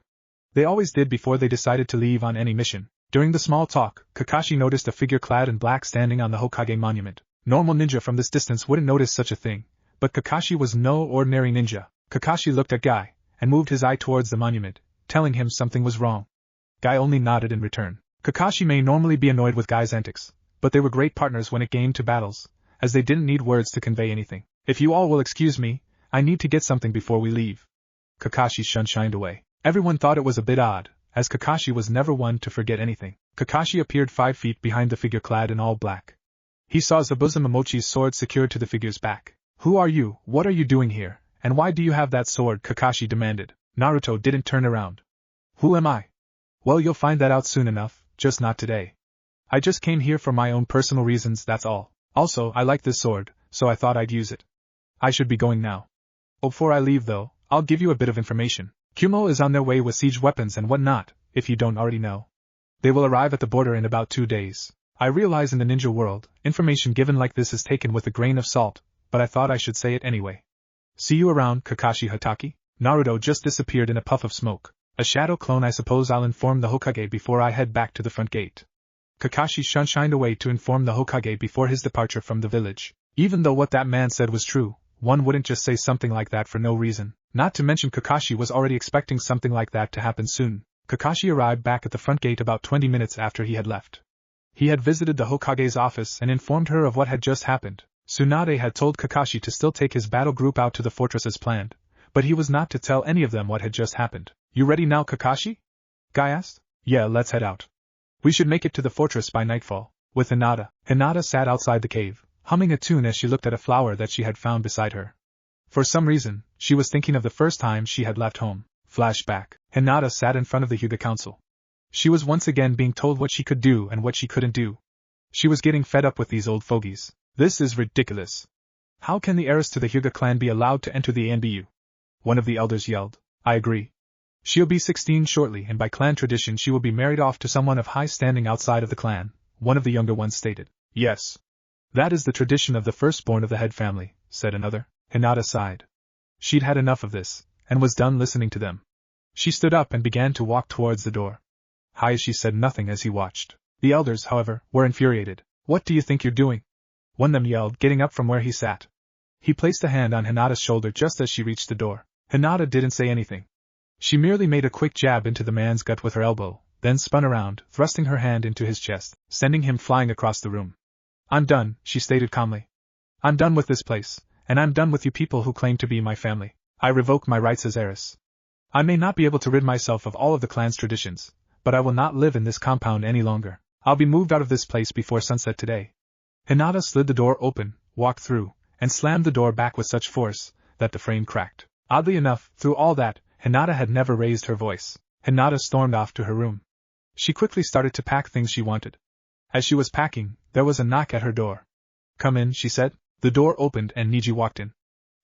They always did before they decided to leave on any mission. During the small talk, Kakashi noticed a figure clad in black standing on the Hokage monument. Normal ninja from this distance wouldn't notice such a thing, but Kakashi was no ordinary ninja. Kakashi looked at Guy, and moved his eye towards the monument, telling him something was wrong. Guy only nodded in return. Kakashi may normally be annoyed with Guy's antics, but they were great partners when it came to battles, as they didn't need words to convey anything. If you all will excuse me, I need to get something before we leave. Kakashi shined away. Everyone thought it was a bit odd, as Kakashi was never one to forget anything. Kakashi appeared 5 feet behind the figure clad in all black. He saw Zabuza Momochi's sword secured to the figure's back. Who are you, what are you doing here, and why do you have that sword? Kakashi demanded. Naruto didn't turn around. Who am I? Well, you'll find that out soon enough, just not today. I just came here for my own personal reasons, that's all. Also, I like this sword, so I thought I'd use it. I should be going now. Before I leave though, I'll give you a bit of information. Kumo is on their way with siege weapons and whatnot, if you don't already know. They will arrive at the border in about 2 days. I realize in the ninja world, information given like this is taken with a grain of salt, but I thought I should say it anyway. See you around, Kakashi Hatake? Naruto just disappeared in a puff of smoke. A shadow clone. I suppose I'll inform the Hokage before I head back to the front gate. Kakashi shined away to inform the Hokage before his departure from the village. Even though what that man said was true, one wouldn't just say something like that for no reason. Not to mention Kakashi was already expecting something like that to happen soon. Kakashi arrived back at the front gate about 20 minutes after he had left. He had visited the Hokage's office and informed her of what had just happened. Tsunade had told Kakashi to still take his battle group out to the fortress as planned, but he was not to tell any of them what had just happened. You ready now, Kakashi? Guy asked. Yeah, let's head out. We should make it to the fortress by nightfall. With Hinata. Hinata sat outside the cave, humming a tune as she looked at a flower that she had found beside her. For some reason, she was thinking of the first time she had left home. Flashback. Hinata sat in front of the Hyuga Council. She was once again being told what she could do and what she couldn't do. She was getting fed up with these old fogies. This is ridiculous. How can the heiress to the Hyuga clan be allowed to enter the ANBU? One of the elders yelled. I agree. She'll be 16 shortly, and by clan tradition she will be married off to someone of high standing outside of the clan, one of the younger ones stated. Yes. That is the tradition of the firstborn of the head family, said another. Hinata sighed. She'd had enough of this, and was done listening to them. She stood up and began to walk towards the door. Hayashi said nothing as he watched. The elders, however, were infuriated. What do you think you're doing? One of them yelled, getting up from where he sat. He placed a hand on Hinata's shoulder just as she reached the door. Hinata didn't say anything. She merely made a quick jab into the man's gut with her elbow, then spun around, thrusting her hand into his chest, sending him flying across the room. I'm done, she stated calmly. I'm done with this place, and I'm done with you people who claim to be my family. I revoke my rights as heiress. I may not be able to rid myself of all of the clan's traditions, but I will not live in this compound any longer. I'll be moved out of this place before sunset today. Hinata slid the door open, walked through, and slammed the door back with such force that the frame cracked. Oddly enough, through all that, Hinata had never raised her voice. Hinata stormed off to her room. She quickly started to pack things she wanted. As she was packing, there was a knock at her door. Come in, she said. The door opened and Niji walked in.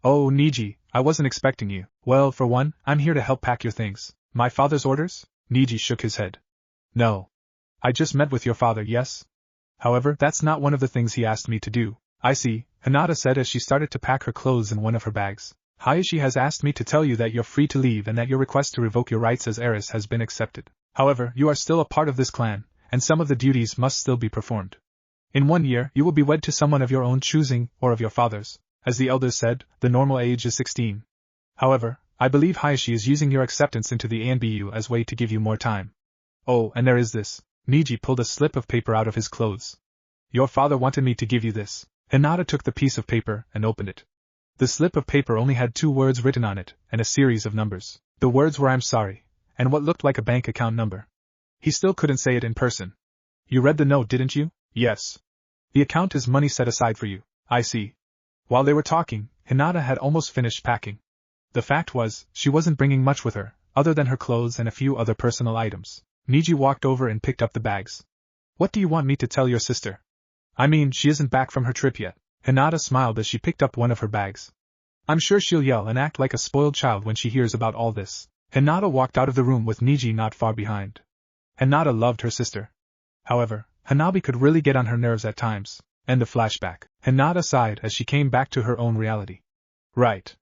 Oh, Niji, I wasn't expecting you. Well, for one, I'm here to help pack your things. My father's orders? Niji shook his head. No. I just met with your father, yes? However, that's not one of the things he asked me to do. I see, Hinata said as she started to pack her clothes in one of her bags. Hayashi has asked me to tell you that you're free to leave and that your request to revoke your rights as heiress has been accepted. However, you are still a part of this clan, and some of the duties must still be performed. In 1 year, you will be wed to someone of your own choosing, or of your father's. As the elders said, the normal age is 16. However, I believe Hayashi is using your acceptance into the ANBU as way to give you more time. Oh, and there is this. Niji pulled a slip of paper out of his clothes. Your father wanted me to give you this. Hinata took the piece of paper and opened it. The slip of paper only had 2 words written on it, and a series of numbers. The words were I'm sorry, and what looked like a bank account number. He still couldn't say it in person. You read the note, didn't you? Yes. The account is money set aside for you. I see. While they were talking, Hinata had almost finished packing. The fact was, she wasn't bringing much with her, other than her clothes and a few other personal items. Niji walked over and picked up the bags. What do you want me to tell your sister? I mean, she isn't back from her trip yet. Hinata smiled as she picked up one of her bags. I'm sure she'll yell and act like a spoiled child when she hears about all this. Hinata walked out of the room with Niji not far behind. Hinata loved her sister. However, Hanabi could really get on her nerves at times. End of flashback. Hinata sighed as she came back to her own reality. Right.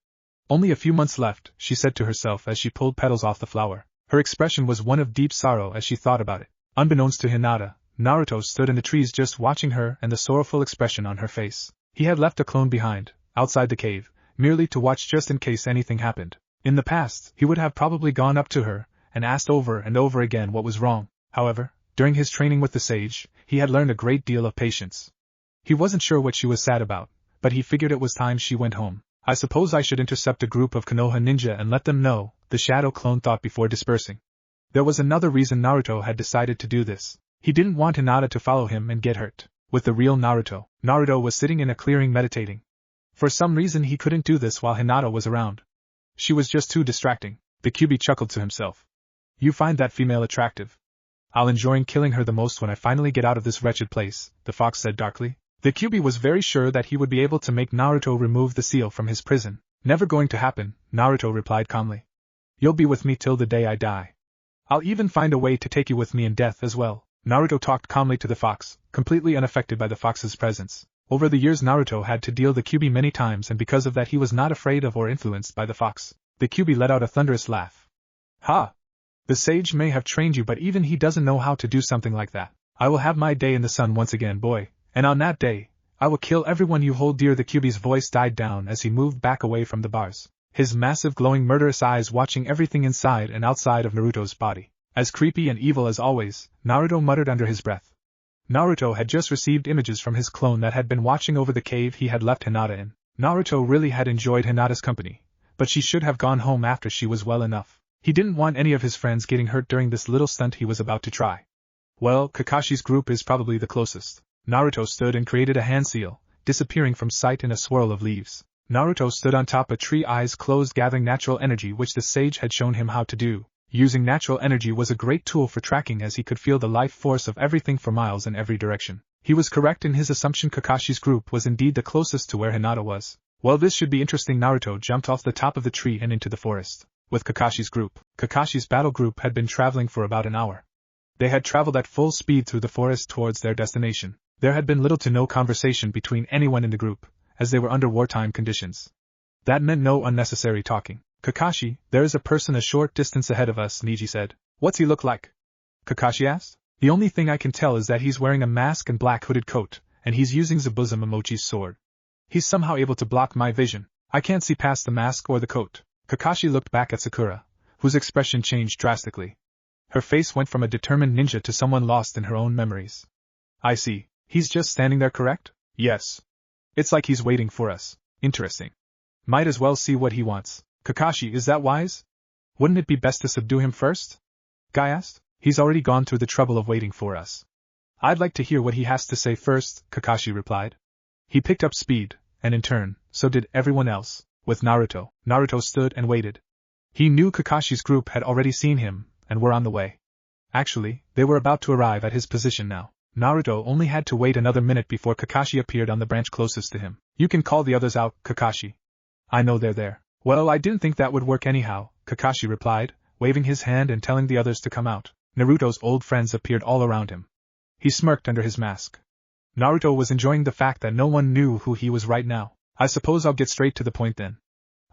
Only a few months left, she said to herself as she pulled petals off the flower. Her expression was one of deep sorrow as she thought about it. Unbeknownst to Hinata, Naruto stood in the trees just watching her and the sorrowful expression on her face. He had left a clone behind, outside the cave, merely to watch just in case anything happened. In the past, he would have probably gone up to her and asked over and over again what was wrong. However, during his training with the sage, he had learned a great deal of patience. He wasn't sure what she was sad about, but he figured it was time she went home. I suppose I should intercept a group of Konoha ninja and let them know, the shadow clone thought before dispersing. There was another reason Naruto had decided to do this. He didn't want Hinata to follow him and get hurt. With the real Naruto, Naruto was sitting in a clearing meditating. For some reason he couldn't do this while Hinata was around. She was just too distracting. The Kyuubi chuckled to himself. You find that female attractive? I'll enjoy killing her the most when I finally get out of this wretched place, the fox said darkly. The Kyuubi was very sure that he would be able to make Naruto remove the seal from his prison. Never going to happen, Naruto replied calmly. You'll be with me till the day I die. I'll even find a way to take you with me in death as well. Naruto talked calmly to the fox, completely unaffected by the fox's presence. Over the years Naruto had to deal the Kyuubi many times and because of that he was not afraid of or influenced by the fox. The Kyuubi let out a thunderous laugh. Ha! The sage may have trained you but even he doesn't know how to do something like that. I will have my day in the sun once again, boy. And on that day, I will kill everyone you hold dear. The Kyuubi's voice died down as he moved back away from the bars, his massive glowing murderous eyes watching everything inside and outside of Naruto's body. As creepy and evil as always, Naruto muttered under his breath. Naruto had just received images from his clone that had been watching over the cave he had left Hinata in. Naruto really had enjoyed Hinata's company, but she should have gone home after she was well enough. He didn't want any of his friends getting hurt during this little stunt he was about to try. Well, Kakashi's group is probably the closest. Naruto stood and created a hand seal, disappearing from sight in a swirl of leaves. Naruto stood on top a tree, eyes closed, gathering natural energy which the sage had shown him how to do. Using natural energy was a great tool for tracking as he could feel the life force of everything for miles in every direction. He was correct in his assumption. Kakashi's group was indeed the closest to where Hinata was. Well, this should be interesting. Naruto jumped off the top of the tree and into the forest. With Kakashi's group, Kakashi's battle group had been traveling for about an hour. They had traveled at full speed through the forest towards their destination. There had been little to no conversation between anyone in the group, as they were under wartime conditions. That meant no unnecessary talking. Kakashi, there is a person a short distance ahead of us, Neji said. What's he look like? Kakashi asked. The only thing I can tell is that he's wearing a mask and black hooded coat, and he's using Zabuza-Momochi's sword. He's somehow able to block my vision. I can't see past the mask or the coat. Kakashi looked back at Sakura, whose expression changed drastically. Her face went from a determined ninja to someone lost in her own memories. I see. He's just standing there, correct? Yes. It's like he's waiting for us. Interesting. Might as well see what he wants. Kakashi, is that wise? Wouldn't it be best to subdue him first? Guy asked. He's already gone through the trouble of waiting for us. I'd like to hear what he has to say first, Kakashi replied. He picked up speed, and in turn, so did everyone else. With Naruto, Naruto stood and waited. He knew Kakashi's group had already seen him, and were on the way. Actually, they were about to arrive at his position now. Naruto only had to wait another minute before Kakashi appeared on the branch closest to him. You can call the others out, Kakashi. I know they're there. Well, I didn't think that would work anyhow, Kakashi replied, waving his hand and telling the others to come out. Naruto's old friends appeared all around him. He smirked under his mask. Naruto was enjoying the fact that no one knew who he was right now. I suppose I'll get straight to the point then.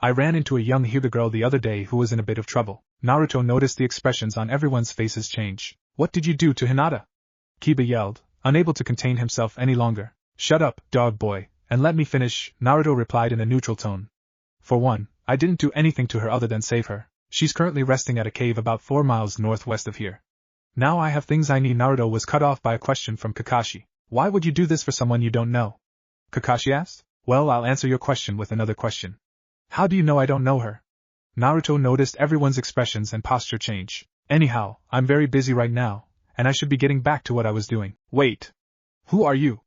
I ran into a young Hyuga girl the other day who was in a bit of trouble. Naruto noticed the expressions on everyone's faces change. What did you do to Hinata? Kiba yelled, unable to contain himself any longer. Shut up, dog boy, and let me finish, Naruto replied in a neutral tone. For one, I didn't do anything to her other than save her. She's currently resting at a cave about 4 miles northwest of here. Now I have things I need. Naruto was cut off by a question from Kakashi. Why would you do this for someone you don't know? Kakashi asked. Well, I'll answer your question with another question. How do you know I don't know her? Naruto noticed everyone's expressions and posture change. Anyhow, I'm very busy right now, and I should be getting back to what I was doing. Wait. Who are you?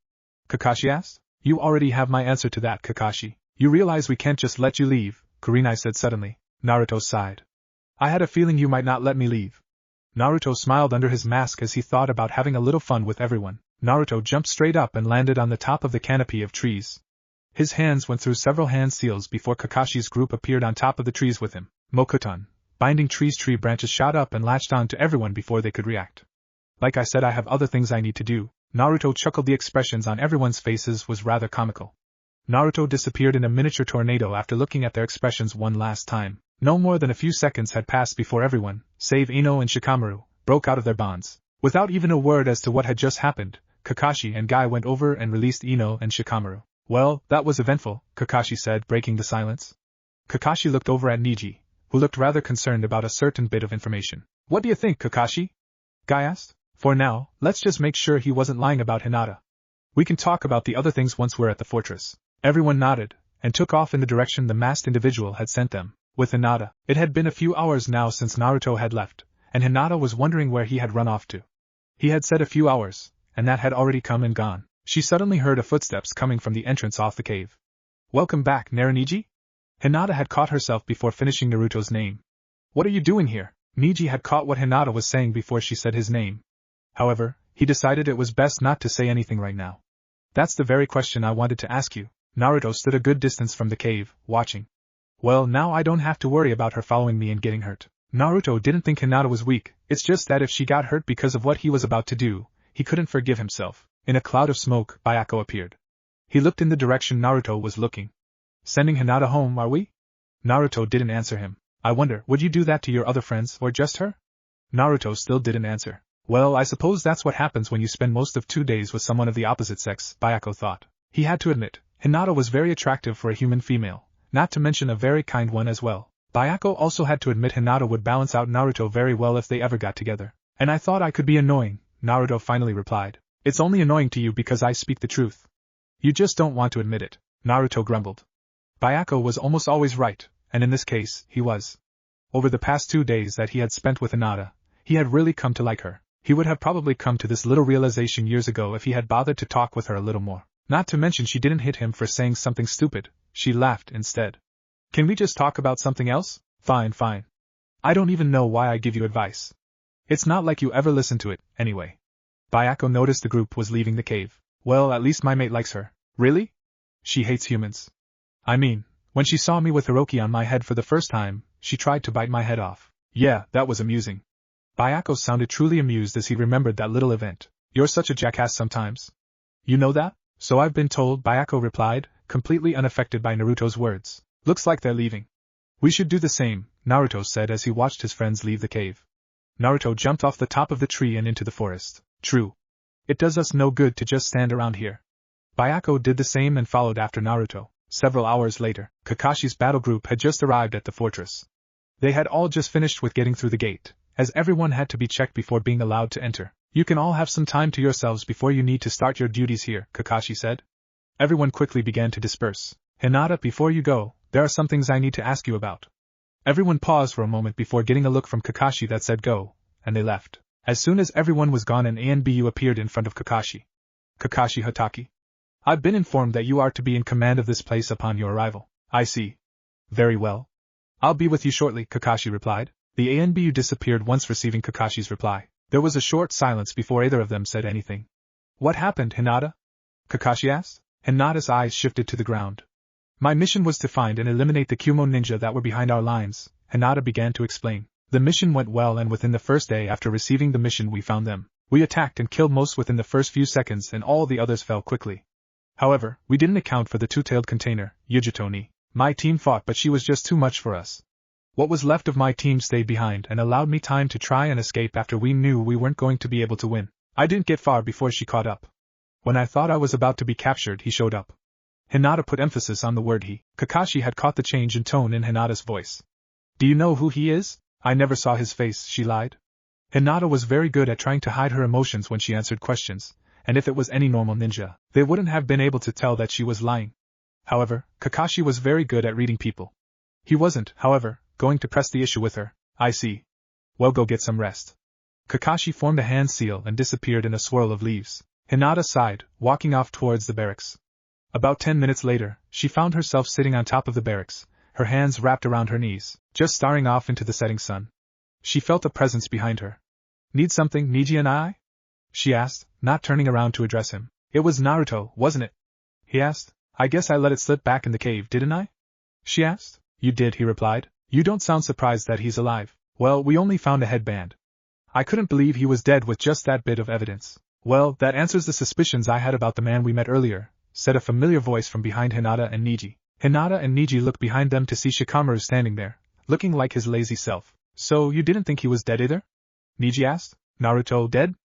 Kakashi asked. You already have my answer to that, Kakashi. You realize we can't just let you leave, Kurenai said suddenly. Naruto sighed. I had a feeling you might not let me leave. Naruto smiled under his mask as he thought about having a little fun with everyone. Naruto jumped straight up and landed on the top of the canopy of trees. His hands went through several hand seals before Kakashi's group appeared on top of the trees with him. Mokuton, binding trees. Tree branches shot up and latched on to everyone before they could react. Like I said, I have other things I need to do, Naruto chuckled. The expressions on everyone's faces was rather comical. Naruto disappeared in a miniature tornado after looking at their expressions one last time. No more than a few seconds had passed before everyone, save Ino and Shikamaru, broke out of their bonds. Without even a word as to what had just happened, Kakashi and Guy went over and released Ino and Shikamaru. Well, that was eventful, Kakashi said, breaking the silence. Kakashi looked over at Niji, who looked rather concerned about a certain bit of information. What do you think, Kakashi? Guy asked. For now, let's just make sure he wasn't lying about Hinata. We can talk about the other things once we're at the fortress. Everyone nodded, and took off in the direction the masked individual had sent them. With Hinata, it had been a few hours now since Naruto had left, and Hinata was wondering where he had run off to. He had said a few hours, and that had already come and gone. She suddenly heard a footsteps coming from the entrance off the cave. Welcome back, Naruhina? Hinata had caught herself before finishing Naruto's name. What are you doing here? Niji had caught what Hinata was saying before she said his name. However, he decided it was best not to say anything right now. That's the very question I wanted to ask you. Naruto stood a good distance from the cave, watching. Well, now I don't have to worry about her following me and getting hurt. Naruto didn't think Hinata was weak, it's just that if she got hurt because of what he was about to do, he couldn't forgive himself. In a cloud of smoke, Bayako appeared. He looked in the direction Naruto was looking. Sending Hinata home, are we? Naruto didn't answer him. I wonder, would you do that to your other friends, or just her? Naruto still didn't answer. Well, I suppose that's what happens when you spend most of 2 days with someone of the opposite sex, Bayako thought. He had to admit, Hinata was very attractive for a human female, not to mention a very kind one as well. Bayako also had to admit Hinata would balance out Naruto very well if they ever got together. And I thought I could be annoying, Naruto finally replied. It's only annoying to you because I speak the truth. You just don't want to admit it, Naruto grumbled. Bayako was almost always right, and in this case, he was. Over the past 2 days that he had spent with Hinata, he had really come to like her. He would have probably come to this little realization years ago if he had bothered to talk with her a little more. Not to mention she didn't hit him for saying something stupid, she laughed instead. Can we just talk about something else? Fine. I don't even know why I give you advice. It's not like you ever listen to it, anyway. Bayako noticed the group was leaving the cave. Well, at least my mate likes her. Really? She hates humans. I mean, when she saw me with Hiroki on my head for the first time, she tried to bite my head off. Yeah, that was amusing. Bayako sounded truly amused as he remembered that little event. You're such a jackass sometimes. You know that? So I've been told, Bayako replied, completely unaffected by Naruto's words. Looks like they're leaving. We should do the same, Naruto said as he watched his friends leave the cave. Naruto jumped off the top of the tree and into the forest. True. It does us no good to just stand around here. Bayako did the same and followed after Naruto. Several hours later, Kakashi's battle group had just arrived at the fortress. They had all just finished with getting through the gate, as everyone had to be checked before being allowed to enter. You can all have some time to yourselves before you need to start your duties here, Kakashi said. Everyone quickly began to disperse. Hinata, before you go, there are some things I need to ask you about. Everyone paused for a moment before getting a look from Kakashi that said go, and they left. As soon as everyone was gone, an ANBU appeared in front of Kakashi. Kakashi Hatake? I've been informed that you are to be in command of this place upon your arrival. I see. Very well. I'll be with you shortly, Kakashi replied. The ANBU disappeared once receiving Kakashi's reply. There was a short silence before either of them said anything. What happened, Hinata? Kakashi asked. Hinata's eyes shifted to the ground. My mission was to find and eliminate the Kumo ninja that were behind our lines, Hinata began to explain. The mission went well, and within the first day after receiving the mission we found them. We attacked and killed most within the first few seconds, and all the others fell quickly. However, we didn't account for the two-tailed container, Yujito-ni. My team fought, but she was just too much for us. What was left of my team stayed behind and allowed me time to try and escape after we knew we weren't going to be able to win. I didn't get far before she caught up. When I thought I was about to be captured, he showed up. Hinata put emphasis on the word he. Kakashi had caught the change in tone in Hinata's voice. Do you know who he is? I never saw his face, she lied. Hinata was very good at trying to hide her emotions when she answered questions, and if it was any normal ninja, they wouldn't have been able to tell that she was lying. However, Kakashi was very good at reading people. He wasn't, however, going to press the issue with her. I see. Well, go get some rest. Kakashi formed a hand seal and disappeared in a swirl of leaves. Hinata sighed, walking off towards the barracks. About 10 minutes later, she found herself sitting on top of the barracks, her hands wrapped around her knees, just staring off into the setting sun. She felt a presence behind her. Need something, Niji and I? She asked, not turning around to address him. It was Naruto, wasn't it? He asked. I guess I let it slip back in the cave, didn't I? She asked. You did, he replied. You don't sound surprised that he's alive. Well, we only found a headband. I couldn't believe he was dead with just that bit of evidence. Well, that answers the suspicions I had about the man we met earlier, said a familiar voice from behind Hinata and Niji. Hinata and Niji looked behind them to see Shikamaru standing there, looking like his lazy self. So you didn't think he was dead either? Niji asked. Naruto dead?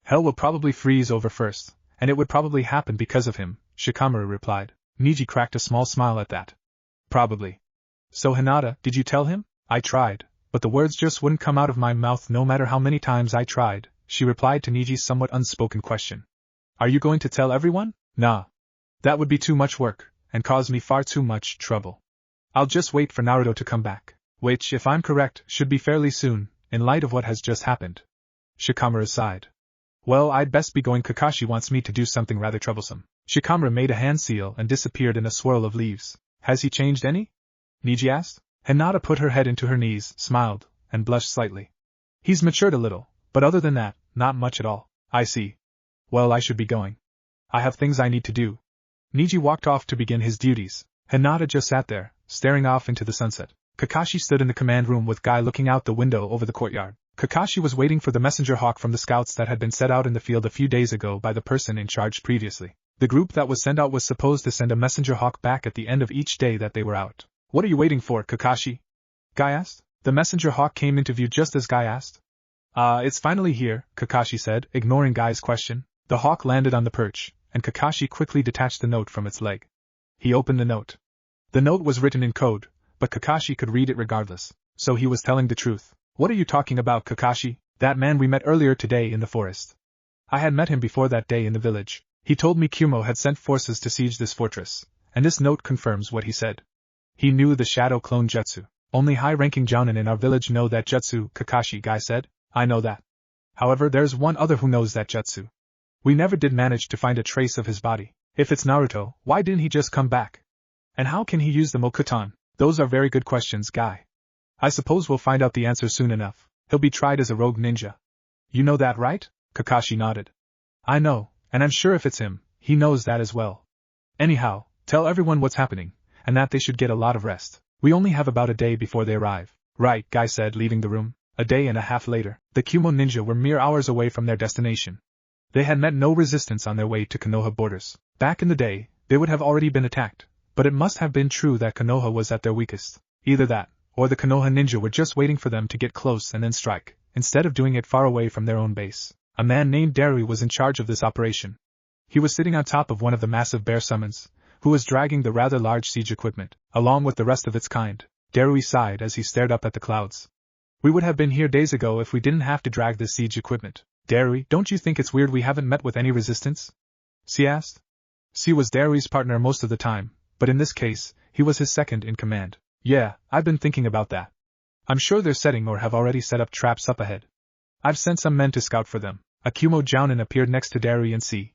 Hell will probably freeze over first, and it would probably happen because of him, Shikamaru replied. Niji cracked a small smile at that. Probably. So Hinata, did you tell him? I tried, but the words just wouldn't come out of my mouth no matter how many times I tried, she replied to Niji's somewhat unspoken question. Are you going to tell everyone? Nah. That would be too much work, and cause me far too much trouble. I'll just wait for Naruto to come back, which, if I'm correct, should be fairly soon, in light of what has just happened. Shikamaru sighed. Well, I'd best be going. Kakashi wants me to do something rather troublesome. Shikamaru made a hand seal and disappeared in a swirl of leaves. Has he changed any? Niji asked. Hinata put her head into her knees, smiled, and blushed slightly. He's matured a little, but other than that, not much at all. I see. Well, I should be going. I have things I need to do. Niji walked off to begin his duties. Hinata just sat there, staring off into the sunset. Kakashi stood in the command room with Guy looking out the window over the courtyard. Kakashi was waiting for the messenger hawk from the scouts that had been set out in the field a few days ago by the person in charge previously. The group that was sent out was supposed to send a messenger hawk back at the end of each day that they were out. What are you waiting for, Kakashi? Guy asked. The messenger hawk came into view just as Guy asked. It's finally here, Kakashi said, ignoring Guy's question. The hawk landed on the perch, and Kakashi quickly detached the note from its leg. He opened the note. The note was written in code, but Kakashi could read it regardless, so he was telling the truth. What are you talking about, Kakashi? That man we met earlier today in the forest. I had met him before that day in the village. He told me Kumo had sent forces to siege this fortress, and this note confirms what he said. He knew the shadow clone jutsu. Only high-ranking jounin in our village know that jutsu, Kakashi, Guy said. I know that. However, there's one other who knows that jutsu. We never did manage to find a trace of his body. If it's Naruto, why didn't he just come back? And how can he use the Mokuton? Those are very good questions, Guy. I suppose we'll find out the answer soon enough. He'll be tried as a rogue ninja. You know that, right? Kakashi nodded. I know, and I'm sure if it's him, he knows that as well. Anyhow, tell everyone what's happening, and that they should get a lot of rest. We only have about a day before they arrive. Right, Guy said, leaving the room. A day and a half later, the Kumo ninja were mere hours away from their destination. They had met no resistance on their way to Konoha borders. Back in the day, they would have already been attacked, but it must have been true that Konoha was at their weakest. Either that, or the Konoha ninja were just waiting for them to get close and then strike, instead of doing it far away from their own base. A man named Darui was in charge of this operation. He was sitting on top of one of the massive bear summons, who was dragging the rather large siege equipment, along with the rest of its kind. Darui sighed as he stared up at the clouds. We would have been here days ago if we didn't have to drag this siege equipment. Darui, don't you think it's weird we haven't met with any resistance? C asked. C was Darui's partner most of the time, but in this case, he was his second in command. Yeah, I've been thinking about that. I'm sure they're setting or have already set up traps up ahead. I've sent some men to scout for them. A Kumo jounin appeared next to Darui and C.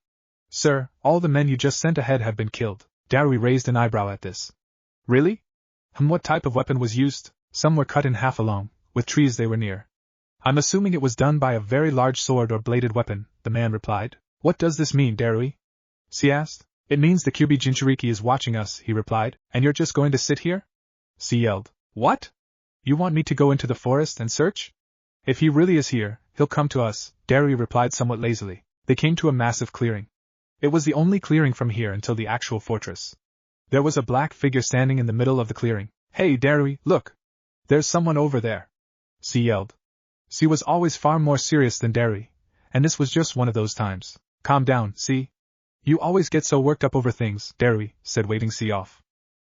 Sir, all the men you just sent ahead have been killed. Darui raised an eyebrow at this. Really? What type of weapon was used? Some were cut in half along, with trees they were near. I'm assuming it was done by a very large sword or bladed weapon, the man replied. What does this mean, Darui? C asked. It means the Kyuubi Jinchuriki is watching us, he replied, and you're just going to sit here? C yelled. What? You want me to go into the forest and search? If he really is here, he'll come to us, Darui replied somewhat lazily. They came to a massive clearing. It was the only clearing from here until the actual fortress. There was a black figure standing in the middle of the clearing. Hey, Darui, look! There's someone over there! C yelled. C was always far more serious than Darui, and this was just one of those times. Calm down, C. You always get so worked up over things, Darui said, waving C off.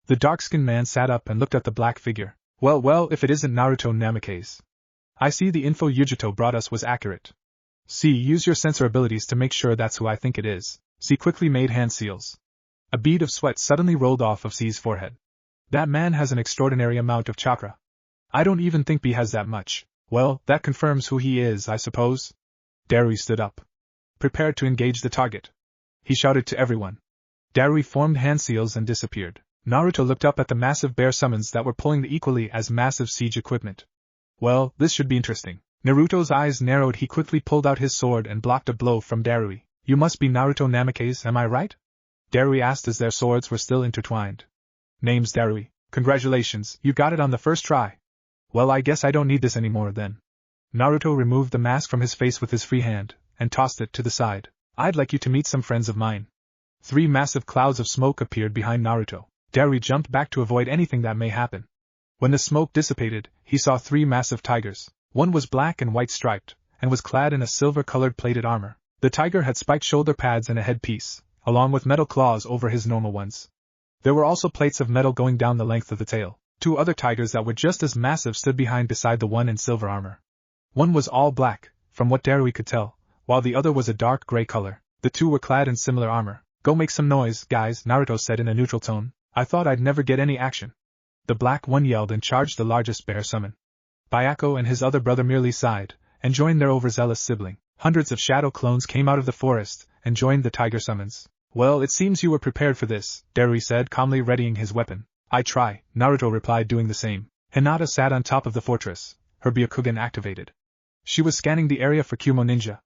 The dark-skinned man sat up and looked at the black figure. Well, if it isn't Naruto Namikaze. I see the info Yujito brought us was accurate. C, use your sensor abilities to make sure that's who I think it is. C quickly made hand seals. A bead of sweat suddenly rolled off of C's forehead. That man has an extraordinary amount of chakra. I don't even think B has that much. Well, that confirms who he is, I suppose. Darui stood up. Prepared to engage the target. He shouted to everyone. Darui formed hand seals and disappeared. Naruto looked up at the massive bear summons that were pulling the equally as massive siege equipment. Well, this should be interesting. Naruto's eyes narrowed. He quickly pulled out his sword and blocked a blow from Darui. You must be Naruto Namikaze, am I right? Darui asked as their swords were still intertwined. Name's Darui. Congratulations, you got it on the first try. Well, I guess I don't need this anymore then. Naruto removed the mask from his face with his free hand, and tossed it to the side. I'd like you to meet some friends of mine. 3 massive clouds of smoke appeared behind Naruto. Darui jumped back to avoid anything that may happen. When the smoke dissipated, he saw 3 massive tigers. One was black and white striped, and was clad in a silver-colored plated armor. The tiger had spiked shoulder pads and a headpiece, along with metal claws over his normal ones. There were also plates of metal going down the length of the tail. 2 other tigers that were just as massive stood behind beside the one in silver armor. One was all black, from what Darui could tell, while the other was a dark gray color. The 2 were clad in similar armor. Go make some noise, guys, Naruto said in a neutral tone. I thought I'd never get any action. The black one yelled and charged the largest bear summon. Bayako and his other brother merely sighed, and joined their overzealous sibling. Hundreds of shadow clones came out of the forest, and joined the tiger summons. Well, it seems you were prepared for this, Darui said, calmly readying his weapon. I try, Naruto replied, doing the same. Hinata sat on top of the fortress, her Byakugan activated. She was scanning the area for Kumo ninja.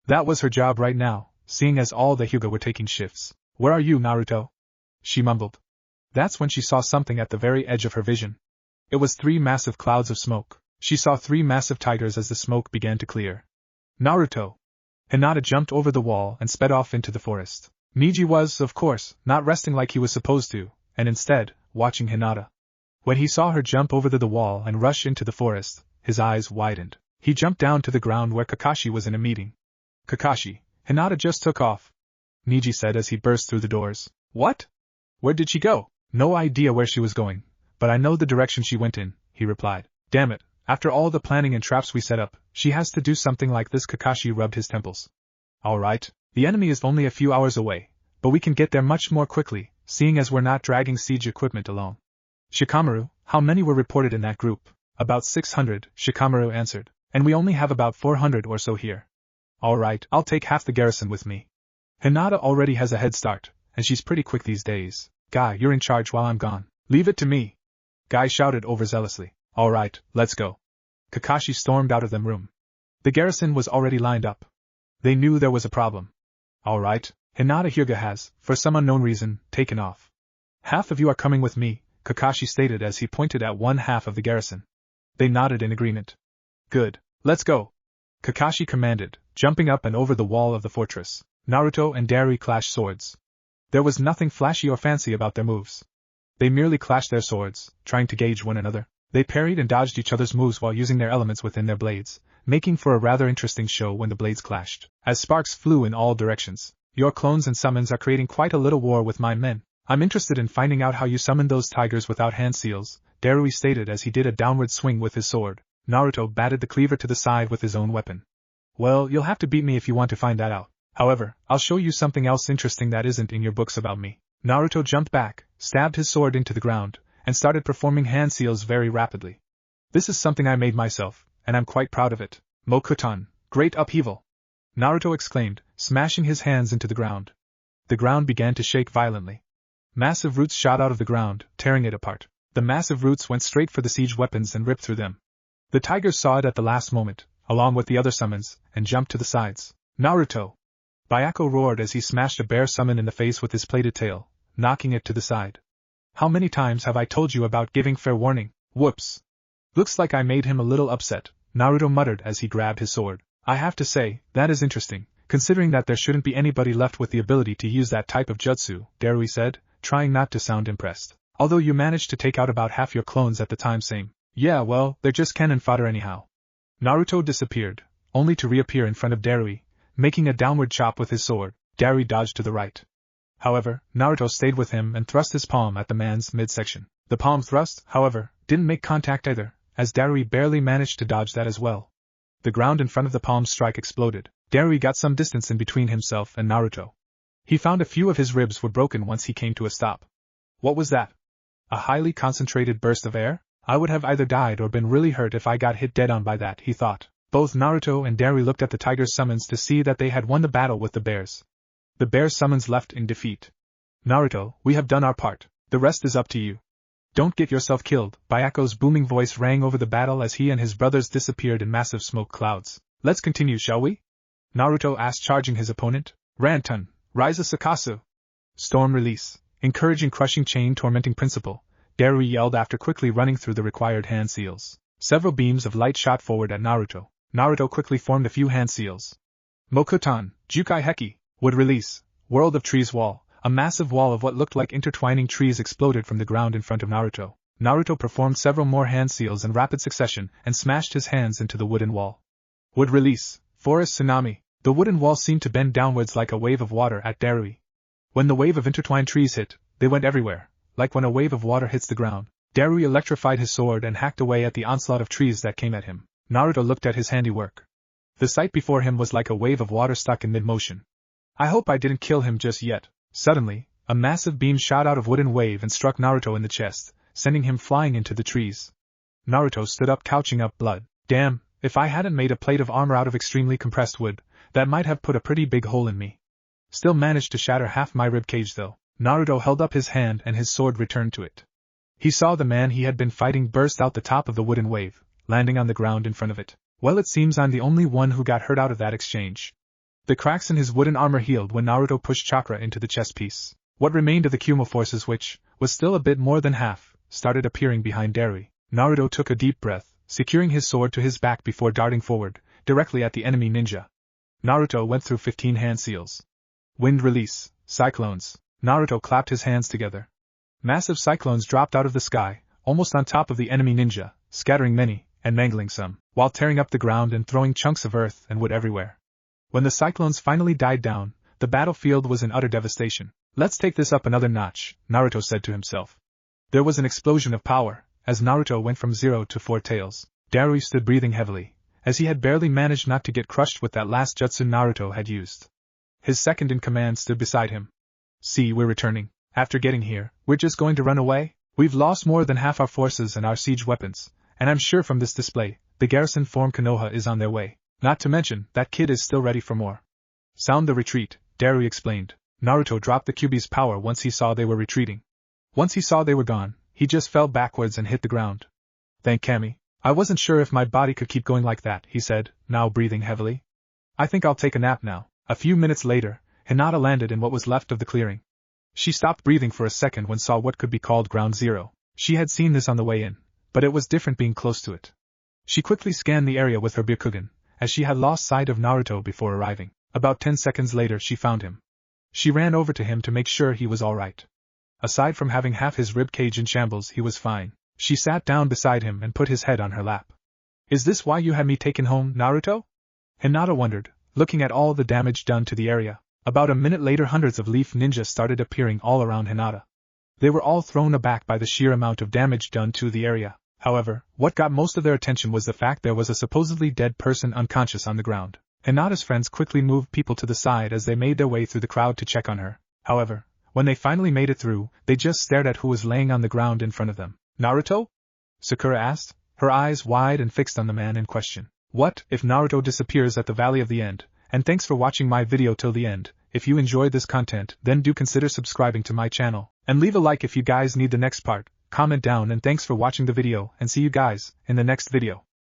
That was her job right now, seeing as all the Hyuga were taking shifts. Where are you, Naruto? She mumbled. That's when she saw something at the very edge of her vision. It was 3 massive clouds of smoke. She saw 3 massive tigers as the smoke began to clear. Naruto! Hinata jumped over the wall and sped off into the forest. Neji was, of course, not resting like he was supposed to, and instead, watching Hinata. When he saw her jump over the wall and rush into the forest, his eyes widened. He jumped down to the ground where Kakashi was in a meeting. Kakashi, Hinata just took off, Neji said as he burst through the doors. What? Where did she go? No idea where she was going, but I know the direction she went in, he replied. Damn it, after all the planning and traps we set up, she has to do something like this. Kakashi rubbed his temples. Alright, the enemy is only a few hours away, but we can get there much more quickly, seeing as we're not dragging siege equipment along. Shikamaru, how many were reported in that group? About 600, Shikamaru answered, and we only have about 400 or so here. Alright, I'll take half the garrison with me. Hinata already has a head start, and she's pretty quick these days. Guy, you're in charge while I'm gone. Leave it to me. Guy shouted overzealously. Alright, let's go. Kakashi stormed out of the room. The garrison was already lined up. They knew there was a problem. Alright, Hinata Hyuga has, for some unknown reason, taken off. Half of you are coming with me, Kakashi stated as he pointed at one half of the garrison. They nodded in agreement. Good, let's go. Kakashi commanded, jumping up and over the wall of the fortress. Naruto and Darui clashed swords. There was nothing flashy or fancy about their moves. They merely clashed their swords, trying to gauge one another. They parried and dodged each other's moves while using their elements within their blades, making for a rather interesting show when the blades clashed, as sparks flew in all directions. Your clones and summons are creating quite a little war with my men. I'm interested in finding out how you summoned those tigers without hand seals, Darui stated as he did a downward swing with his sword. Naruto batted the cleaver to the side with his own weapon. Well, you'll have to beat me if you want to find that out. However, I'll show you something else interesting that isn't in your books about me. Naruto jumped back, stabbed his sword into the ground, and started performing hand seals very rapidly. This is something I made myself, and I'm quite proud of it. Mokutan, great upheaval! Naruto exclaimed, smashing his hands into the ground. The ground began to shake violently. Massive roots shot out of the ground, tearing it apart. The massive roots went straight for the siege weapons and ripped through them. The tigers saw it at the last moment, along with the other summons, and jumped to the sides. Naruto! Bayako roared as he smashed a bear summon in the face with his plaited tail, knocking it to the side. How many times have I told you about giving fair warning? Whoops! Looks like I made him a little upset, Naruto muttered as he grabbed his sword. I have to say, that is interesting, considering that there shouldn't be anybody left with the ability to use that type of jutsu, Darui said, trying not to sound impressed. Although you managed to take out about half your clones at the time. Same. Yeah, well, they're just cannon fodder anyhow. Naruto disappeared, only to reappear in front of Darui, making a downward chop with his sword. Darui dodged to the right. However, Naruto stayed with him and thrust his palm at the man's midsection. The palm thrust, however, didn't make contact either, as Darui barely managed to dodge that as well. The ground in front of the palm's strike exploded. Darui got some distance in between himself and Naruto. He found a few of his ribs were broken once he came to a stop. What was that? A highly concentrated burst of air? I would have either died or been really hurt if I got hit dead on by that, he thought. Both Naruto and Darui looked at the tiger's summons to see that they had won the battle with the bears. The bear summons left in defeat. Naruto, we have done our part. The rest is up to you. Don't get yourself killed. Bayako's booming voice rang over the battle as he and his brothers disappeared in massive smoke clouds. Let's continue, shall we? Naruto asked, charging his opponent. Ranton, Rise Sakasu. Storm release. Encouraging crushing chain tormenting principle, Darui yelled after quickly running through the required hand seals. Several beams of light shot forward at Naruto. Naruto quickly formed a few hand seals. Mokutan, Jukai Heki. Would release. World of Trees wall. A massive wall of what looked like intertwining trees exploded from the ground in front of Naruto. Naruto performed several more hand seals in rapid succession and smashed his hands into the wooden wall. Would release. Forest tsunami. The wooden wall seemed to bend downwards like a wave of water at Darui. When the wave of intertwined trees hit, they went everywhere, like when a wave of water hits the ground. Darui electrified his sword and hacked away at the onslaught of trees that came at him. Naruto looked at his handiwork. The sight before him was like a wave of water stuck in mid-motion. I hope I didn't kill him just yet. Suddenly, a massive beam shot out of wooden wave and struck Naruto in the chest, sending him flying into the trees. Naruto stood up, couching up blood. Damn, if I hadn't made a plate of armor out of extremely compressed wood, that might have put a pretty big hole in me. Still managed to shatter half my ribcage though. Naruto held up his hand and his sword returned to it. He saw the man he had been fighting burst out the top of the wooden wave, landing on the ground in front of it. Well, it seems I'm the only one who got hurt out of that exchange. The cracks in his wooden armor healed when Naruto pushed chakra into the chest piece. What remained of the Kuma forces, which was still a bit more than half, started appearing behind Darui. Naruto took a deep breath, securing his sword to his back before darting forward, directly at the enemy ninja. Naruto went through 15 hand seals. Wind release. Cyclones. Naruto clapped his hands together. Massive cyclones dropped out of the sky, almost on top of the enemy ninja, scattering many, and mangling some, while tearing up the ground and throwing chunks of earth and wood everywhere. When the cyclones finally died down, the battlefield was in utter devastation. Let's take this up another notch, Naruto said to himself. There was an explosion of power, as Naruto went from 0 to 4 tails. Darui stood breathing heavily, as he had barely managed not to get crushed with that last jutsu Naruto had used. His second in command stood beside him. See, we're returning. After getting here, we're just going to run away? We've lost more than half our forces and our siege weapons, and I'm sure from this display, the garrison form Konoha is on their way. Not to mention, that kid is still ready for more. Sound the retreat, Darui explained. Naruto dropped the Kyuubi's power once he saw they were retreating. Once he saw they were gone, he just fell backwards and hit the ground. Thank Kami. I wasn't sure if my body could keep going like that, he said, now breathing heavily. I think I'll take a nap now. A few minutes later, Hinata landed in what was left of the clearing. She stopped breathing for a second when saw what could be called Ground Zero. She had seen this on the way in, but it was different being close to it. She quickly scanned the area with her Byakugan, as she had lost sight of Naruto before arriving. About 10 seconds later she found him. She ran over to him to make sure he was alright. Aside from having half his rib cage in shambles, he was fine. She sat down beside him and put his head on her lap. Is this why you had me taken home, Naruto? Hinata wondered, looking at all the damage done to the area. About a minute later hundreds of leaf ninjas started appearing all around Hinata. They were all thrown aback by the sheer amount of damage done to the area. However, what got most of their attention was the fact there was a supposedly dead person unconscious on the ground. Hinata's friends quickly moved people to the side as they made their way through the crowd to check on her. However, when they finally made it through, they just stared at who was laying on the ground in front of them. Naruto? Sakura asked, her eyes wide and fixed on the man in question. What if Naruto disappears at the Valley of the End? And thanks for watching my video till the end. If you enjoyed this content, then do consider subscribing to my channel. And leave a like if you guys need the next part. Comment down and thanks for watching the video and see you guys in the next video.